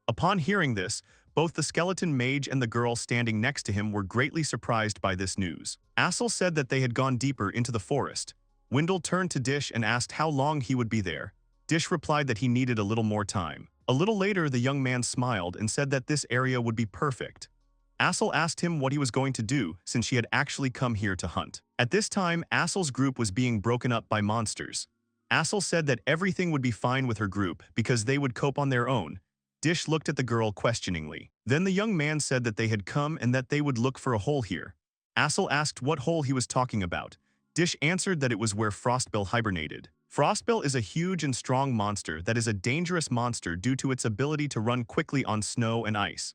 Upon hearing this, Both the skeleton mage and the girl standing next to him were greatly surprised by this news. Assel said that they had gone deeper into the forest. Wendell turned to Dish and asked how long he would be there. Dish replied that he needed a little more time. A little later, the young man smiled and said that this area would be perfect. Assel asked him what he was going to do since she had actually come here to hunt. At this time, Assel's group was being broken up by monsters. Assel said that everything would be fine with her group because they would cope on their own. Dish looked at the girl questioningly. Then the young man said that they had come and that they would look for a hole here. Assel asked what hole he was talking about. Dish answered that it was where Frostbill hibernated. Frostbill is a huge and strong monster that is a dangerous monster due to its ability to run quickly on snow and ice.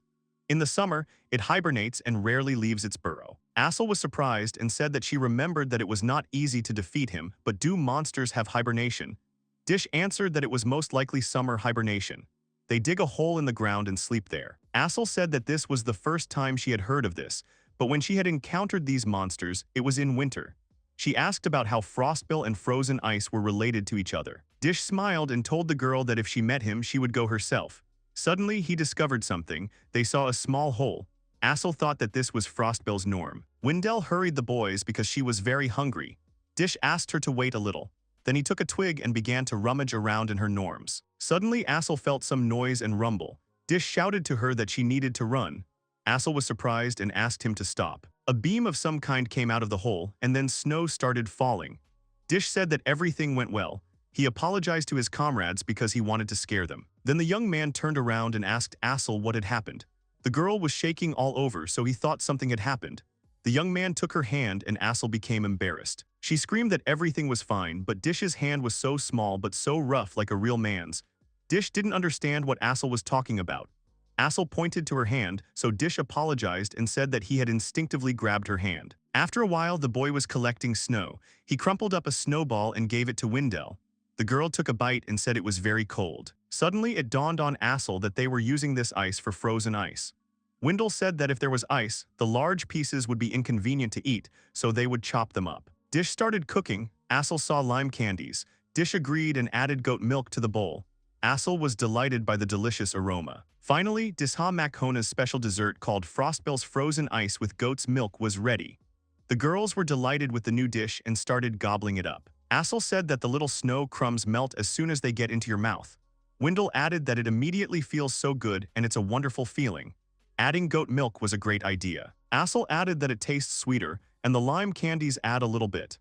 In the summer, it hibernates and rarely leaves its burrow. Assel was surprised and said that she remembered that it was not easy to defeat him, but do monsters have hibernation? Dish answered that it was most likely summer hibernation. They dig a hole in the ground and sleep there. Assel said that this was the first time she had heard of this, but when she had encountered these monsters, it was in winter. She asked about how Frostbill and frozen ice were related to each other. Dish smiled and told the girl that if she met him, she would go herself. Suddenly, he discovered something. They saw a small hole. Assel thought that this was Frostbill's norm. Wendell hurried the boys because she was very hungry. Dish asked her to wait a little. Then he took a twig and began to rummage around in her norms. Suddenly, Assel felt some noise and rumble. Dish shouted to her that she needed to run. Assel was surprised and asked him to stop. A beam of some kind came out of the hole, and then snow started falling. Dish said that everything went well. He apologized to his comrades because he wanted to scare them. Then the young man turned around and asked Assel what had happened. The girl was shaking all over, so he thought something had happened. The young man took her hand and Assel became embarrassed. She screamed that everything was fine, but Dish's hand was so small but so rough like a real man's. Dish didn't understand what Assel was talking about. Assel pointed to her hand, so Dish apologized and said that he had instinctively grabbed her hand. After a while, the boy was collecting snow. He crumpled up a snowball and gave it to Wendell. The girl took a bite and said it was very cold. Suddenly, it dawned on Assel that they were using this ice for frozen ice. Wendell said that if there was ice, the large pieces would be inconvenient to eat, so they would chop them up. Dish started cooking. Assel saw lime candies. Dish agreed and added goat milk to the bowl. Assel was delighted by the delicious aroma. Finally, Disha Makhona's special dessert called Frostbill's frozen ice with goat's milk was ready. The girls were delighted with the new dish and started gobbling it up. Assel said that the little snow crumbs melt as soon as they get into your mouth. Wendell added that it immediately feels so good and it's a wonderful feeling. Adding goat milk was a great idea. Assel added that it tastes sweeter, and the lime candies add a little bit.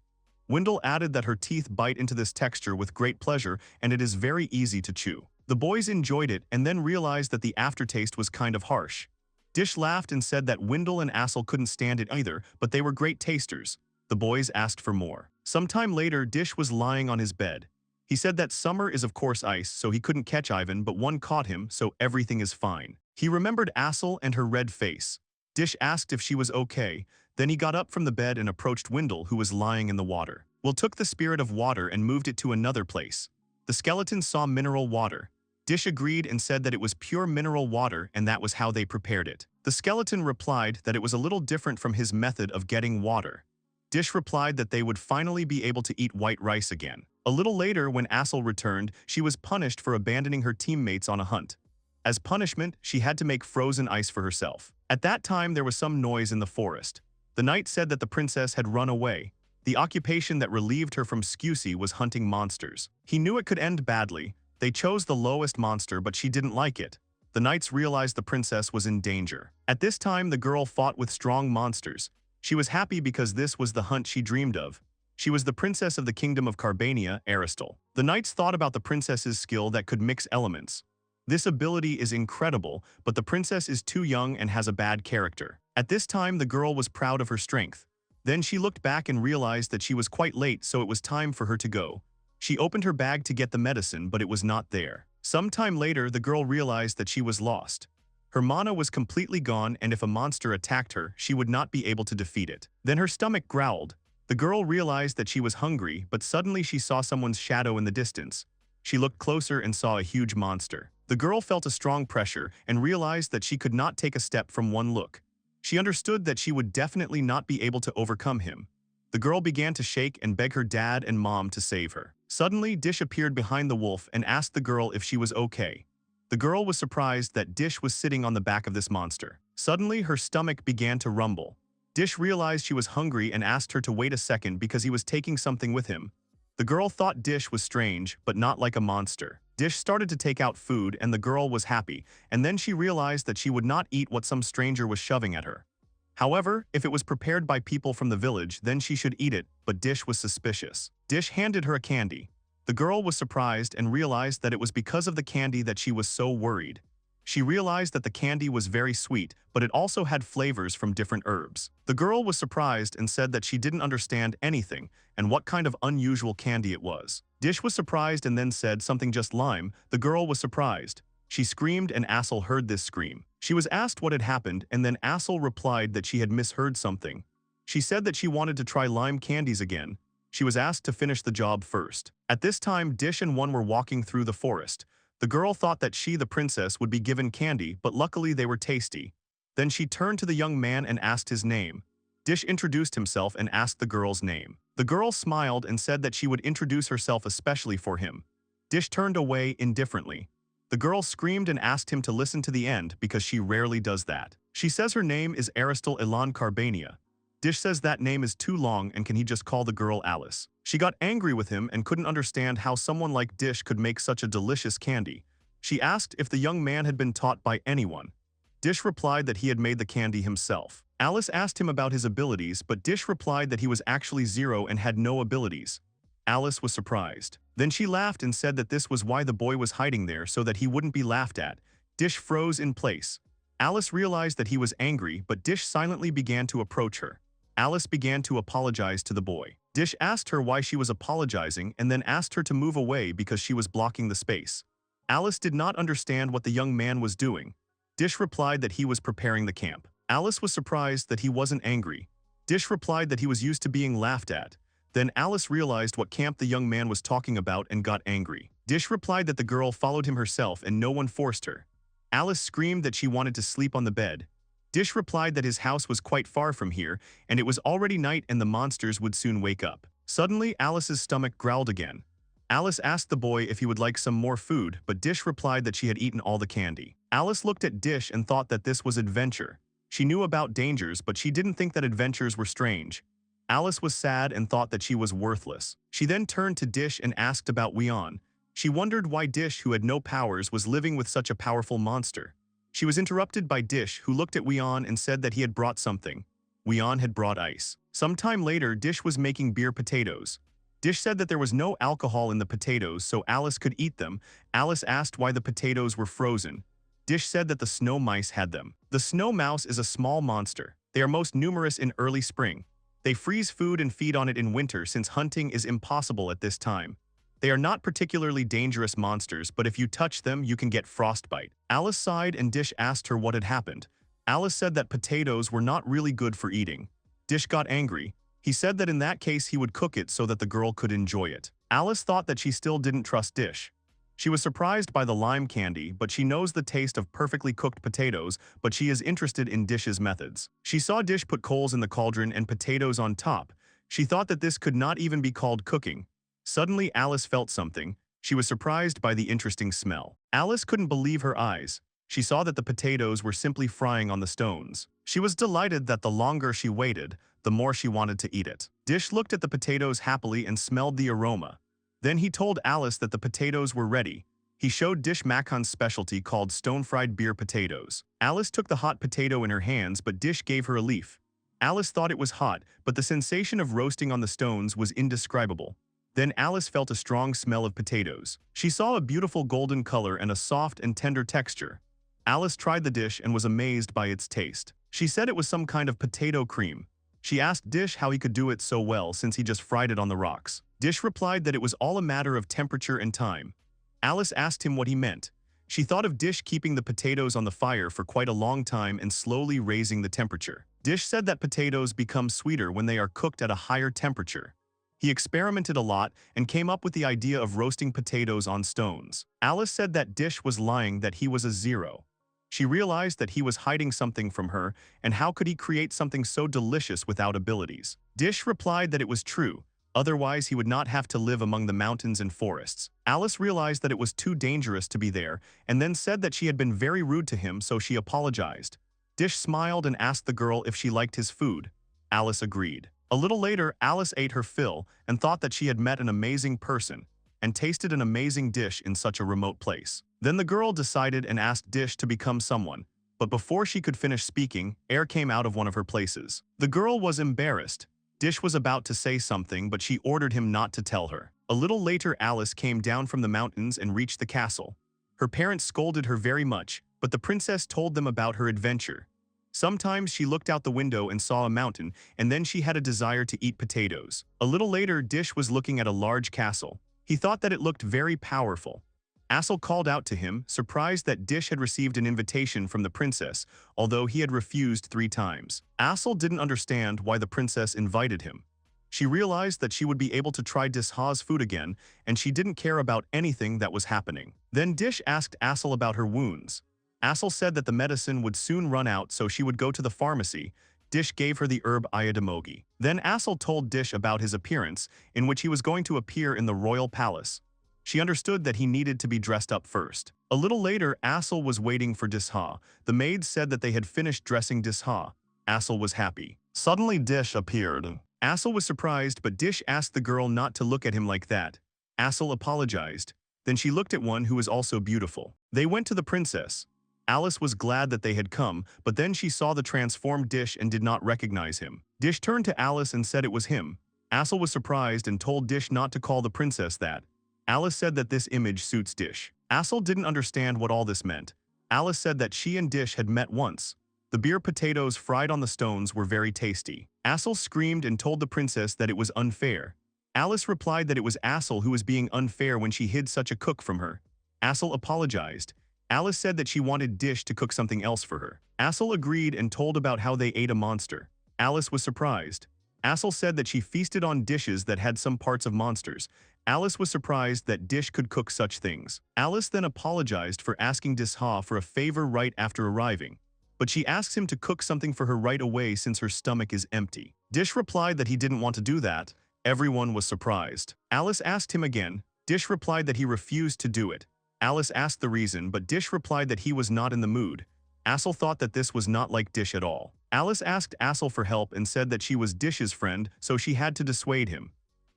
Wendell added that her teeth bite into this texture with great pleasure and it is very easy to chew. The boys enjoyed it and then realized that the aftertaste was kind of harsh. Dish laughed and said that Wendell and Assel couldn't stand it either, but they were great tasters. The boys asked for more. Sometime later, Dish was lying on his bed. He said that summer is of course ice, so he couldn't catch Ivan, but one caught him, so everything is fine. He remembered Assel and her red face. Dish asked if she was okay. Then he got up from the bed and approached Wendell, who was lying in the water. Will took the spirit of water and moved it to another place. The skeleton saw mineral water. Dish agreed and said that it was pure mineral water and that was how they prepared it. The skeleton replied that it was a little different from his method of getting water. Dish replied that they would finally be able to eat white rice again. A little later, when Assel returned, she was punished for abandoning her teammates on a hunt. As punishment, she had to make frozen ice for herself. At that time, there was some noise in the forest. The knight said that the princess had run away. The occupation that relieved her from Scusi was hunting monsters. He knew it could end badly. They chose the lowest monster, but she didn't like it. The knights realized the princess was in danger. At this time, the girl fought with strong monsters. She was happy because this was the hunt she dreamed of. She was the princess of the kingdom of Carbania, Aristal. The knights thought about the princess's skill that could mix elements. This ability is incredible, but the princess is too young and has a bad character. At this time, the girl was proud of her strength. Then she looked back and realized that she was quite late, so it was time for her to go. She opened her bag to get the medicine, but it was not there. Sometime later, the girl realized that she was lost. Her mana was completely gone, and if a monster attacked her, she would not be able to defeat it. Then her stomach growled. The girl realized that she was hungry, but suddenly she saw someone's shadow in the distance. She looked closer and saw a huge monster. The girl felt a strong pressure and realized that she could not take a step from one look. She understood that she would definitely not be able to overcome him. The girl began to shake and beg her dad and mom to save her. Suddenly, Dish appeared behind the wolf and asked the girl if she was okay. The girl was surprised that Dish was sitting on the back of this monster. Suddenly, her stomach began to rumble. Dish realized she was hungry and asked her to wait a second because he was taking something with him. The girl thought Dish was strange, but not like a monster. Dish started to take out food and the girl was happy, and then she realized that she would not eat what some stranger was shoving at her. However, if it was prepared by people from the village, then she should eat it, but Dish was suspicious. Dish handed her a candy. The girl was surprised and realized that it was because of the candy that she was so worried. She realized that the candy was very sweet, but it also had flavors from different herbs. The girl was surprised and said that she didn't understand anything and what kind of unusual candy it was. Dish was surprised and then said something just lime. The girl was surprised. She screamed and Assel heard this scream. She was asked what had happened and then Assel replied that she had misheard something. She said that she wanted to try lime candies again. She was asked to finish the job first. At this time, Dish and One were walking through the forest. The girl thought that she, the princess, would be given candy, but luckily they were tasty. Then she turned to the young man and asked his name. Dish introduced himself and asked the girl's name. The girl smiled and said that she would introduce herself especially for him. Dish turned away indifferently. The girl screamed and asked him to listen to the end because she rarely does that. She says her name is Aristel Ilan Carbania. Dish says that name is too long and can he just call the girl Alice. She got angry with him and couldn't understand how someone like Dish could make such a delicious candy. She asked if the young man had been taught by anyone. Dish replied that he had made the candy himself. Alice asked him about his abilities, but Dish replied that he was actually zero and had no abilities. Alice was surprised. Then she laughed and said that this was why the boy was hiding there so that he wouldn't be laughed at. Dish froze in place. Alice realized that he was angry, but Dish silently began to approach her. Alice began to apologize to the boy. Dish asked her why she was apologizing and then asked her to move away because she was blocking the space. Alice did not understand what the young man was doing. Dish replied that he was preparing the camp. Alice was surprised that he wasn't angry. Dish replied that he was used to being laughed at. Then Alice realized what camp the young man was talking about and got angry. Dish replied that the girl followed him herself and no one forced her. Alice screamed that she wanted to sleep on the bed. Dish replied that his house was quite far from here, and it was already night and the monsters would soon wake up. Suddenly, Alice's stomach growled again. Alice asked the boy if he would like some more food, but Dish replied that she had eaten all the candy. Alice looked at Dish and thought that this was adventure. She knew about dangers, but she didn't think that adventures were strange. Alice was sad and thought that she was worthless. She then turned to Dish and asked about Weon. She wondered why Dish, who had no powers, was living with such a powerful monster. She was interrupted by Dish, who looked at Weon and said that he had brought something. Weon had brought ice. Sometime later, Dish was making beer potatoes. Dish said that there was no alcohol in the potatoes, so Alice could eat them. Alice asked why the potatoes were frozen. Dish said that the snow mice had them. The snow mouse is a small monster. They are most numerous in early spring. They freeze food and feed on it in winter since hunting is impossible at this time. They are not particularly dangerous monsters, but if you touch them, you can get frostbite. Alice sighed and Dish asked her what had happened. Alice said that potatoes were not really good for eating. Dish got angry. He said that in that case he would cook it so that the girl could enjoy it. Alice thought that she still didn't trust Dish. She was surprised by the lime candy, but she knows the taste of perfectly cooked potatoes, but she is interested in Dish's methods. She saw Dish put coals in the cauldron and potatoes on top. She thought that this could not even be called cooking. Suddenly, Alice felt something. She was surprised by the interesting smell. Alice couldn't believe her eyes. She saw that the potatoes were simply frying on the stones. She was delighted that the longer she waited, the more she wanted to eat it. Dish looked at the potatoes happily and smelled the aroma. Then he told Alice that the potatoes were ready. He showed Dish Makan's specialty called stone-fried beer potatoes. Alice took the hot potato in her hands, but Dish gave her a leaf. Alice thought it was hot, but the sensation of roasting on the stones was indescribable. Then Alice felt a strong smell of potatoes. She saw a beautiful golden color and a soft and tender texture. Alice tried the dish and was amazed by its taste. She said it was some kind of potato cream. She asked Dish how he could do it so well since he just fried it on the rocks. Dish replied that it was all a matter of temperature and time. Alice asked him what he meant. She thought of Dish keeping the potatoes on the fire for quite a long time and slowly raising the temperature. Dish said that potatoes become sweeter when they are cooked at a higher temperature. He experimented a lot and came up with the idea of roasting potatoes on stones. Alice said that Dish was lying, that he was a zero. She realized that he was hiding something from her, and how could he create something so delicious without abilities? Dish replied that it was true. Otherwise, he would not have to live among the mountains and forests. Alice realized that it was too dangerous to be there, and then said that she had been very rude to him, so she apologized. Dish smiled and asked the girl if she liked his food. Alice agreed. A little later, Alice ate her fill and thought that she had met an amazing person and tasted an amazing dish in such a remote place. Then the girl decided and asked Dish to become someone, but before she could finish speaking, air came out of one of her places. The girl was embarrassed. Dish was about to say something, but she ordered him not to tell her. A little later, Alice came down from the mountains and reached the castle. Her parents scolded her very much, but the princess told them about her adventure. Sometimes she looked out the window and saw a mountain, and then she had a desire to eat potatoes. A little later, Dish was looking at a large castle. He thought that it looked very powerful. Assel called out to him, surprised that Dish had received an invitation from the princess, although he had refused 3 times. Assel didn't understand why the princess invited him. She realized that she would be able to try Disha's food again, and she didn't care about anything that was happening. Then Dish asked Assel about her wounds. Assel said that the medicine would soon run out, so she would go to the pharmacy. Dish gave her the herb Ayademogi. Then Assel told Dish about his appearance, in which he was going to appear in the royal palace. She understood that he needed to be dressed up first. A little later, Assel was waiting for Disha. The maids said that they had finished dressing Disha. Assel was happy. Suddenly Dish appeared. Assel was surprised, but Dish asked the girl not to look at him like that. Assel apologized. Then she looked at one who was also beautiful. They went to the princess. Alice was glad that they had come, but then she saw the transformed Dish and did not recognize him. Dish turned to Alice and said it was him. Assel was surprised and told Dish not to call the princess that. Alice said that this image suits Dish. Assel didn't understand what all this meant. Alice said that she and Dish had met once. The beer potatoes fried on the stones were very tasty. Assel screamed and told the princess that it was unfair. Alice replied that it was Assel who was being unfair when she hid such a cook from her. Assel apologized. Alice said that she wanted Dish to cook something else for her. Assel agreed and told about how they ate a monster. Alice was surprised. Assel said that she feasted on dishes that had some parts of monsters. Alice was surprised that Dish could cook such things. Alice then apologized for asking Disha for a favor right after arriving, but she asks him to cook something for her right away since her stomach is empty. Dish replied that he didn't want to do that. Everyone was surprised. Alice asked him again. Dish replied that he refused to do it. Alice asked the reason, but Dish replied that he was not in the mood. Assel thought that this was not like Dish at all. Alice asked Assel for help and said that she was Dish's friend, so she had to dissuade him.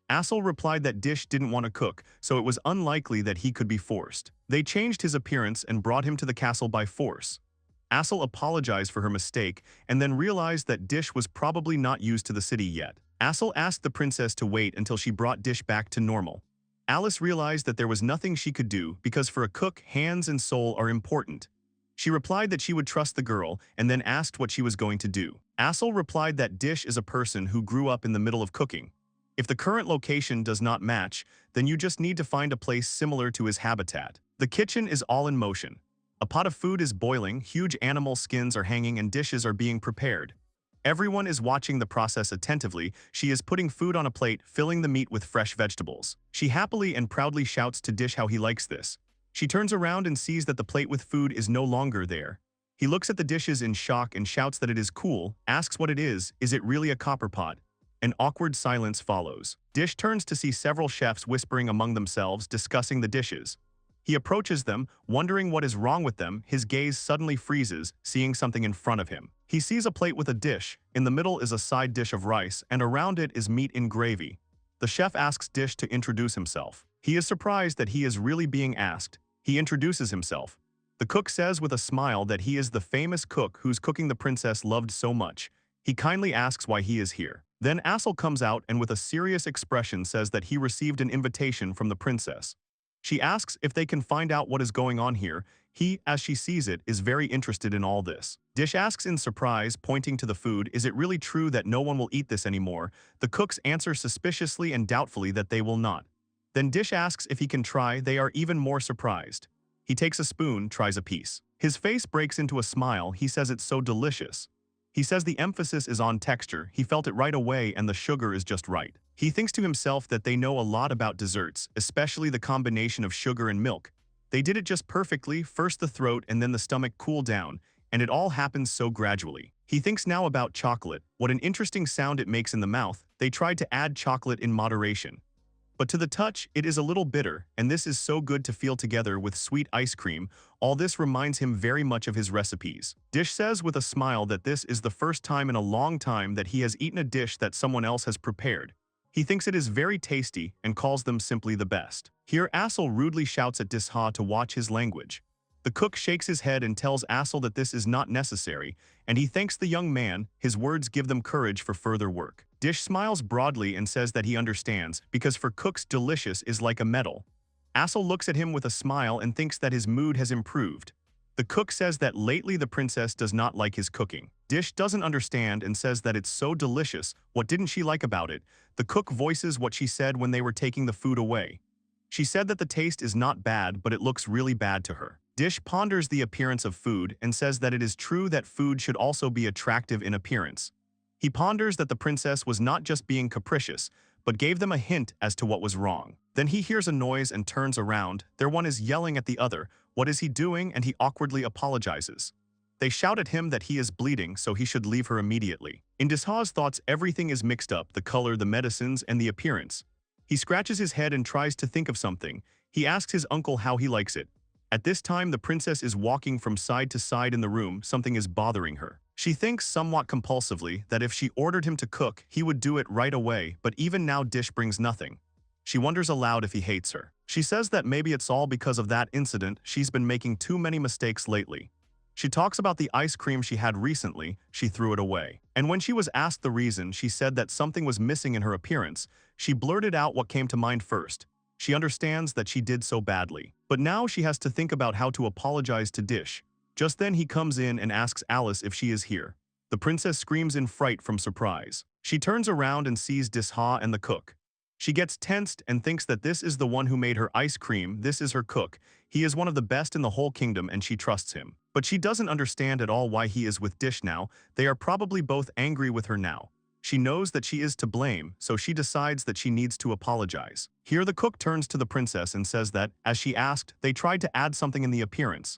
Assel replied that Dish didn't want to cook, so it was unlikely that he could be forced. They changed his appearance and brought him to the castle by force. Assel apologized for her mistake and then realized that Dish was probably not used to the city yet. Assel asked the princess to wait until she brought Dish back to normal. Alice realized that there was nothing she could do because for a cook, hands and soul are important. She replied that she would trust the girl and then asked what she was going to do. Assel replied that Dish is a person who grew up in the middle of cooking. If the current location does not match, then you just need to find a place similar to his habitat. The kitchen is all in motion. A pot of food is boiling, huge animal skins are hanging and dishes are being prepared. Everyone is watching the process attentively. She is putting food on a plate, filling the meat with fresh vegetables. She happily and proudly shouts to Dish how he likes this. She turns around and sees that the plate with food is no longer there. He looks at the dishes in shock and shouts that it is cool, asks what it is it really a copper pot? An awkward silence follows. Dish turns to see several chefs whispering among themselves, discussing the dishes. He approaches them, wondering what is wrong with them. His gaze suddenly freezes, seeing something in front of him. He sees a plate with a dish. In the middle is a side dish of rice, and around it is meat in gravy. The chef asks Dish to introduce himself. He is surprised that he is really being asked. He introduces himself. The cook says with a smile that he is the famous cook whose cooking the princess loved so much. He kindly asks why he is here. Then Assel comes out and with a serious expression says that he received an invitation from the princess. She asks if they can find out what is going on here. He, as she sees it, is very interested in all this. Dish asks in surprise, pointing to the food, is it really true that no one will eat this anymore? The cooks answer suspiciously and doubtfully that they will not. Then Dish asks if he can try. They are even more surprised. He takes a spoon, tries a piece. His face breaks into a smile. He says it's so delicious. He says the emphasis is on texture. He felt it right away and the sugar is just right. He thinks to himself that they know a lot about desserts, especially the combination of sugar and milk. They did it just perfectly, first the throat and then the stomach cool down, and it all happens so gradually. He thinks now about chocolate, what an interesting sound it makes in the mouth. They tried to add chocolate in moderation. But to the touch, it is a little bitter, and this is so good to feel together with sweet ice cream. All this reminds him very much of his recipes. Dish says with a smile that this is the first time in a long time that he has eaten a dish that someone else has prepared. He thinks it is very tasty and calls them simply the best. Here Assel rudely shouts at Disha to watch his language. The cook shakes his head and tells Assel that this is not necessary, and he thanks the young man. His words give them courage for further work. Dish smiles broadly and says that he understands, because for cooks delicious is like a medal. Assel looks at him with a smile and thinks that his mood has improved. The cook says that lately the princess does not like his cooking. Dish doesn't understand and says that it's so delicious. What didn't she like about it? The cook voices what she said when they were taking the food away. She said that the taste is not bad, but it looks really bad to her. Dish ponders the appearance of food and says that it is true that food should also be attractive in appearance. He ponders that the princess was not just being capricious, but gave them a hint as to what was wrong. Then he hears a noise and turns around. There one is yelling at the other. What is he doing? And he awkwardly apologizes. They shout at him that he is bleeding, so he should leave her immediately. In Disha's thoughts, everything is mixed up, the color, the medicines, and the appearance. He scratches his head and tries to think of something. He asks his uncle how he likes it. At this time, the princess is walking from side to side in the room. Something is bothering her. She thinks somewhat compulsively that if she ordered him to cook, he would do it right away, but even now Dish brings nothing. She wonders aloud if he hates her. She says that maybe it's all because of that incident. She's been making too many mistakes lately. She talks about the ice cream she had recently. She threw it away. And when she was asked the reason, she said that something was missing in her appearance. She blurted out what came to mind first. She understands that she did so badly. But now she has to think about how to apologize to Dish. Just then he comes in and asks Alice if she is here. The princess screams in fright from surprise. She turns around and sees Disha and the cook. She gets tensed and thinks that this is the one who made her ice cream. This is her cook. He is one of the best in the whole kingdom and she trusts him. But she doesn't understand at all why he is with Dish now. They are probably both angry with her now. She knows that she is to blame, so she decides that she needs to apologize. Here the cook turns to the princess and says that, as she asked, they tried to add something in the appearance.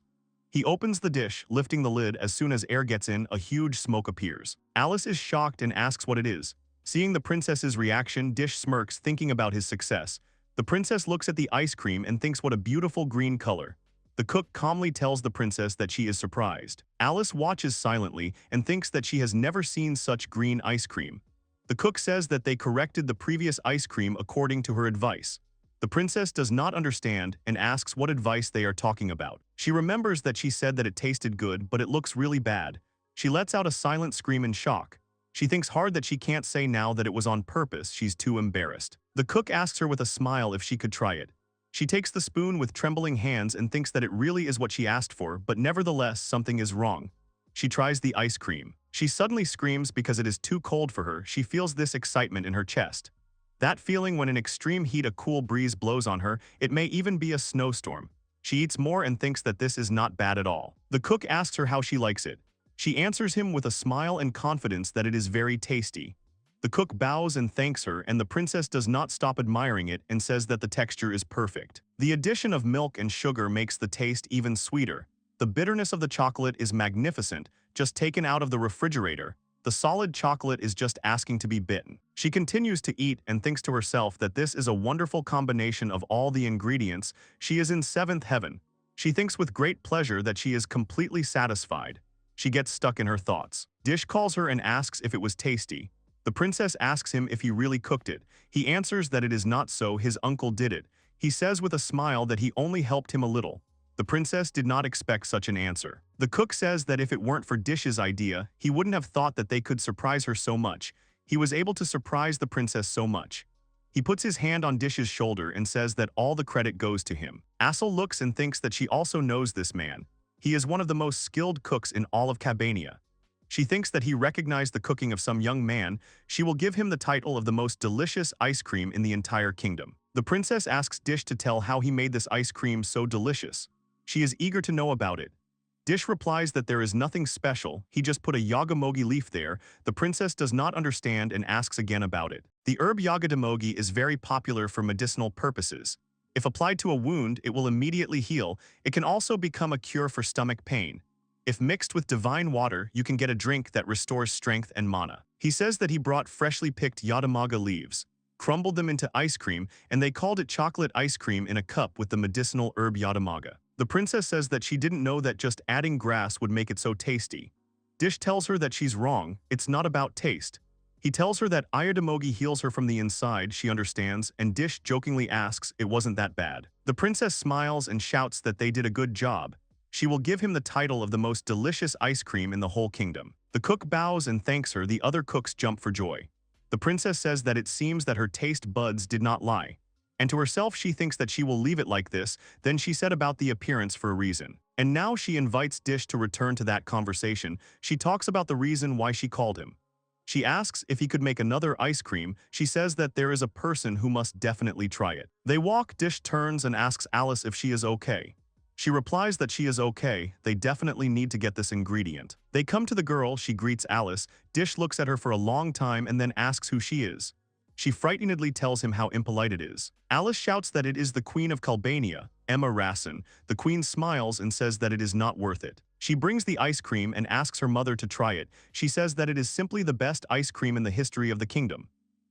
He opens the dish, lifting the lid. As soon as air gets in, a huge smoke appears. Alice is shocked and asks what it is. Seeing the princess's reaction, Dish smirks, thinking about his success. The princess looks at the ice cream and thinks what a beautiful green color. The cook calmly tells the princess that she is surprised. Alice watches silently and thinks that she has never seen such green ice cream. The cook says that they corrected the previous ice cream according to her advice. The princess does not understand and asks what advice they are talking about. She remembers that she said that it tasted good, but it looks really bad. She lets out a silent scream in shock. She thinks hard that she can't say now that it was on purpose. She's too embarrassed. The cook asks her with a smile if she could try it. She takes the spoon with trembling hands and thinks that it really is what she asked for, but nevertheless something is wrong. She tries the ice cream. She suddenly screams because it is too cold for her. She feels this excitement in her chest. That feeling when in extreme heat a cool breeze blows on her, it may even be a snowstorm. She eats more and thinks that this is not bad at all. The cook asks her how she likes it. She answers him with a smile and confidence that it is very tasty. The cook bows and thanks her, and the princess does not stop admiring it and says that the texture is perfect. The addition of milk and sugar makes the taste even sweeter. The bitterness of the chocolate is magnificent, just taken out of the refrigerator. The solid chocolate is just asking to be bitten. She continues to eat and thinks to herself that this is a wonderful combination of all the ingredients. She is in seventh heaven. She thinks with great pleasure that she is completely satisfied. She gets stuck in her thoughts. Dish calls her and asks if it was tasty. The princess asks him if he really cooked it. He answers that it is not so, his uncle did it. He says with a smile that he only helped him a little. The princess did not expect such an answer. The cook says that if it weren't for Dish's idea, he wouldn't have thought that they could surprise her so much. He was able to surprise the princess so much. He puts his hand on Dish's shoulder and says that all the credit goes to him. Assel looks and thinks that she also knows this man. He is one of the most skilled cooks in all of Cabania. She thinks that he recognized the cooking of some young man. She will give him the title of the most delicious ice cream in the entire kingdom. The princess asks Dish to tell how he made this ice cream so delicious. She is eager to know about it. Dish replies that there is nothing special, he just put a yagamogi leaf there. The princess does not understand and asks again about it. The herb yagamogi is very popular for medicinal purposes. If applied to a wound, it will immediately heal. It can also become a cure for stomach pain. If mixed with divine water, you can get a drink that restores strength and mana. He says that he brought freshly picked yadamaga leaves, crumbled them into ice cream, and they called it chocolate ice cream in a cup with the medicinal herb yadamaga. The princess says that she didn't know that just adding grass would make it so tasty. Dish tells her that she's wrong, it's not about taste. He tells her that Ayadamogi heals her from the inside, she understands, and Dish jokingly asks it wasn't that bad. The princess smiles and shouts that they did a good job. She will give him the title of the most delicious ice cream in the whole kingdom. The cook bows and thanks her, the other cooks jump for joy. The princess says that it seems that her taste buds did not lie. And to herself she thinks that she will leave it like this, then she said about the appearance for a reason. And now she invites Dish to return to that conversation. She talks about the reason why she called him. She asks if he could make another ice cream. She says that there is a person who must definitely try it. They walk, Dish turns and asks Alice if she is okay. She replies that she is okay, they definitely need to get this ingredient. They come to the girl, she greets Alice. Dish looks at her for a long time and then asks who she is. She frighteningly tells him how impolite it is. Alice shouts that it is the Queen of Albania, Emma Rassin. The Queen smiles and says that it is not worth it. She brings the ice cream and asks her mother to try it. She says that it is simply the best ice cream in the history of the kingdom.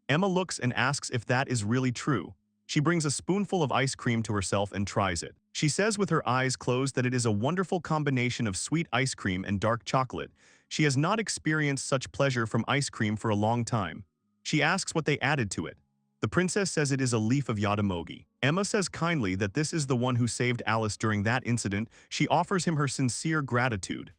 Emma looks and asks if that is really true. She brings a spoonful of ice cream to herself and tries it. She says with her eyes closed that it is a wonderful combination of sweet ice cream and dark chocolate. She has not experienced such pleasure from ice cream for a long time. She asks what they added to it. The princess says it is a leaf of yadamogi. Emma says kindly that this is the one who saved Alice during that incident. She offers him her sincere gratitude.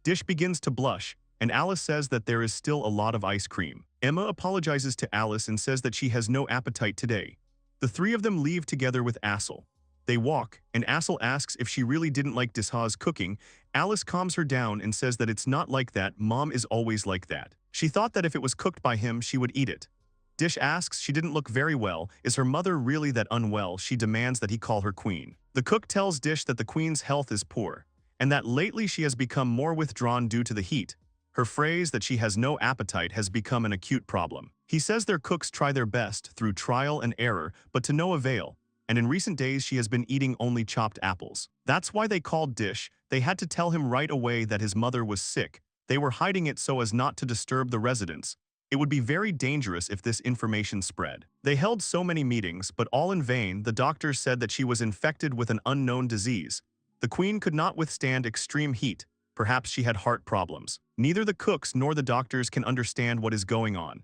Dish begins to blush, and Alice says that there is still a lot of ice cream. Emma apologizes to Alice and says that she has no appetite today. The three of them leave together with Assel. They walk, and Assel asks if she really didn't like Disha's cooking. Alice calms her down and says that it's not like that, Mom is always like that. She thought that if it was cooked by him, she would eat it. Dish asks she didn't look very well. Is her mother really that unwell? She demands that he call her queen. The cook tells Dish that the queen's health is poor, and that lately she has become more withdrawn due to the heat. Her phrase that she has no appetite has become an acute problem. He says their cooks try their best through trial and error, but to no avail, and in recent days she has been eating only chopped apples. That's why they called Dish. They had to tell him right away that his mother was sick. They were hiding it so as not to disturb the residents. It would be very dangerous if this information spread. They held so many meetings, but all in vain. The doctors said that she was infected with an unknown disease. The queen could not withstand extreme heat. Perhaps she had heart problems. Neither the cooks nor the doctors can understand what is going on.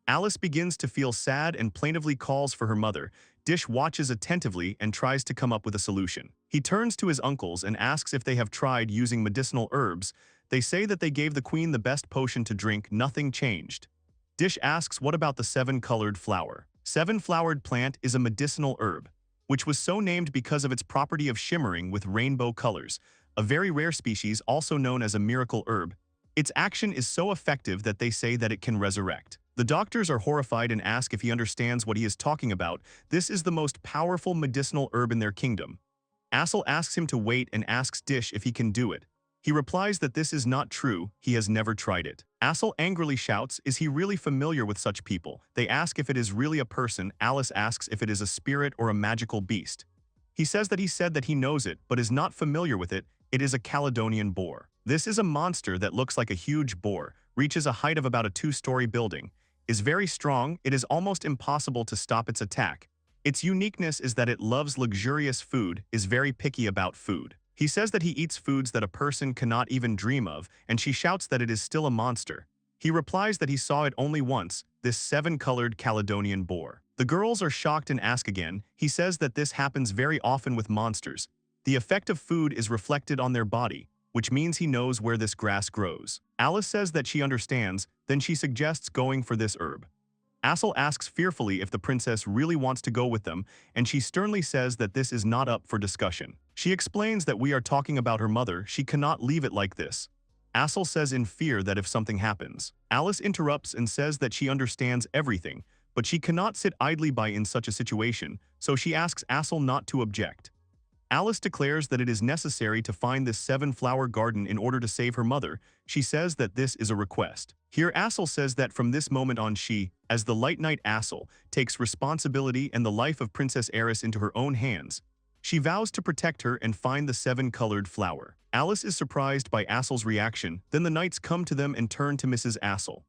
Alice begins to feel sad and plaintively calls for her mother. Dish watches attentively and tries to come up with a solution. He turns to his uncles and asks if they have tried using medicinal herbs. They say that they gave the queen the best potion to drink, nothing changed. Dish asks what about the seven-colored flower? Seven-flowered plant is a medicinal herb, which was so named because of its property of shimmering with rainbow colors, a very rare species also known as a miracle herb. Its action is so effective that they say that it can resurrect. The doctors are horrified and ask if he understands what he is talking about. This is the most powerful medicinal herb in their kingdom. Assel asks him to wait and asks Dish if he can do it. He replies that this is not true, he has never tried it. Assel angrily shouts, is he really familiar with such people? They ask if it is really a person. Alice asks if it is a spirit or a magical beast. He says that he knows it, but is not familiar with it. It is a Caledonian boar. This is a monster that looks like a huge boar, reaches a height of about a 2-story building, is very strong. It is almost impossible to stop its attack. Its uniqueness is that it loves luxurious food, is very picky about food. He says that he eats foods that a person cannot even dream of, and she shouts that it is still a monster. He replies that he saw it only once, this 7-colored Caledonian boar. The girls are shocked and ask again. He says that this happens very often with monsters. The effect of food is reflected on their body, which means he knows where this grass grows. Alice says that she understands, then she suggests going for this herb. Assel asks fearfully if the princess really wants to go with them, and she sternly says that this is not up for discussion. She explains that we are talking about her mother, she cannot leave it like this. Assel says in fear that if something happens. Alice interrupts and says that she understands everything, but she cannot sit idly by in such a situation, so she asks Assel not to object. Alice declares that it is necessary to find this 7-flower garden in order to save her mother. She says that this is a request. Here Assel says that from this moment on she, as the Light Knight Assel, takes responsibility and the life of Princess Eris into her own hands. She vows to protect her and find the seven-colored flower. Alice is surprised by Assel's reaction, then the knights come to them and turn to Mrs. Assel.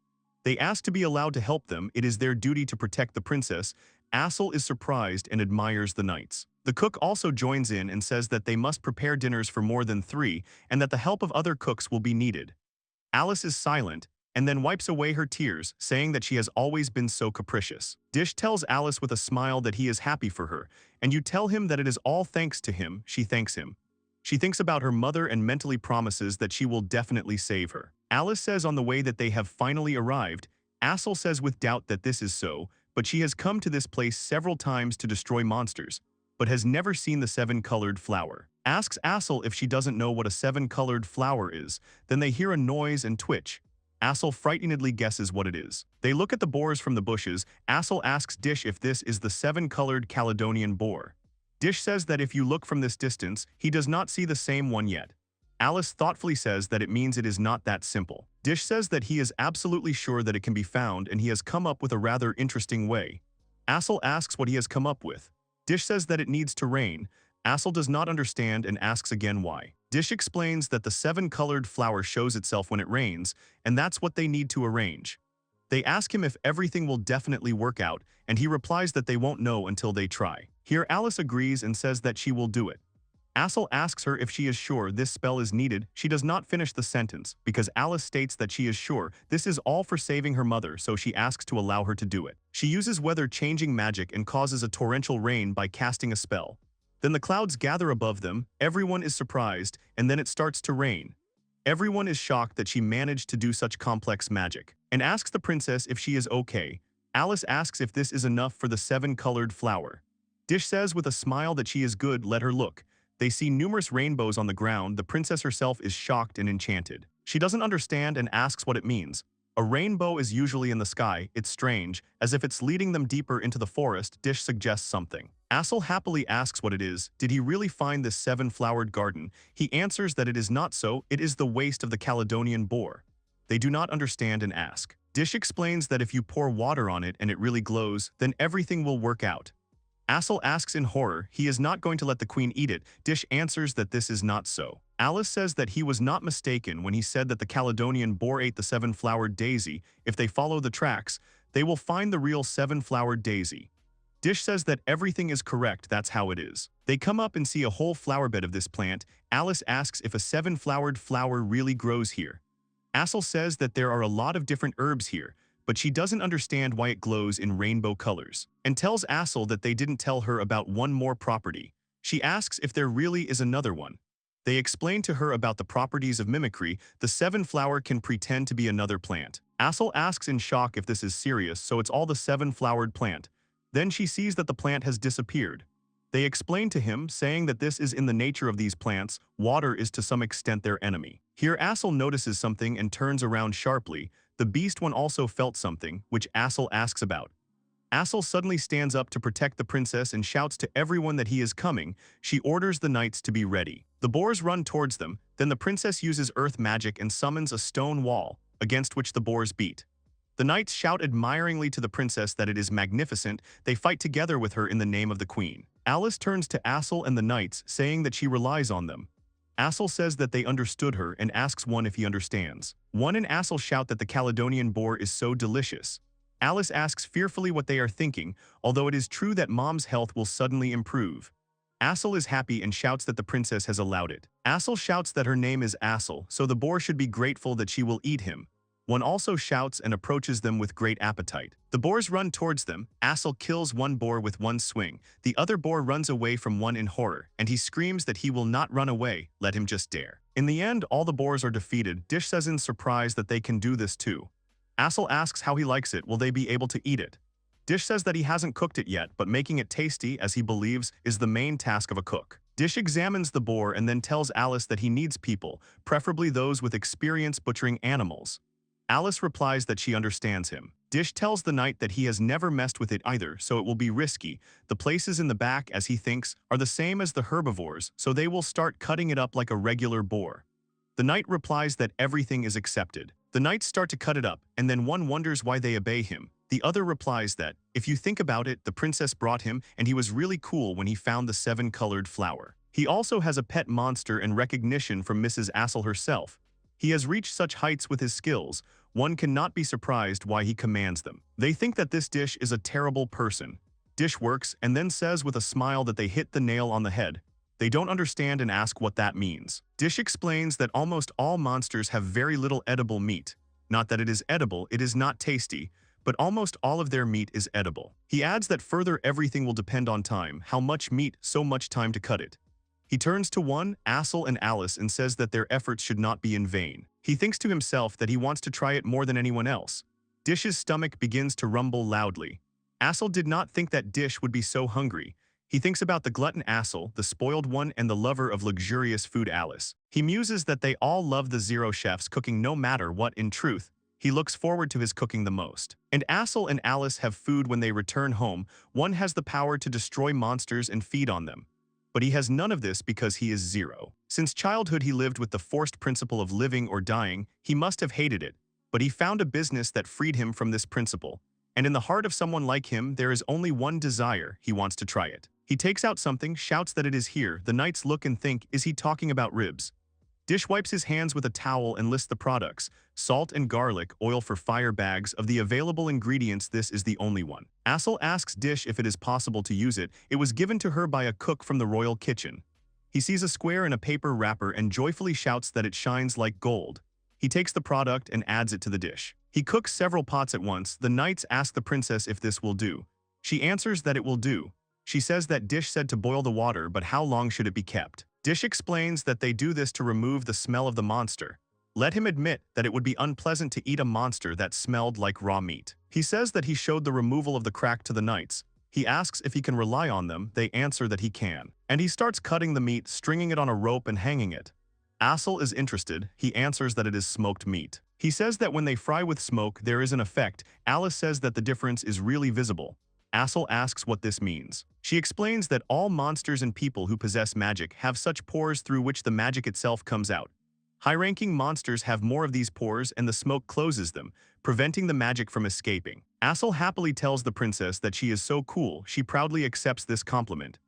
They ask to be allowed to help them, it is their duty to protect the princess. Assel is surprised and admires the knights. The cook also joins in and says that they must prepare dinners for more than 3 and that the help of other cooks will be needed. Alice is silent and then wipes away her tears, saying that she has always been so capricious. Dish tells Alice with a smile that he is happy for her, and you tell him that it is all thanks to him. She thanks him. She thinks about her mother and mentally promises that she will definitely save her. Alice says on the way that they have finally arrived. Assel says with doubt that this is so, but she has come to this place several times to destroy monsters, but has never seen the seven-colored flower. Asks Assel if she doesn't know what a seven-colored flower is, then they hear a noise and twitch. Assel frightenedly guesses what it is. They look at the boars from the bushes. Assel asks Dish if this is the seven-colored Caledonian boar. Dish says that if you look from this distance, he does not see the same one yet. Alice thoughtfully says that it means it is not that simple. Dish says that he is absolutely sure that it can be found and he has come up with a rather interesting way. Assel asks what he has come up with. Dish says that it needs to rain. Assel does not understand and asks again why. Dish explains that the seven-colored flower shows itself when it rains, and that's what they need to arrange. They ask him if everything will definitely work out, and he replies that they won't know until they try. Here Alice agrees and says that she will do it. Assel asks her if she is sure this spell is needed. She does not finish the sentence, because Alice states that she is sure this is all for saving her mother, so she asks to allow her to do it. She uses weather-changing magic and causes a torrential rain by casting a spell. Then the clouds gather above them, everyone is surprised, and then it starts to rain. Everyone is shocked that she managed to do such complex magic, and asks the princess if she is okay. Alice asks if this is enough for the seven-colored flower. Dish says with a smile that she is good, let her look. They see numerous rainbows on the ground. The princess herself is shocked and enchanted. She doesn't understand and asks what it means. A rainbow is usually in the sky. It's strange, as if it's leading them deeper into the forest. Dish suggests something. Assel happily asks what it is. Did he really find this seven-flowered garden? He answers that it is not so, it is the waste of the Caledonian boar. They do not understand and ask. Dish explains that if you pour water on it and it really glows, then everything will work out. Assel asks in horror, he is not going to let the queen eat it. Dish answers that this is not so. Alice says that he was not mistaken when he said that the Caledonian boar ate the seven-flowered daisy. If they follow the tracks, they will find the real seven-flowered daisy. Dish says that everything is correct, that's how it is. They come up and see a whole flower bed of this plant. Alice asks if a seven-flowered flower really grows here. Assel says that there are a lot of different herbs here, but she doesn't understand why it glows in rainbow colors, and tells Assel that they didn't tell her about one more property. She asks if there really is another one. They explain to her about the properties of mimicry. The seven-flower can pretend to be another plant. Assel asks in shock if this is serious, so it's all the seven-flowered plant. Then she sees that the plant has disappeared. They explain to him, saying that this is in the nature of these plants. Water is to some extent their enemy. Here Assel notices something and turns around sharply. The beast one also felt something, which Assel asks about. Assel suddenly stands up to protect the princess and shouts to everyone that he is coming. She orders the knights to be ready. The boars run towards them, then the princess uses earth magic and summons a stone wall, against which the boars beat. The knights shout admiringly to the princess that it is magnificent. They fight together with her in the name of the queen. Alice turns to Assel and the knights, saying that she relies on them. Assel says that they understood her and asks one if he understands. One and Assel shout that the Caledonian boar is so delicious. Alice asks fearfully what they are thinking, although it is true that mom's health will suddenly improve. Assel is happy and shouts that the princess has allowed it. Assel shouts that her name is Assel, so the boar should be grateful that she will eat him. One also shouts and approaches them with great appetite. The boars run towards them. Assel kills one boar with one swing. The other boar runs away from one in horror, and he screams that he will not run away, let him just dare. In the end, all the boars are defeated. Dish says in surprise that they can do this too. Assel asks how he likes it. Will they be able to eat it? Dish says that he hasn't cooked it yet, but making it tasty, as he believes, is the main task of a cook. Dish examines the boar and then tells Alice that he needs people, preferably those with experience butchering animals. Alice replies that she understands him. Dish tells the knight that he has never messed with it either, so it will be risky. The places in the back, as he thinks, are the same as the herbivores, so they will start cutting it up like a regular boar. The knight replies that everything is accepted. The knights start to cut it up, and then one wonders why they obey him. The other replies that If you think about it, the princess brought him, and he was really cool when he found the 7-colored flower. He also has a pet monster and recognition from Mrs. Assel herself. He has reached such heights with his skills, one cannot be surprised why he commands them. They think that this Dish is a terrible person. Dish works and then says with a smile that they hit the nail on the head. They don't understand and ask what that means. Dish explains that almost all monsters have very little edible meat. Not that it is edible, it is not tasty, but almost all of their meat is edible. He adds that further everything will depend on time, how much meat, so much time to cut it. He turns to one, Assel and Alice, and says that their efforts should not be in vain. He thinks to himself that he wants to try it more than anyone else. Dish's stomach begins to rumble loudly. Assel did not think that Dish would be so hungry. He thinks about the glutton Assel, the spoiled one, and the lover of luxurious food Alice. He muses that they all love the Zero Chef's cooking no matter what. In truth, he looks forward to his cooking the most. And Assel and Alice have food when they return home. One has the power to destroy monsters and feed on them. But he has none of this because he is Zero. Since childhood he lived with the forced principle of living or dying. He must have hated it. But he found a business that freed him from this principle. And in the heart of someone like him, there is only one desire: he wants to try it. He takes out something, shouts that it is here. The knights look and think, is he talking about ribs? Dish wipes his hands with a towel and lists the products: salt and garlic, oil for fire bags. Of the available ingredients, this is the only one. Assel asks Dish if it is possible to use it. It was given to her by a cook from the royal kitchen. He sees a square in a paper wrapper and joyfully shouts that it shines like gold. He takes the product and adds it to the dish. He cooks several pots at once. The knights ask the princess if this will do. She answers that it will do. She says that Dish said to boil the water, but how long should it be kept? Dish explains that they do this to remove the smell of the monster. Let him admit that it would be unpleasant to eat a monster that smelled like raw meat. He says that he showed the removal of the crack to the knights. He asks if he can rely on them. They answer that he can. And he starts cutting the meat, stringing it on a rope and hanging it. Assel is interested. He answers that it is smoked meat. He says that when they fry with smoke, there is an effect. Alice says that the difference is really visible. Assel asks what this means. She explains that all monsters and people who possess magic have such pores through which the magic itself comes out. High-ranking monsters have more of these pores and the smoke closes them, preventing the magic from escaping. Assel happily tells the princess that she is so cool. She proudly accepts this compliment.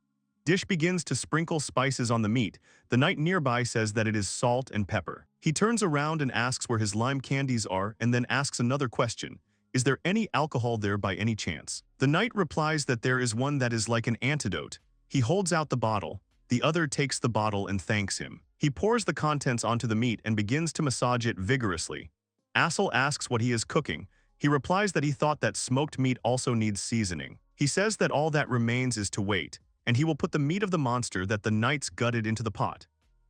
Dish begins to sprinkle spices on the meat. The knight nearby says that it is salt and pepper. He turns around and asks where his lime candies are and then asks another question. Is there any alcohol there by any chance? The knight replies that there is one that is like an antidote. He holds out the bottle. The other takes the bottle and thanks him. He pours the contents onto the meat and begins to massage it vigorously. Assel asks what he is cooking. He replies that he thought that smoked meat also needs seasoning. He says that all that remains is to wait, and he will put the meat of the monster that the knights gutted into the pot.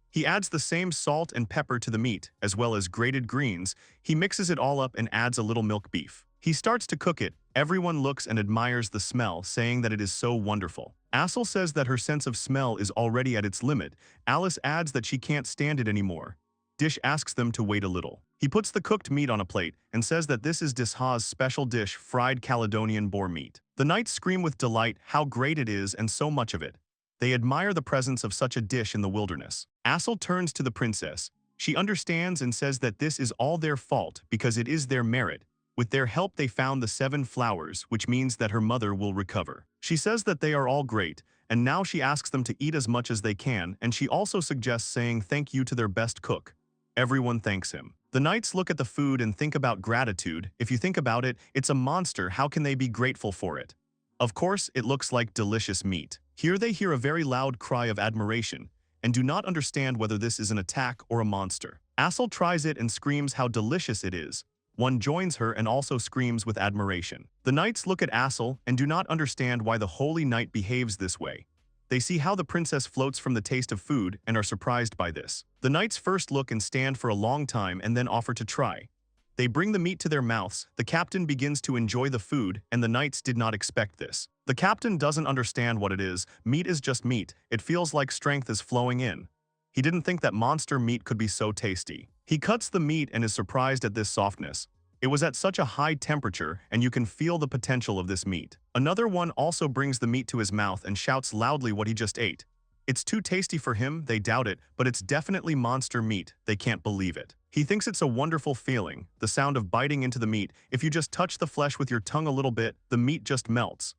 He adds the same salt and pepper to the meat, as well as grated greens. He mixes it all up and adds a little milk beef. He starts to cook it. Everyone looks and admires the smell, saying that it is so wonderful. Assel says that her sense of smell is already at its limit. Alice adds that she can't stand it anymore. Dish asks them to wait a little. He puts the cooked meat on a plate and says that this is Dish's special dish, fried Caledonian boar meat. The knights scream with delight how great it is and so much of it. They admire the presence of such a dish in the wilderness. Assel turns to the princess. She understands and says that this is all their fault because it is their merit. With their help they found the 7 flowers, which means that her mother will recover. She says that they are all great, and now she asks them to eat as much as they can, and she also suggests saying thank you to their best cook. Everyone thanks him. The knights look at the food and think about gratitude. If you think about it, it's a monster. How can they be grateful for it? Of course, it looks like delicious meat. Here they hear a very loud cry of admiration, and do not understand whether this is an attack or a monster. Assel tries it and screams how delicious it is. One joins her and also screams with admiration. The knights look at Assel and do not understand why the holy knight behaves this way. They see how the princess floats from the taste of food and are surprised by this. The knights first look and stand for a long time and then offer to try. They bring the meat to their mouths. The captain begins to enjoy the food, and the knights did not expect this. The captain doesn't understand what it is. Meat is just meat. It feels like strength is flowing in. He didn't think that monster meat could be so tasty. He cuts the meat and is surprised at this softness. It was at such a high temperature, and you can feel the potential of this meat. Another one also brings the meat to his mouth and shouts loudly what he just ate. It's too tasty for him, they doubt it, but it's definitely monster meat, they can't believe it. He thinks it's a wonderful feeling, the sound of biting into the meat. If you just touch the flesh with your tongue a little bit, the meat just melts.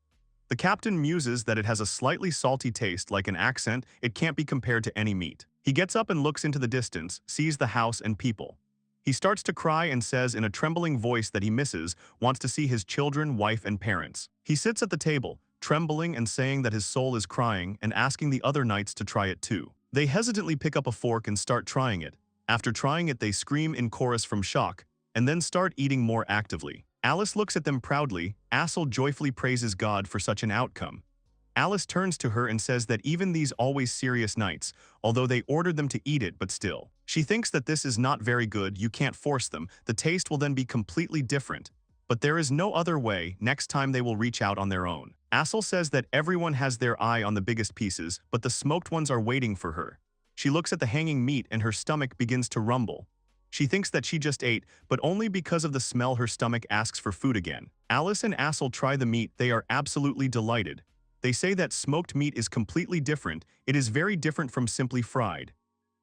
The captain muses that it has a slightly salty taste like an accent, it can't be compared to any meat. He gets up and looks into the distance, sees the house and people. He starts to cry and says in a trembling voice that he misses, wants to see his children, wife, and parents. He sits at the table, trembling and saying that his soul is crying and asking the other knights to try it too. They hesitantly pick up a fork and start trying it. After trying it, they scream in chorus from shock, and then start eating more actively. Alice looks at them proudly. Assel joyfully praises God for such an outcome. Alice turns to her and says that even these always serious knights, although they ordered them to eat it but still. She thinks that this is not very good, you can't force them, the taste will then be completely different. But there is no other way, next time they will reach out on their own. Assel says that everyone has their eye on the biggest pieces, but the smoked ones are waiting for her. She looks at the hanging meat and her stomach begins to rumble. She thinks that she just ate, but only because of the smell her stomach asks for food again. Alice and Assel try the meat, they are absolutely delighted. They say that smoked meat is completely different, it is very different from simply fried.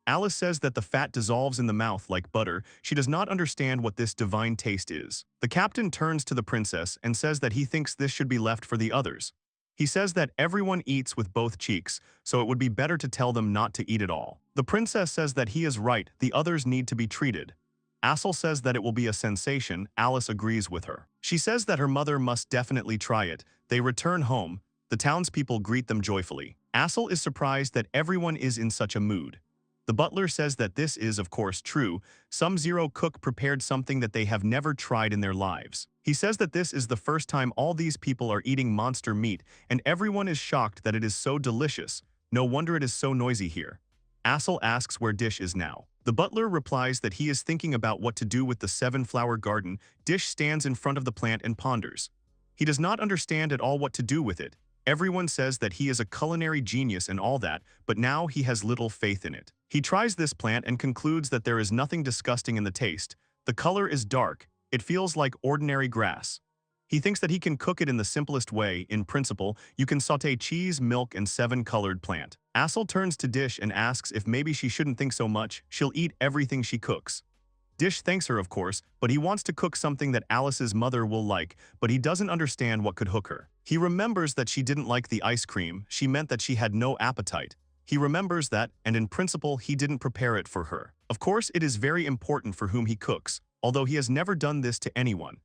Alice says that the fat dissolves in the mouth like butter, she does not understand what this divine taste is. The captain turns to the princess and says that he thinks this should be left for the others. He says that everyone eats with both cheeks, so it would be better to tell them not to eat it all. The princess says that he is right, the others need to be treated. Assel says that it will be a sensation, Alice agrees with her. She says that her mother must definitely try it. They return home, the townspeople greet them joyfully. Assel is surprised that everyone is in such a mood. The butler says that this is, of course, true. Some Zero cook prepared something that they have never tried in their lives. He says that this is the first time all these people are eating monster meat, and everyone is shocked that it is so delicious. No wonder it is so noisy here. Assel asks where Dish is now. The butler replies that he is thinking about what to do with the 7-flower garden. Dish stands in front of the plant and ponders. He does not understand at all what to do with it. Everyone says that he is a culinary genius and all that, but now he has little faith in it. He tries this plant and concludes that there is nothing disgusting in the taste. The color is dark. It feels like ordinary grass. He thinks that he can cook it in the simplest way. In principle, you can sauté cheese, milk, and 7-colored plant. Assel turns to Dish and asks if maybe she shouldn't think so much. She'll eat everything she cooks. Dish thanks her, of course, but he wants to cook something that Alice's mother will like, but he doesn't understand what could hook her. He remembers that she didn't like the ice cream, she meant that she had no appetite. He remembers that, and in principle, he didn't prepare it for her. Of course, it is very important for whom he cooks, although he has never done this to anyone.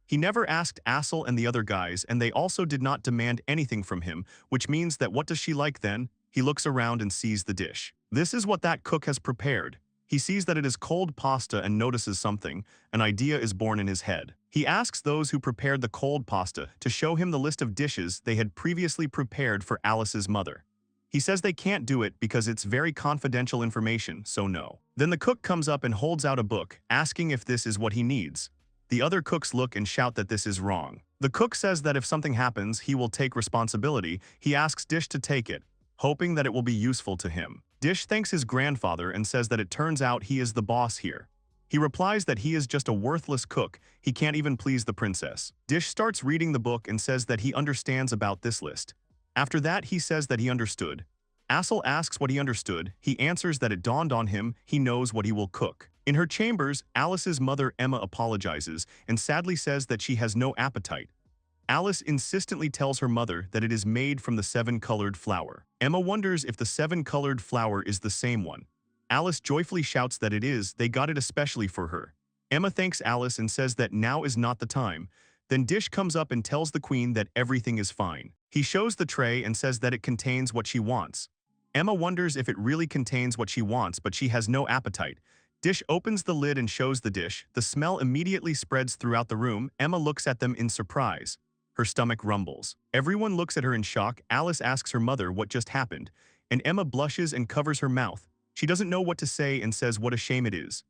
He never asked Assel and the other guys, and they also did not demand anything from him, which means that what does she like then? He looks around and sees the dish. This is what that cook has prepared. He sees that it is cold pasta and notices something. An idea is born in his head. He asks those who prepared the cold pasta to show him the list of dishes they had previously prepared for Alice's mother. He says they can't do it because it's very confidential information, so no. Then the cook comes up and holds out a book, asking if this is what he needs. The other cooks look and shout that this is wrong. The cook says that if something happens, he will take responsibility. He asks Dish to take it, hoping that it will be useful to him. Dish thanks his grandfather and says that it turns out he is the boss here. He replies that he is just a worthless cook, he can't even please the princess. Dish starts reading the book and says that he understands about this list. After that, he says that he understood. Assel asks what he understood. He answers that it dawned on him he knows what he will cook. In her chambers, Alice's mother Emma apologizes and sadly says that she has no appetite. Alice insistently tells her mother that it is made from the 7-colored flower. Emma wonders if the 7-colored flower is the same one. Alice joyfully shouts that it is, they got it especially for her. Emma thanks Alice and says that now is not the time. Then Dish comes up and tells the queen that everything is fine. He shows the tray and says that it contains what she wants. Emma wonders if it really contains what she wants, but she has no appetite. Dish opens the lid and shows the dish. The smell immediately spreads throughout the room. Emma looks at them in surprise. Her stomach rumbles. Everyone looks at her in shock. Alice asks her mother what just happened, and Emma blushes and covers her mouth. She doesn't know what to say and says what a shame it is.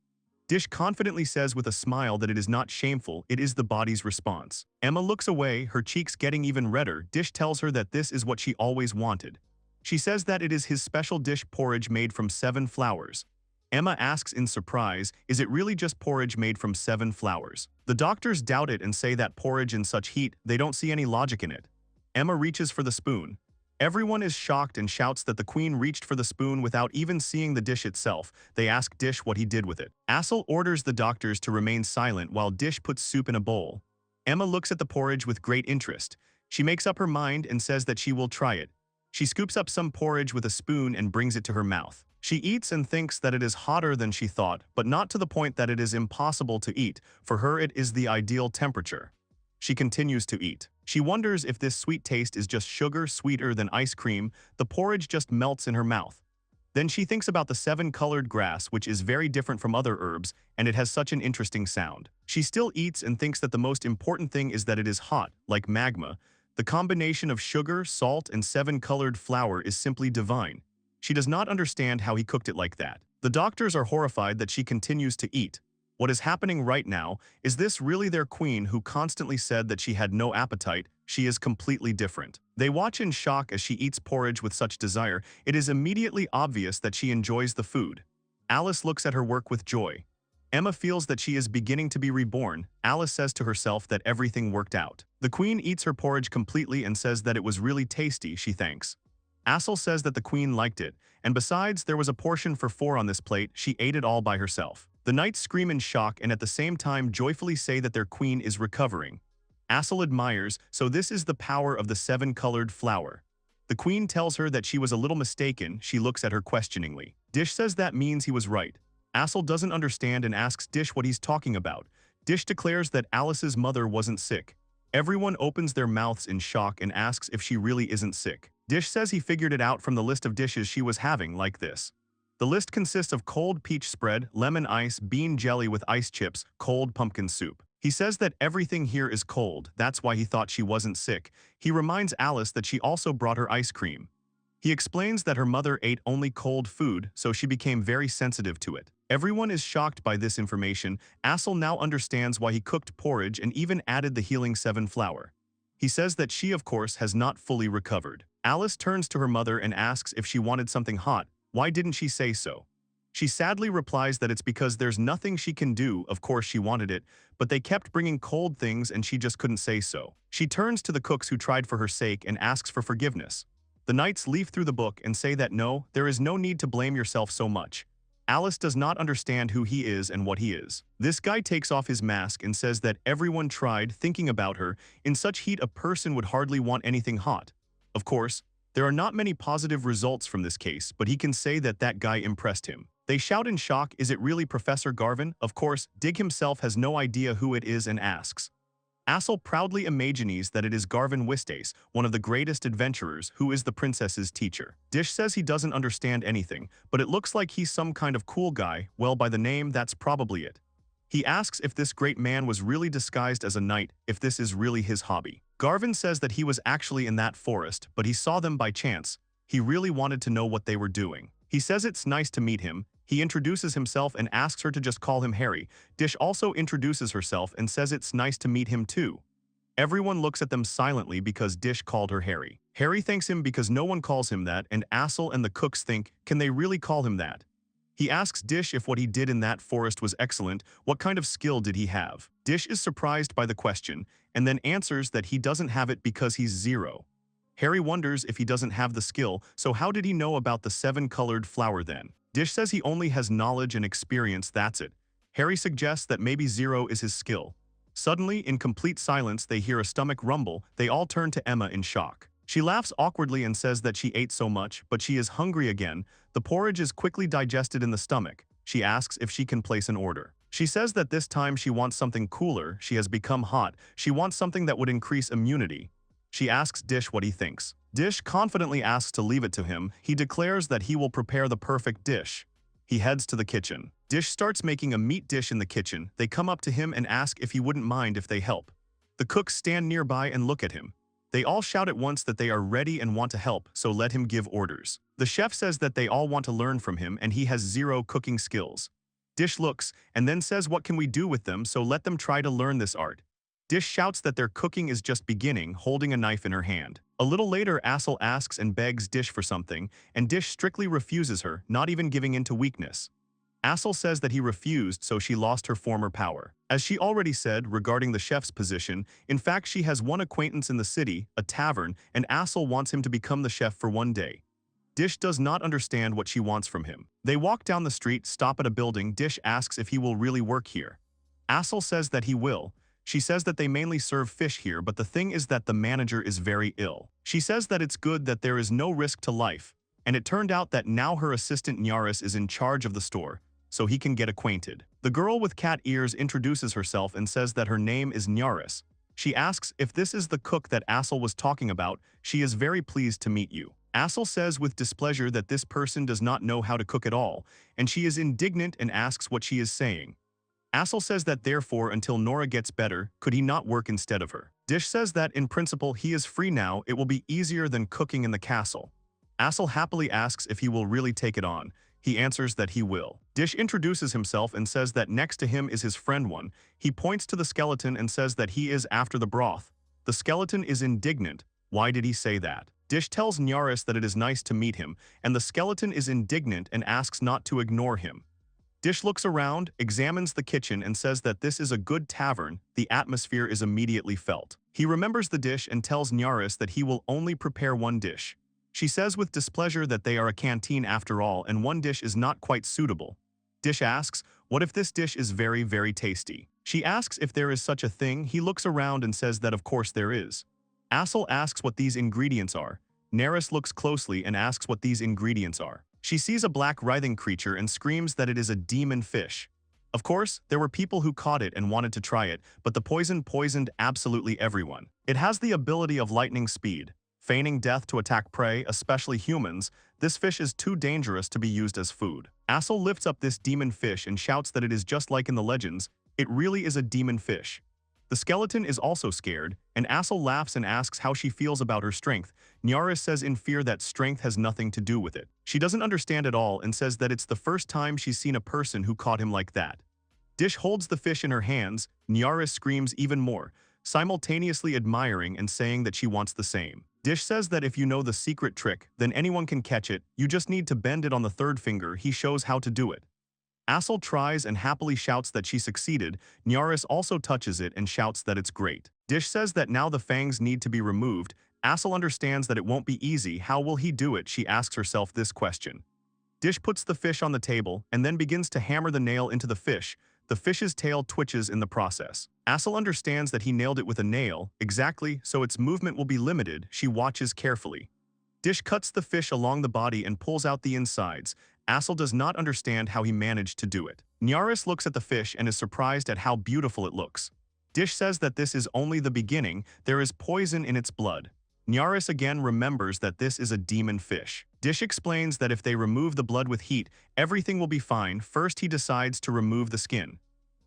Dish confidently says with a smile that it is not shameful, it is the body's response. Emma looks away, her cheeks getting even redder. Dish tells her that this is what she always wanted. She says that it is his special dish porridge made from 7 flowers. Emma asks in surprise, is it really just porridge made from 7 flowers? The doctors doubt it and say that porridge in such heat, they don't see any logic in it. Emma reaches for the spoon. Everyone is shocked and shouts that the queen reached for the spoon without even seeing the dish itself. They ask Dish what he did with it. Assel orders the doctors to remain silent while Dish puts soup in a bowl. Emma looks at the porridge with great interest. She makes up her mind and says that she will try it. She scoops up some porridge with a spoon and brings it to her mouth. She eats and thinks that it is hotter than she thought, but not to the point that it is impossible to eat. For her, it is the ideal temperature. She continues to eat. She wonders if this sweet taste is just sugar sweeter than ice cream. The porridge just melts in her mouth. Then she thinks about the seven-colored grass, which is very different from other herbs, and it has such an interesting sound. She still eats and thinks that the most important thing is that it is hot, like magma. The combination of sugar, salt, and seven-colored flour is simply divine. She does not understand how he cooked it like that. The doctors are horrified that she continues to eat. What is happening right now? Is this really their queen who constantly said that she had no appetite? She is completely different. They watch in shock as she eats porridge with such desire. It is immediately obvious that she enjoys the food. Alice looks at her work with joy. Emma feels that she is beginning to be reborn. Alice says to herself that everything worked out. The queen eats her porridge completely and says that it was really tasty. She thanks. Assel says that the queen liked it, and besides, there was a portion for 4 on this plate. She ate it all by herself. The knights scream in shock and at the same time joyfully say that their queen is recovering. Assel admires, so this is the power of the seven-colored flower. The queen tells her that she was a little mistaken. She looks at her questioningly. Dish says that means he was right. Assel doesn't understand and asks Dish what he's talking about. Dish declares that Alice's mother wasn't sick. Everyone opens their mouths in shock and asks if she really isn't sick. Dish says he figured it out from the list of dishes she was having, like this. The list consists of cold peach spread, lemon ice, bean jelly with ice chips, cold pumpkin soup. He says that everything here is cold, that's why he thought she wasn't sick. He reminds Alice that she also brought her ice cream. He explains that her mother ate only cold food, so she became very sensitive to it. Everyone is shocked by this information. Assel now understands why he cooked porridge and even added the healing 7 flour. He says that she, of course, has not fully recovered. Alice turns to her mother and asks if she wanted something hot. Why didn't she say so? She sadly replies that it's because there's nothing she can do. Of course she wanted it, but they kept bringing cold things and she just couldn't say so. She turns to the cooks who tried for her sake and asks for forgiveness. The knights leaf through the book and say that no, there is no need to blame yourself so much. Alice does not understand who he is and what he is. This guy takes off his mask and says that everyone tried thinking about her. In such heat, a person would hardly want anything hot. Of course, there are not many positive results from this case, but he can say that that guy impressed him. They shout in shock, is it really Professor Garvin? Of course, Dig himself has no idea who it is and asks. Assel proudly imagines that it is Garvin Wistace, one of the greatest adventurers, who is the princess's teacher. Dish says he doesn't understand anything, but it looks like he's some kind of cool guy. Well, by the name, that's probably it. He asks if this great man was really disguised as a knight, if this is really his hobby. Garvin says that he was actually in that forest, but he saw them by chance. He really wanted to know what they were doing. He says it's nice to meet him. He introduces himself and asks her to just call him Harry. Dish also introduces herself and says it's nice to meet him too. Everyone looks at them silently because Dish called her Harry. Harry thanks him because no one calls him that, and Assel and the cooks think, can they really call him that? He asks Dish if what he did in that forest was excellent. What kind of skill did he have? Dish is surprised by the question, and then answers that he doesn't have it because he's 0. Harry wonders if he doesn't have the skill, so how did he know about the 7-colored flower then? Dish says he only has knowledge and experience, that's it. Harry suggests that maybe 0 is his skill. Suddenly, in complete silence, they hear a stomach rumble. They all turn to Emma in shock. She laughs awkwardly and says that she ate so much, but she is hungry again. The porridge is quickly digested in the stomach. She asks if she can place an order. She says that this time she wants something cooler. She has become hot. She wants something that would increase immunity. She asks Dish what he thinks. Dish confidently asks to leave it to him. He declares that he will prepare the perfect dish. He heads to the kitchen. Dish starts making a meat dish in the kitchen. They come up to him and ask if he wouldn't mind if they help. The cooks stand nearby and look at him. They all shout at once that they are ready and want to help, so let him give orders. The chef says that they all want to learn from him and he has 0 cooking skills. Dish looks and then says what can we do with them, so let them try to learn this art. Dish shouts that their cooking is just beginning, holding a knife in her hand. A little later, Assel asks and begs Dish for something, and Dish strictly refuses her, not even giving in to weakness. Assel says that he refused, so she lost her former power. As she already said regarding the chef's position, in fact she has one acquaintance in the city, a tavern, and Assel wants him to become the chef for one day. Dish does not understand what she wants from him. They walk down the street, stop at a building. Dish asks if he will really work here. Assel says that he will. She says that they mainly serve fish here, but the thing is that the manager is very ill. She says that it's good that there is no risk to life, and it turned out that now her assistant Nyaris is in charge of the store, so he can get acquainted. The girl with cat ears introduces herself and says that her name is Nyaris. She asks if this is the cook that Assel was talking about. She is very pleased to meet you. Assel says with displeasure that this person does not know how to cook at all, and she is indignant and asks what she is saying. Assel says that therefore until Nora gets better, could he not work instead of her? Dish says that in principle he is free now, it will be easier than cooking in the castle. Assel happily asks if he will really take it on. He answers that he will. Dish introduces himself and says that next to him is his friend one. He points to the skeleton and says that he is after the broth. The skeleton is indignant. Why did he say that? Dish tells Nyaris that it is nice to meet him, and the skeleton is indignant and asks not to ignore him. Dish looks around, examines the kitchen and says that this is a good tavern. The atmosphere is immediately felt. He remembers the dish and tells Nyaris that he will only prepare one dish. She says with displeasure that they are a canteen after all and one dish is not quite suitable. Dish asks, what if this dish is very, very tasty? She asks if there is such a thing. He looks around and says that of course there is. Assel asks what these ingredients are. Nyaris looks closely and asks what these ingredients are. She sees a black writhing creature and screams that it is a demon fish. Of course, there were people who caught it and wanted to try it, but the poison poisoned absolutely everyone. It has the ability of lightning speed, feigning death to attack prey, especially humans. This fish is too dangerous to be used as food. Assel lifts up this demon fish and shouts that it is just like in the legends. It really is a demon fish. The skeleton is also scared, and Assel laughs and asks how she feels about her strength. Nyaris says in fear that strength has nothing to do with it. She doesn't understand at all and says that it's the first time she's seen a person who caught him like that. Dish holds the fish in her hands. Nyaris screams even more, simultaneously admiring and saying that she wants the same. Dish says that if you know the secret trick, then anyone can catch it. You just need to bend it on the third finger. He shows how to do it. Assel tries and happily shouts that she succeeded. Nyaris also touches it and shouts that it's great. Dish says that now the fangs need to be removed. Assel understands that it won't be easy. How will he do it? She asks herself this question. Dish puts the fish on the table and then begins to hammer the nail into the fish. The fish's tail twitches in the process. Assel understands that he nailed it with a nail, exactly, so its movement will be limited. She watches carefully. Dish cuts the fish along the body and pulls out the insides. Assel does not understand how he managed to do it. Nyaris looks at the fish and is surprised at how beautiful it looks. Dish says that this is only the beginning. There is poison in its blood. Nyaris again remembers that this is a demon fish. Dish explains that if they remove the blood with heat, everything will be fine. First, he decides to remove the skin.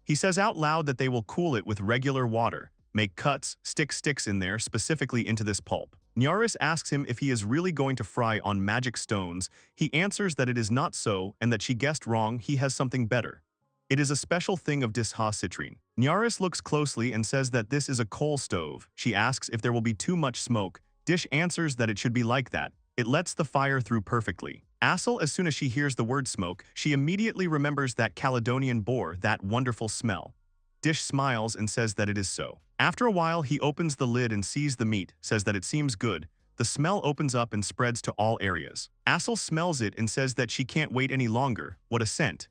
He says out loud that they will cool it with regular water, make cuts, stick sticks in there, specifically into this pulp. Nyaris asks him if he is really going to fry on magic stones. He answers that it is not so and that she guessed wrong. He has something better. It is a special thing of Disha citrine. Nyaris looks closely and says that this is a coal stove. She asks if there will be too much smoke. Dish answers that it should be like that. It lets the fire through perfectly. Assel, as soon as she hears the word smoke, she immediately remembers that Caledonian boar, that wonderful smell. Dish smiles and says that it is so. After a while, he opens the lid and sees the meat, says that it seems good. The smell opens up and spreads to all areas. Assel smells it and says that she can't wait any longer. What a scent.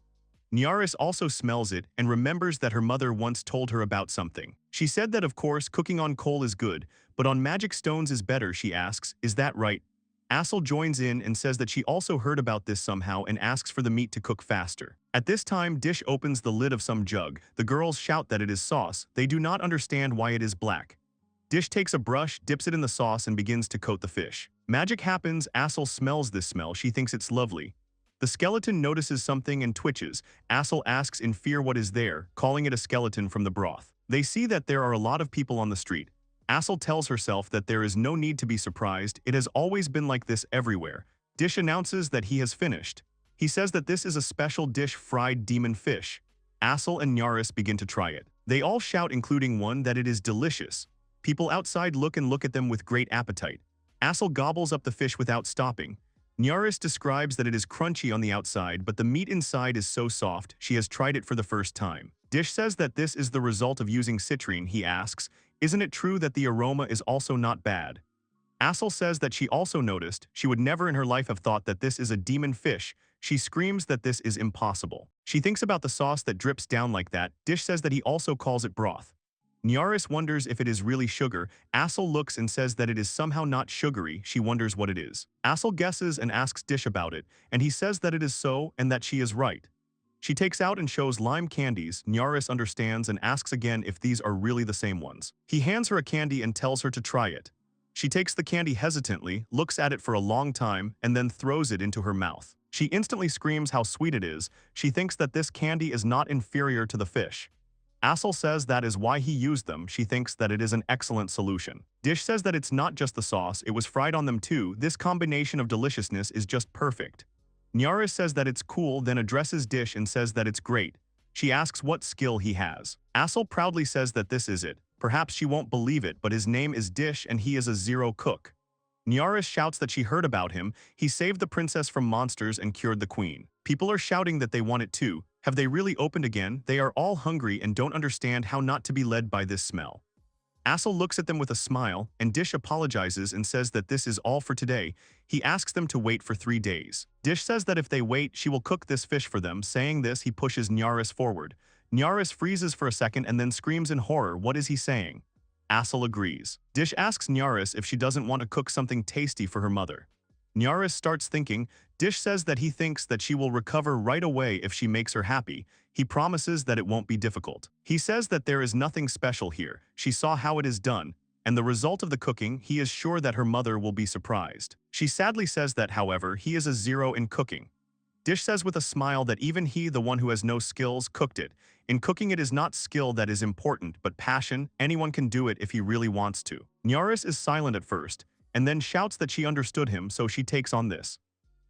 Nyaris also smells it and remembers that her mother once told her about something. She said that of course cooking on coal is good, but on magic stones is better. She asks, is that right? Assel joins in and says that she also heard about this somehow and asks for the meat to cook faster. At this time, Dish opens the lid of some jug. The girls shout that it is sauce. They do not understand why it is black. Dish takes a brush, dips it in the sauce and begins to coat the fish. Magic happens. Assel smells this smell. She thinks it's lovely. The skeleton notices something and twitches. Assel asks in fear what is there, calling it a skeleton from the broth. They see that there are a lot of people on the street. Assel tells herself that there is no need to be surprised. It has always been like this everywhere. Dish announces that he has finished. He says that this is a special dish, fried demon fish. Assel and Nyaris begin to try it. They all shout, including one, that it is delicious. People outside look at them with great appetite. Assel gobbles up the fish without stopping. Nyaris describes that it is crunchy on the outside, but the meat inside is so soft, she has tried it for the first time. Dish says that this is the result of using citrine. He asks, isn't it true that the aroma is also not bad? Assel says that she also noticed, she would never in her life have thought that this is a demon fish. She screams that this is impossible. She thinks about the sauce that drips down like that. Dish says that he also calls it broth. Nyaris wonders if it is really sugar. Assel looks and says that it is somehow not sugary. She wonders what it is. Assel guesses and asks Dish about it, and he says that it is so and that she is right. She takes out and shows lime candies. Nyaris understands and asks again if these are really the same ones. He hands her a candy and tells her to try it. She takes the candy hesitantly, looks at it for a long time, and then throws it into her mouth. She instantly screams how sweet it is. She thinks that this candy is not inferior to the fish. Assel says that is why he used them. She thinks that it is an excellent solution. Dish says that it's not just the sauce, it was fried on them too. This combination of deliciousness is just perfect. Nyaris says that it's cool, then addresses Dish and says that it's great. She asks what skill he has. Assel proudly says that this is it. Perhaps she won't believe it, but his name is Dish and he is a zero cook. Nyaris shouts that she heard about him. He saved the princess from monsters and cured the queen. People are shouting that they want it too. Have they really opened again? They are all hungry and don't understand how not to be led by this smell. Assel looks at them with a smile, and Dish apologizes and says that this is all for today. He asks them to wait for 3 days. Dish says that if they wait, she will cook this fish for them. Saying this, he pushes Nyaris forward. Nyaris freezes for a second and then screams in horror. What is he saying? Assel agrees. Dish asks Nyaris if she doesn't want to cook something tasty for her mother. Nyaris starts thinking. Dish says that he thinks that she will recover right away if she makes her happy. He promises that it won't be difficult. He says that there is nothing special here. She saw how it is done, and the result of the cooking, he is sure that her mother will be surprised. She sadly says that, however, he is a zero in cooking. Dish says with a smile that even he, the one who has no skills, cooked it. In cooking, it is not skill that is important, but passion. Anyone can do it if he really wants to. Nyaris is silent at first, and then shouts that she understood him, so she takes on this.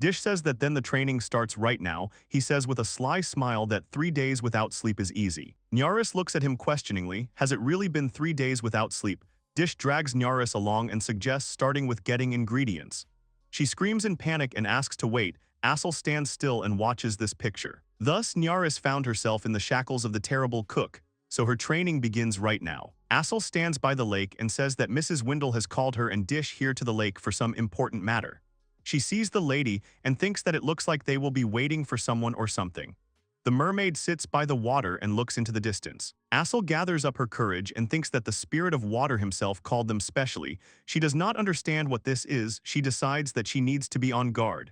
Dish says that then the training starts right now. He says with a sly smile that 3 days without sleep is easy. Nyaris looks at him questioningly. Has it really been 3 days without sleep? Dish drags Nyaris along and suggests starting with getting ingredients. She screams in panic and asks to wait. Assel stands still and watches this picture. Thus, Nyaris found herself in the shackles of the terrible cook, so her training begins right now. Assel stands by the lake and says that Mrs. Windle has called her and Dish here to the lake for some important matter. She sees the lady and thinks that it looks like they will be waiting for someone or something. The mermaid sits by the water and looks into the distance. Assel gathers up her courage and thinks that the spirit of water himself called them specially. She does not understand what this is. She decides that she needs to be on guard.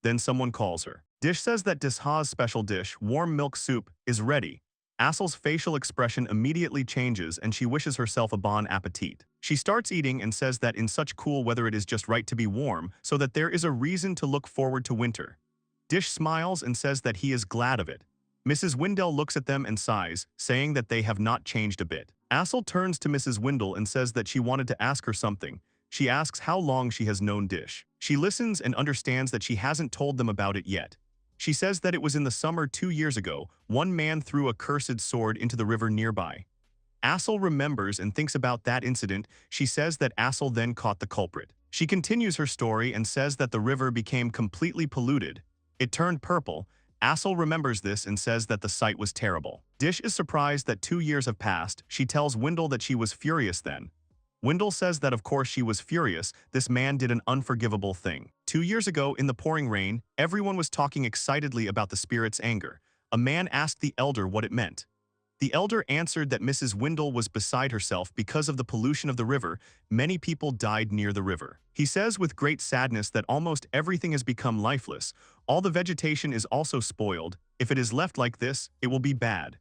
Then someone calls her. Dish says that Disha's special dish, warm milk soup, is ready. Assel's facial expression immediately changes and she wishes herself a bon appetit. She starts eating and says that in such cool weather it is just right to be warm, so that there is a reason to look forward to winter. Dish smiles and says that he is glad of it. Mrs. Windle looks at them and sighs, saying that they have not changed a bit. Assel turns to Mrs. Windle and says that she wanted to ask her something. She asks how long she has known Dish. She listens and understands that she hasn't told them about it yet. She says that it was in the summer 2 years ago, one man threw a cursed sword into the river nearby. Assel remembers and thinks about that incident. She says that Assel then caught the culprit. She continues her story and says that the river became completely polluted. It turned purple. Assel remembers this and says that the sight was terrible. Dish is surprised that 2 years have passed. She tells Windle that she was furious then. Windle says that of course she was furious. This man did an unforgivable thing. 2 years ago, in the pouring rain, everyone was talking excitedly about the spirit's anger. A man asked the elder what it meant. The elder answered that Mrs. Windle was beside herself because of the pollution of the river. Many people died near the river. He says with great sadness that almost everything has become lifeless. All the vegetation is also spoiled. If it is left like this, it will be bad.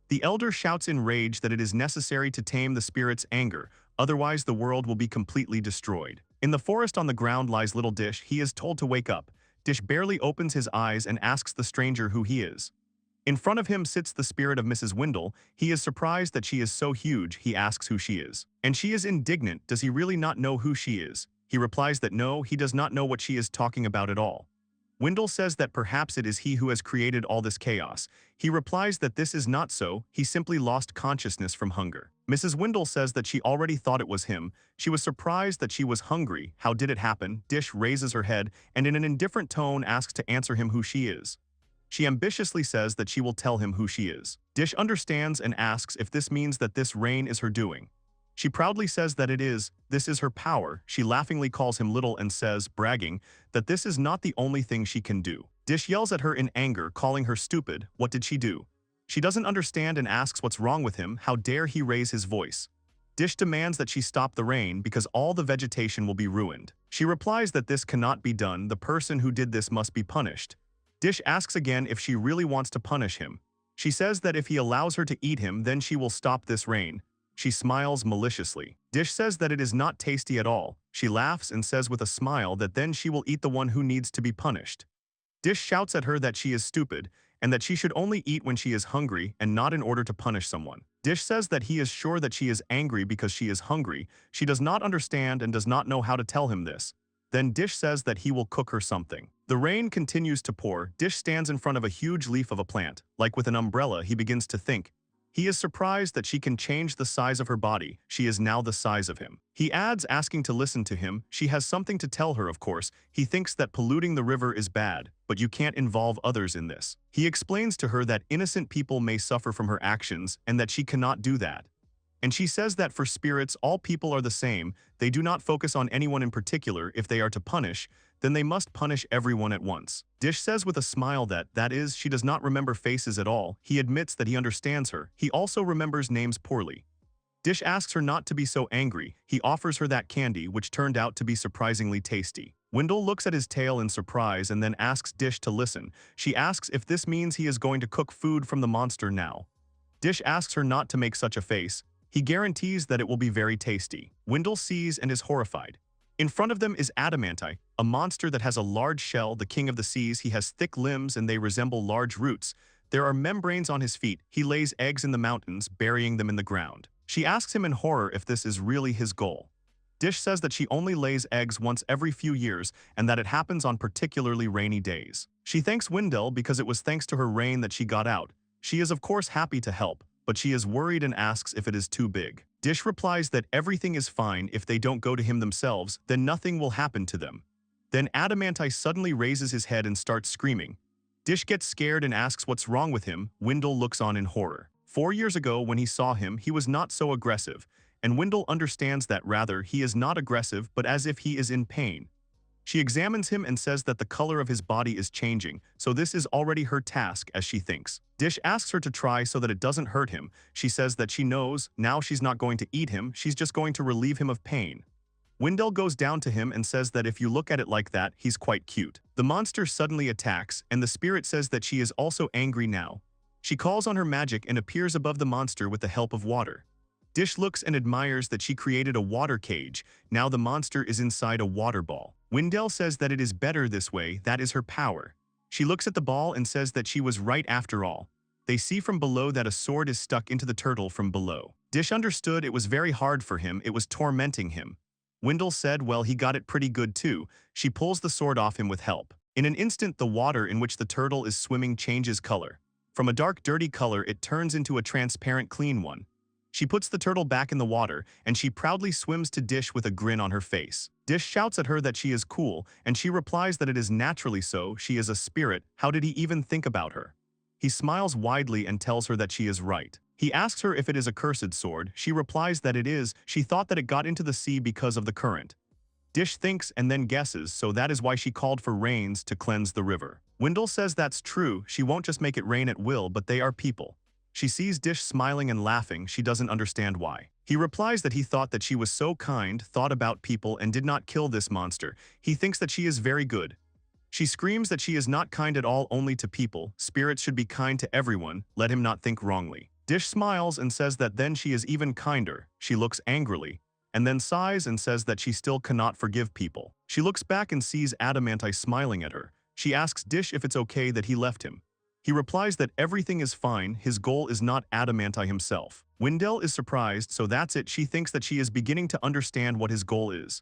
The elder shouts in rage that it is necessary to tame the spirit's anger, otherwise the world will be completely destroyed. In the forest on the ground lies little Dish. He is told to wake up. Dish barely opens his eyes and asks the stranger who he is. In front of him sits the spirit of Mrs. Windle. He is surprised that she is so huge. He asks who she is. And she is indignant. Does he really not know who she is? He replies that no, he does not know what she is talking about at all. Wendell says that perhaps it is he who has created all this chaos. He replies that this is not so, he simply lost consciousness from hunger. Mrs. Wendell says that she already thought it was him. She was surprised that she was hungry. How did it happen? Dish raises her head and in an indifferent tone asks to answer him who she is. She ambitiously says that she will tell him who she is. Dish understands and asks if this means that this rain is her doing. She proudly says that it is, this is her power. She laughingly calls him little and says, bragging, that this is not the only thing she can do. Dish yells at her in anger, calling her stupid. What did she do? She doesn't understand and asks what's wrong with him. How dare he raise his voice? Dish demands that she stop the rain because all the vegetation will be ruined. She replies that this cannot be done. The person who did this must be punished. Dish asks again if she really wants to punish him. She says that if he allows her to eat him, then she will stop this rain. She smiles maliciously. Dish says that it is not tasty at all. She laughs and says with a smile that then she will eat the one who needs to be punished. Dish shouts at her that she is stupid and that she should only eat when she is hungry and not in order to punish someone. Dish says that he is sure that she is angry because she is hungry. She does not understand and does not know how to tell him this. Then Dish says that he will cook her something. The rain continues to pour. Dish stands in front of a huge leaf of a plant. Like with an umbrella, he begins to think. He is surprised that she can change the size of her body. She is now the size of him. He adds, asking to listen to him. She has something to tell her, of course. He thinks that polluting the river is bad, but you can't involve others in this. He explains to her that innocent people may suffer from her actions and that she cannot do that. And she says that for spirits, all people are the same. They do not focus on anyone in particular. If they are to punish, then they must punish everyone at once. Dish says with a smile that is, she does not remember faces at all. He admits that he understands her. He also remembers names poorly. Dish asks her not to be so angry. He offers her that candy, which turned out to be surprisingly tasty. Wendell looks at his tail in surprise and then asks Dish to listen. She asks if this means he is going to cook food from the monster now. Dish asks her not to make such a face. He guarantees that it will be very tasty. Wendell sees and is horrified. In front of them is Adamanti, a monster that has a large shell, the king of the seas. He has thick limbs and they resemble large roots. There are membranes on his feet. He lays eggs in the mountains, burying them in the ground. She asks him in horror if this is really his goal. Dish says that she only lays eggs once every few years and that it happens on particularly rainy days. She thanks Wendell because it was thanks to her rain that she got out. She is of course happy to help, but she is worried and asks if it is too big. Dish replies that everything is fine if they don't go to him themselves, then nothing will happen to them. Then Adamanti suddenly raises his head and starts screaming. Dish gets scared and asks what's wrong with him. Wendell looks on in horror. 4 years ago when he saw him, he was not so aggressive, and Wendell understands that rather he is not aggressive but as if he is in pain. She examines him and says that the color of his body is changing, so this is already her task as she thinks. Dish asks her to try so that it doesn't hurt him. She says that she knows, now she's not going to eat him, she's just going to relieve him of pain. Wendell goes down to him and says that if you look at it like that, he's quite cute. The monster suddenly attacks, and the spirit says that she is also angry now. She calls on her magic and appears above the monster with the help of water. Dish looks and admires that she created a water cage. Now the monster is inside a water ball. Wendell says that it is better this way, that is her power. She looks at the ball and says that she was right after all. They see from below that a sword is stuck into the turtle from below. Dish understood it was very hard for him, it was tormenting him. Wendell said, well, he got it pretty good too. She pulls the sword off him with help. In an instant, the water in which the turtle is swimming changes color. From a dark, dirty color, it turns into a transparent, clean one. She puts the turtle back in the water, and she proudly swims to Dish with a grin on her face. Dish shouts at her that she is cool, and she replies that it is naturally so, she is a spirit, how did he even think about her? He smiles widely and tells her that she is right. He asks her if it is a cursed sword. She replies that it is. She thought that it got into the sea because of the current. Dish thinks and then guesses, so that is why she called for rains to cleanse the river. Wendell says that's true, she won't just make it rain at will, but they are people. She sees Dish smiling and laughing, she doesn't understand why. He replies that he thought that she was so kind, thought about people, and did not kill this monster. He thinks that she is very good. She screams that she is not kind at all, only to people. Spirits should be kind to everyone, let him not think wrongly. Dish smiles and says that then she is even kinder. She looks angrily, and then sighs and says that she still cannot forgive people. She looks back and sees Adamanti smiling at her. She asks Dish if it's okay that he left him. He replies that everything is fine, his goal is not Adamanti himself. Wendell is surprised, so that's it, she thinks that she is beginning to understand what his goal is.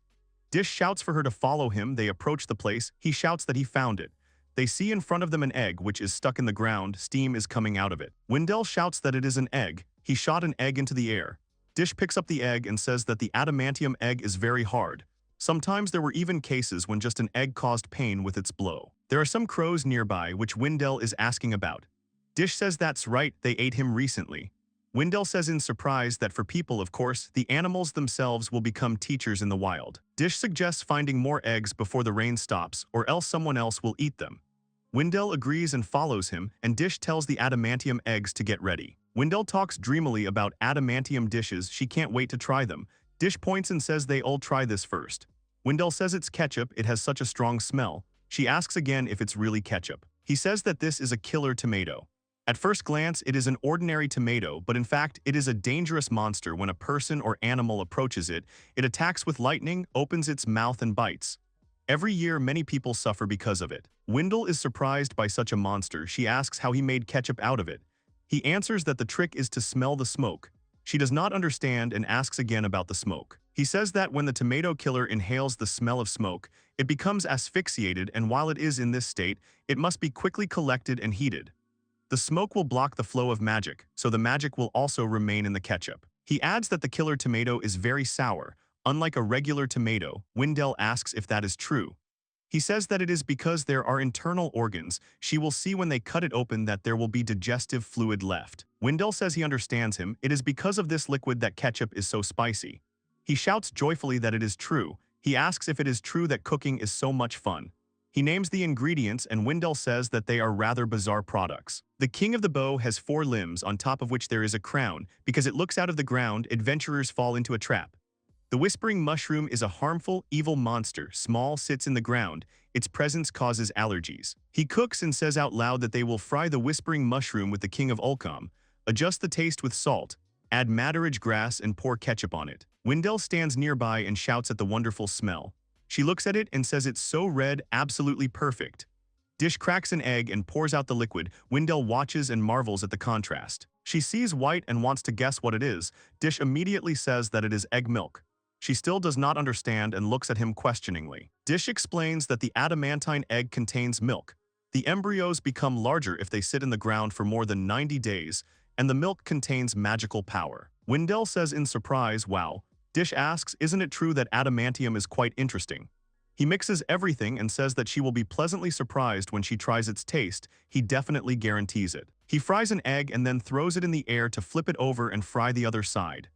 Dish shouts for her to follow him, they approach the place, he shouts that he found it. They see in front of them an egg which is stuck in the ground, steam is coming out of it. Wendell shouts that it is an egg. He shot an egg into the air. Dish picks up the egg and says that the adamantium egg is very hard. Sometimes there were even cases when just an egg caused pain with its blow. There are some crows nearby which Wendell is asking about. Dish says that's right, they ate him recently. Wendell says in surprise that for people, of course, the animals themselves will become teachers in the wild. Dish suggests finding more eggs before the rain stops, or else someone else will eat them. Wendell agrees and follows him, and Dish tells the adamantium eggs to get ready. Wendell talks dreamily about adamantium dishes, she can't wait to try them. Dish points and says they all try this first. Wendell says it's ketchup, it has such a strong smell. She asks again if it's really ketchup. He says that this is a killer tomato. At first glance, it is an ordinary tomato, but in fact, it is a dangerous monster. When a person or animal approaches it, it attacks with lightning, opens its mouth and bites. Every year, many people suffer because of it. Wendell is surprised by such a monster. She asks how he made ketchup out of it. He answers that the trick is to smell the smoke. She does not understand and asks again about the smoke. He says that when the tomato killer inhales the smell of smoke, it becomes asphyxiated, and while it is in this state, it must be quickly collected and heated. The smoke will block the flow of magic, so the magic will also remain in the ketchup. He adds that the killer tomato is very sour. Unlike a regular tomato, Wendell asks if that is true. He says that it is because there are internal organs. She will see when they cut it open that there will be digestive fluid left. Wendell says he understands him. It is because of this liquid that ketchup is so spicy. He shouts joyfully that it is true. He asks if it is true that cooking is so much fun. He names the ingredients, and Wendell says that they are rather bizarre products. The king of the bow has 4 limbs on top of which there is a crown. Because it looks out of the ground, adventurers fall into a trap. The whispering mushroom is a harmful, evil monster. Small, sits in the ground. Its presence causes allergies. He cooks and says out loud that they will fry the whispering mushroom with the king of Ulcom, adjust the taste with salt, add madderage grass and pour ketchup on it. Wendell stands nearby and shouts at the wonderful smell. She looks at it and says it's so red, absolutely perfect. Dish cracks an egg and pours out the liquid. Wendell watches and marvels at the contrast. She sees white and wants to guess what it is. Dish immediately says that it is egg milk. She still does not understand and looks at him questioningly. Dish explains that the adamantine egg contains milk. The embryos become larger if they sit in the ground for more than 90 days, and the milk contains magical power. Wendell says in surprise, wow. Dish asks, isn't it true that adamantium is quite interesting? He mixes everything and says that she will be pleasantly surprised when she tries its taste. He definitely guarantees it. He fries an egg and then throws it in the air to flip it over and fry the other side.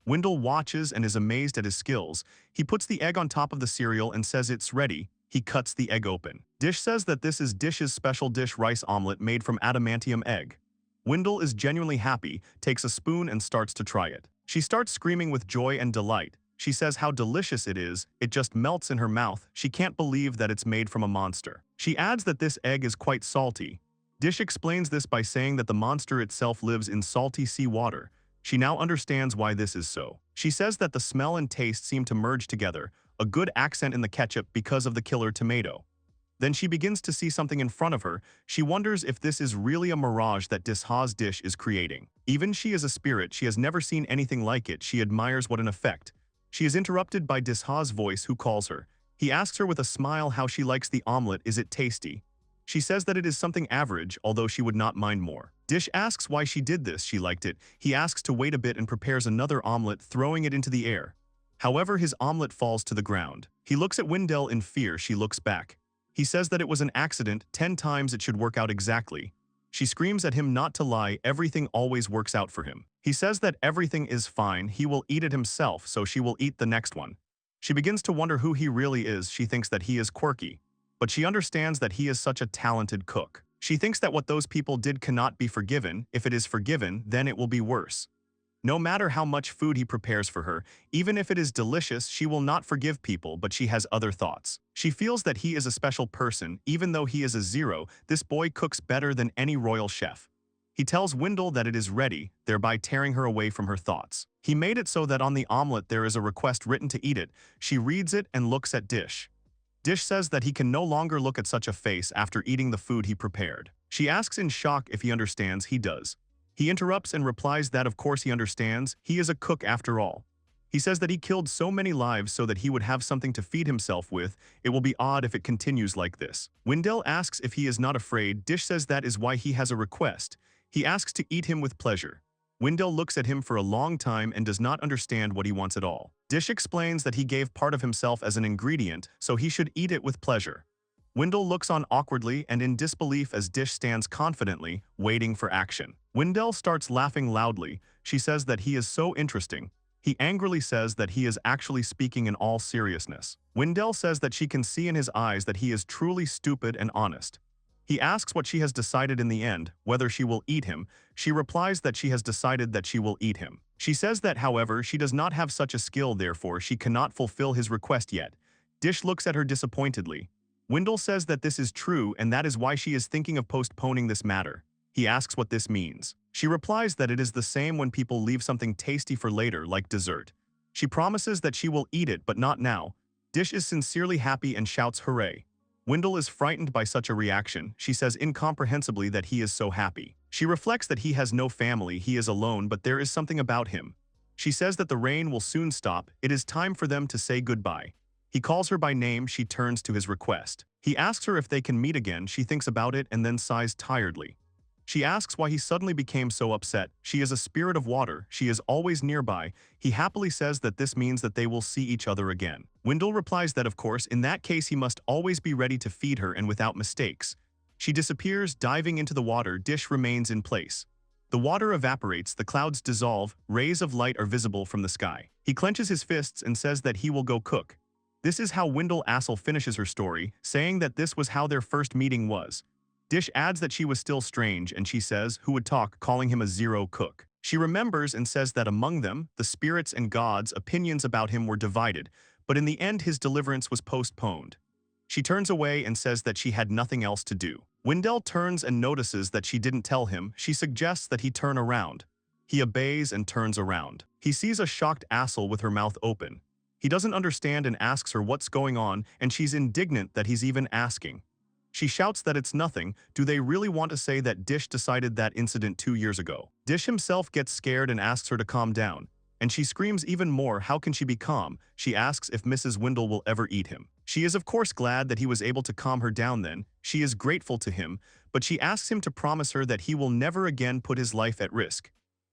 Wendell watches and is amazed at his skills. He puts the egg on top of the cereal and says it's ready. He cuts the egg open. Dish says that this is Dish's special dish rice omelet made from adamantium egg. Wendell is genuinely happy, takes a spoon and starts to try it. She starts screaming with joy and delight. She says how delicious it is, it just melts in her mouth. She can't believe that it's made from a monster. She adds that this egg is quite salty. Dish explains this by saying that the monster itself lives in salty seawater. She now understands why this is so. She says that the smell and taste seem to merge together, a good accent in the ketchup because of the killer tomato. Then she begins to see something in front of her. She wonders if this is really a mirage that Dish's dish is creating. Even she is a spirit, she has never seen anything like it. She admires what an effect. She is interrupted by Dish's voice, who calls her. He asks her with a smile how she likes the omelet. Is it tasty? She says that it is something average, although she would not mind more. Dish asks why she did this. She liked it. He asks to wait a bit and prepares another omelet, throwing it into the air. However, his omelet falls to the ground. He looks at Wendell in fear. She looks back. He says that it was an accident. 10 times it should work out exactly. She screams at him not to lie. Everything always works out for him. He says that everything is fine. He will eat it himself, so she will eat the next one. She begins to wonder who he really is. She thinks that he is quirky, but she understands that he is such a talented cook. She thinks that what those people did cannot be forgiven. If it is forgiven, then it will be worse. No matter how much food he prepares for her, even if it is delicious, she will not forgive people, but she has other thoughts. She feels that he is a special person. Even though he is a zero, this boy cooks better than any royal chef. He tells Wendell that it is ready, thereby tearing her away from her thoughts. He made it so that on the omelet there is a request written to eat it. She reads it and looks at Dish. Dish says that he can no longer look at such a face after eating the food he prepared. She asks in shock if he understands. He does. He interrupts and replies that of course he understands. He is a cook after all. He says that he killed so many lives so that he would have something to feed himself with. It will be odd if it continues like this. Wendell asks if he is not afraid. Dish says that is why he has a request. He asks to eat him with pleasure. Wendell looks at him for a long time and does not understand what he wants at all. Dish explains that he gave part of himself as an ingredient, so he should eat it with pleasure. Wendell looks on awkwardly and in disbelief as Dish stands confidently, waiting for action. Wendell starts laughing loudly. She says that he is so interesting. He angrily says that he is actually speaking in all seriousness. Wendell says that she can see in his eyes that he is truly stupid and honest. He asks what she has decided in the end, whether she will eat him. She replies that she has decided that she will eat him. She says that, however, she does not have such a skill, therefore she cannot fulfill his request yet. Dish looks at her disappointedly. Wendell says that this is true and that is why she is thinking of postponing this matter. He asks what this means. She replies that it is the same when people leave something tasty for later, like dessert. She promises that she will eat it, but not now. Dish is sincerely happy and shouts hooray. Wendell is frightened by such a reaction. She says incomprehensibly that he is so happy. She reflects that he has no family, he is alone, but there is something about him. She says that the rain will soon stop. It is time for them to say goodbye. He calls her by name. She turns to his request. He asks her if they can meet again. She thinks about it and then sighs tiredly. She asks why he suddenly became so upset. She is a spirit of water. She is always nearby. He happily says that this means that they will see each other again. Wendell replies that of course, in that case he must always be ready to feed her and without mistakes. She disappears, diving into the water. Dish remains in place. The water evaporates, the clouds dissolve, rays of light are visible from the sky. He clenches his fists and says that he will go cook. This is how Wendell Assel finishes her story, saying that this was how their first meeting was. Dish adds that she was still strange, and she says, who would talk, calling him a zero cook. She remembers and says that among them, the spirits and gods' opinions about him were divided, but in the end his deliverance was postponed. She turns away and says that she had nothing else to do. Wendell turns and notices that she didn't tell him. She suggests that he turn around. He obeys and turns around. He sees a shocked Assel with her mouth open. He doesn't understand and asks her what's going on, and she's indignant that he's even asking. She shouts that it's nothing. Do they really want to say that Dish decided that incident 2 years ago? Dish himself gets scared and asks her to calm down. And she screams even more. How can she be calm? She asks if Mrs. Wendell will ever eat him. She is of course glad that he was able to calm her down then. She is grateful to him, but she asks him to promise her that he will never again put his life at risk.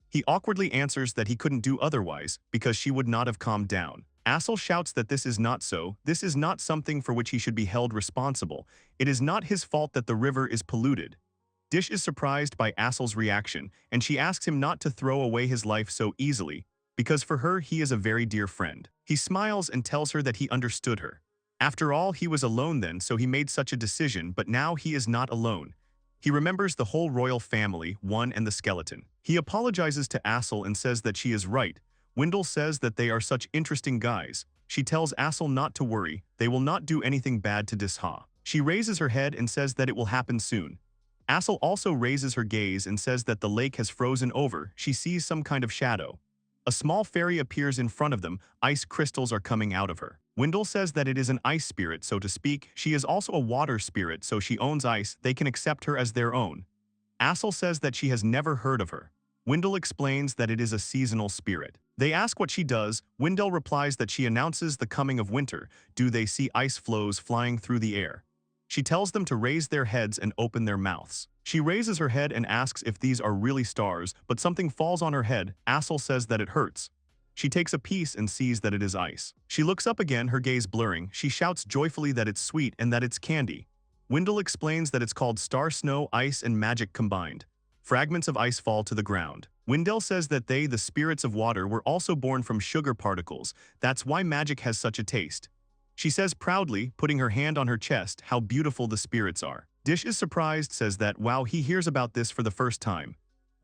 He awkwardly answers that he couldn't do otherwise, because she would not have calmed down. Assel shouts that this is not so. This is not something for which he should be held responsible. It is not his fault that the river is polluted. Dish is surprised by Assel's reaction, and she asks him not to throw away his life so easily, because for her he is a very dear friend. He smiles and tells her that he understood her. After all, he was alone then, so he made such a decision, but now he is not alone. He remembers the whole royal family, one and the skeleton. He apologizes to Assel and says that she is right. Wendell says that they are such interesting guys. She tells Assel not to worry, they will not do anything bad to Disha. She raises her head and says that it will happen soon. Assel also raises her gaze and says that the lake has frozen over. She sees some kind of shadow. A small fairy appears in front of them. Ice crystals are coming out of her. Wendell says that it is an ice spirit, so to speak. She is also a water spirit, so she owns ice. They can accept her as their own. Assel says that she has never heard of her. Wendell explains that it is a seasonal spirit. They ask what she does. Wendell replies that she announces the coming of winter. Do they see ice floes flying through the air? She tells them to raise their heads and open their mouths. She raises her head and asks if these are really stars, but something falls on her head. Assel says that it hurts. She takes a piece and sees that it is ice. She looks up again, her gaze blurring. She shouts joyfully that it's sweet and that it's candy. Wendell explains that it's called star snow, ice, and magic combined. Fragments of ice fall to the ground. Wendell says that they, the spirits of water, were also born from sugar particles. That's why magic has such a taste. She says proudly, putting her hand on her chest, how beautiful the spirits are. Dish is surprised, says that, wow, he hears about this for the first time.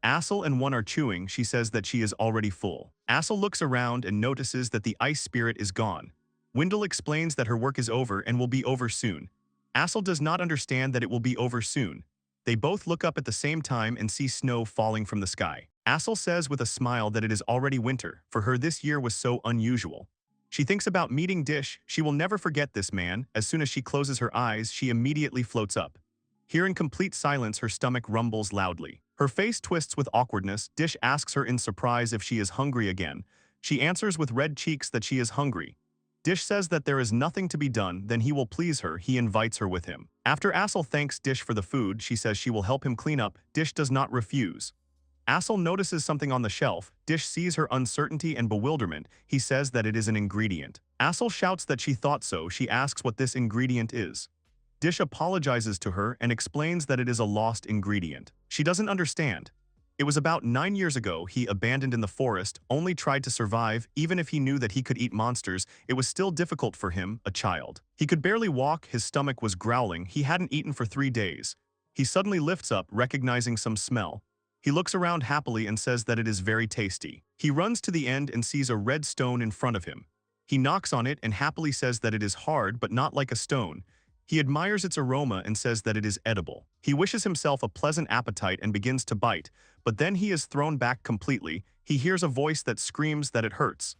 Assel and one are chewing. She says that she is already full. Assel looks around and notices that the ice spirit is gone. Wendell explains that her work is over and will be over soon. Assel does not understand that it will be over soon. They both look up at the same time and see snow falling from the sky. Assel says with a smile that it is already winter. For her, this year was so unusual. She thinks about meeting Dish. She will never forget this man. As soon as she closes her eyes, she immediately floats up. Here in complete silence, her stomach rumbles loudly. Her face twists with awkwardness. Dish asks her in surprise if she is hungry again. She answers with red cheeks that she is hungry. Dish says that there is nothing to be done, then he will please her. He invites her with him. After Assel thanks Dish for the food, she says she will help him clean up. Dish does not refuse. Assel notices something on the shelf. Dish sees her uncertainty and bewilderment. He says that it is an ingredient. Assel shouts that she thought so. She asks what this ingredient is. Dish apologizes to her and explains that it is a lost ingredient. She doesn't understand. It was about 9 years ago he abandoned in the forest, only tried to survive. Even if he knew that he could eat monsters, it was still difficult for him, a child. He could barely walk, his stomach was growling, he hadn't eaten for 3 days. He suddenly lifts up, recognizing some smell. He looks around happily and says that it is very tasty. He runs to the end and sees a red stone in front of him. He knocks on it and happily says that it is hard but not like a stone. He admires its aroma and says that it is edible. He wishes himself a pleasant appetite and begins to bite, but then he is thrown back completely. He hears a voice that screams that it hurts.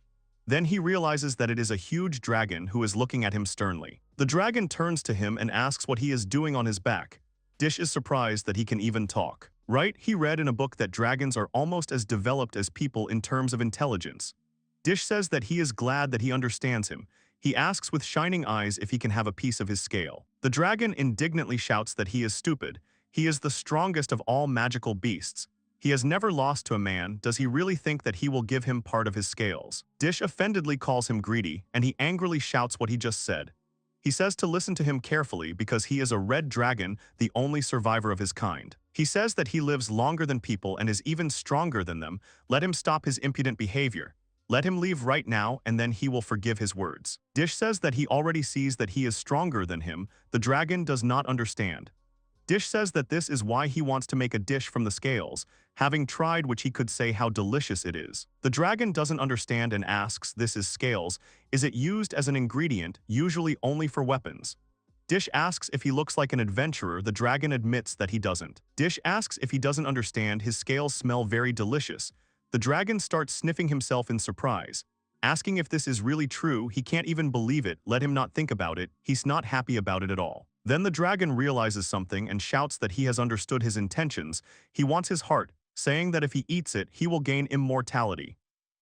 Then he realizes that it is a huge dragon who is looking at him sternly. The dragon turns to him and asks what he is doing on his back. Dish is surprised that he can even talk. Right? He read in a book that dragons are almost as developed as people in terms of intelligence. Dish says that he is glad that he understands him. He asks with shining eyes if he can have a piece of his scale. The dragon indignantly shouts that he is stupid. He is the strongest of all magical beasts. He has never lost to a man. Does he really think that he will give him part of his scales? Dish offendedly calls him greedy, and he angrily shouts what he just said. He says to listen to him carefully because he is a red dragon, the only survivor of his kind. He says that he lives longer than people and is even stronger than them. Let him stop his impudent behavior. Let him leave right now and then he will forgive his words. Dish says that he already sees that he is stronger than him. The dragon does not understand. Dish says that this is why he wants to make a dish from the scales, having tried which he could say how delicious it is. The dragon doesn't understand and asks, this is scales, is it used as an ingredient, usually only for weapons? Dish asks if he looks like an adventurer. The dragon admits that he doesn't. Dish asks if he doesn't understand. His scales smell very delicious. The dragon starts sniffing himself in surprise, asking if this is really true. He can't even believe it. Let him not think about it. He's not happy about it at all. Then the dragon realizes something and shouts that he has understood his intentions. He wants his heart, saying that if he eats it, he will gain immortality.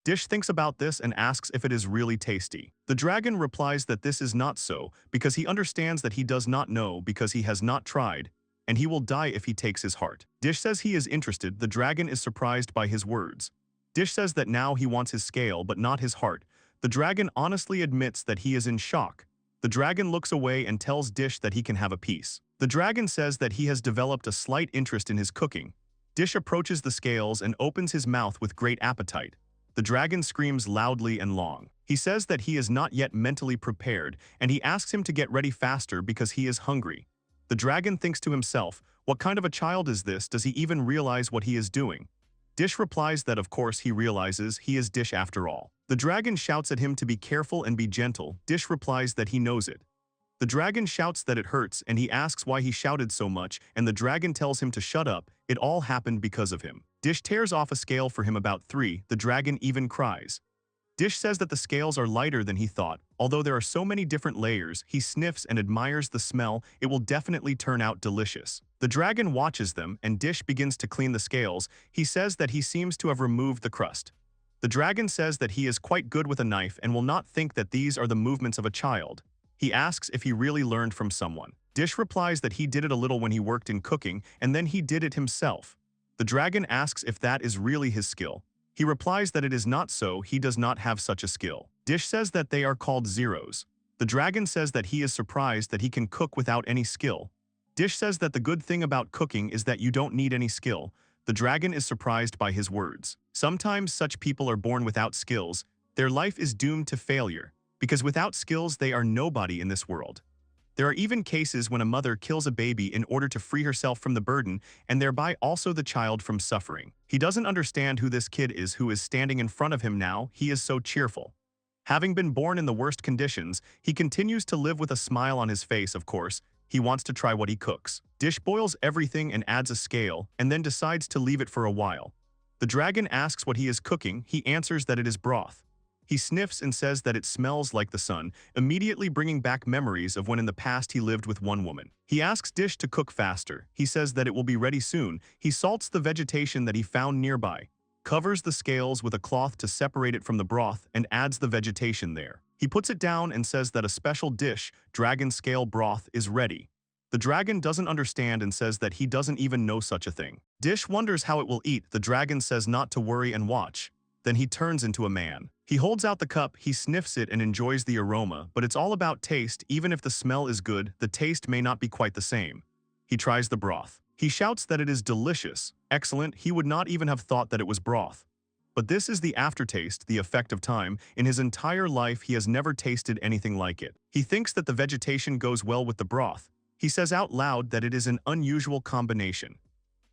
Dish thinks about this and asks if it is really tasty. The dragon replies that this is not so, because he understands that he does not know because he has not tried, and he will die if he takes his heart. Dish says he is interested. The dragon is surprised by his words. Dish says that now he wants his scale but not his heart. The dragon honestly admits that he is in shock. The dragon looks away and tells Dish that he can have a piece. The dragon says that he has developed a slight interest in his cooking. Dish approaches the scales and opens his mouth with great appetite. The dragon screams loudly and long. He says that he is not yet mentally prepared, and he asks him to get ready faster because he is hungry. The dragon thinks to himself, what kind of a child is this? Does he even realize what he is doing? Dish replies that of course he realizes he is Dish after all. The dragon shouts at him to be careful and be gentle. Dish replies that he knows it. The dragon shouts that it hurts and he asks why he shouted so much, and the dragon tells him to shut up. It all happened because of him. Dish tears off a scale for him about 3. The dragon even cries. Dish says that the scales are lighter than he thought. Although there are so many different layers, he sniffs and admires the smell. It will definitely turn out delicious. The dragon watches them and Dish begins to clean the scales. He says that he seems to have removed the crust. The dragon says that he is quite good with a knife and will not think that these are the movements of a child. He asks if he really learned from someone. Dish replies that he did it a little when he worked in cooking and then he did it himself. The dragon asks if that is really his skill. He replies that it is not so, he does not have such a skill. Dish says that they are called zeros. The dragon says that he is surprised that he can cook without any skill. Dish says that the good thing about cooking is that you don't need any skill. The dragon is surprised by his words. Sometimes such people are born without skills. Their life is doomed to failure, because without skills they are nobody in this world. There are even cases when a mother kills a baby in order to free herself from the burden and thereby also the child from suffering. He doesn't understand who this kid is who is standing in front of him now. He is so cheerful. Having been born in the worst conditions, he continues to live with a smile on his face, of course. He wants to try what he cooks. Dish boils everything and adds a scale and then decides to leave it for a while. The dragon asks what he is cooking. He answers that it is broth. He sniffs and says that it smells like the sun, immediately bringing back memories of when in the past he lived with one woman. He asks Dish to cook faster. He says that it will be ready soon. He salts the vegetation that he found nearby. covers the scales with a cloth to separate it from the broth, and adds the vegetation there. He puts it down and says that a special dish, dragon scale broth, is ready. The dragon doesn't understand and says that he doesn't even know such a thing. Dish wonders how it will eat. The dragon says not to worry and watch. Then he turns into a man. He holds out the cup, he sniffs it and enjoys the aroma, but it's all about taste. Even if the smell is good, the taste may not be quite the same. He tries the broth. He shouts that it is delicious, excellent. He would not even have thought that it was broth. But this is the aftertaste, the effect of time. In his entire life, he has never tasted anything like it. He thinks that the vegetation goes well with the broth. He says out loud that it is an unusual combination.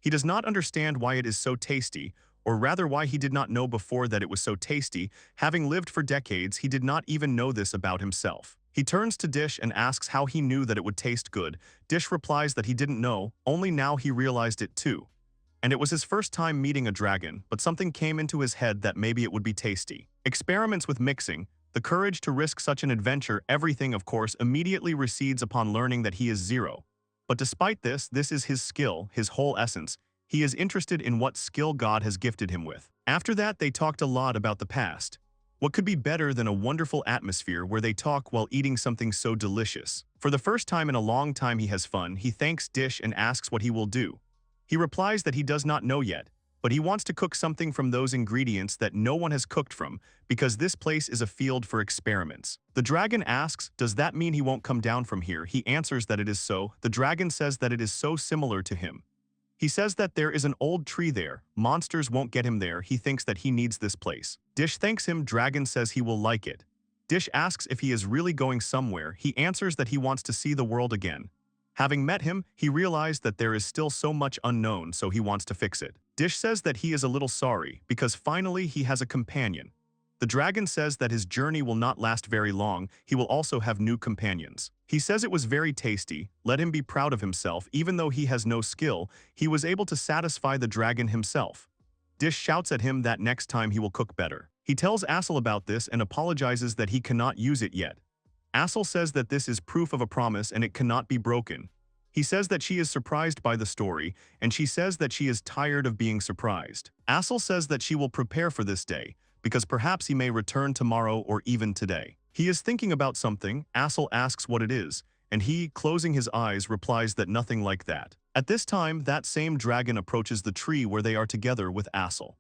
He does not understand why it is so tasty, or rather why he did not know before that it was so tasty. Having lived for decades, he did not even know this about himself. He turns to Dish and asks how he knew that it would taste good. Dish replies that he didn't know, only now he realized it too. And it was his first time meeting a dragon, but something came into his head that maybe it would be tasty. Experiments with mixing, the courage to risk such an adventure, everything of course immediately recedes upon learning that he is zero. But despite this, this is his skill, his whole essence. He is interested in what skill God has gifted him with. After that, they talked a lot about the past. What could be better than a wonderful atmosphere where they talk while eating something so delicious? For the first time in a long time he has fun. He thanks Dish and asks what he will do. He replies that he does not know yet, but he wants to cook something from those ingredients that no one has cooked from, because this place is a field for experiments. The dragon asks, does that mean he won't come down from here? He answers that it is so. The dragon says that it is so similar to him. He says that there is an old tree there. Monsters won't get him there. He thinks that he needs this place. Dish thanks him. Dragon says he will like it. Dish asks if he is really going somewhere. He answers that he wants to see the world again. Having met him, he realized that there is still so much unknown, so he wants to fix it. Dish says that he is a little sorry, because finally he has a companion. The dragon says that his journey will not last very long. He will also have new companions. He says it was very tasty. Let him be proud of himself. Even though he has no skill, he was able to satisfy the dragon himself. Dish shouts at him that next time he will cook better. He tells Assel about this and apologizes that he cannot use it yet. Assel says that this is proof of a promise and it cannot be broken. He says that she is surprised by the story, and she says that she is tired of being surprised. Assel says that she will prepare for this day, because perhaps he may return tomorrow or even today. He is thinking about something. Assel asks what it is, and he, closing his eyes, replies that nothing like that. At this time, that same dragon approaches the tree where they are together with Assel.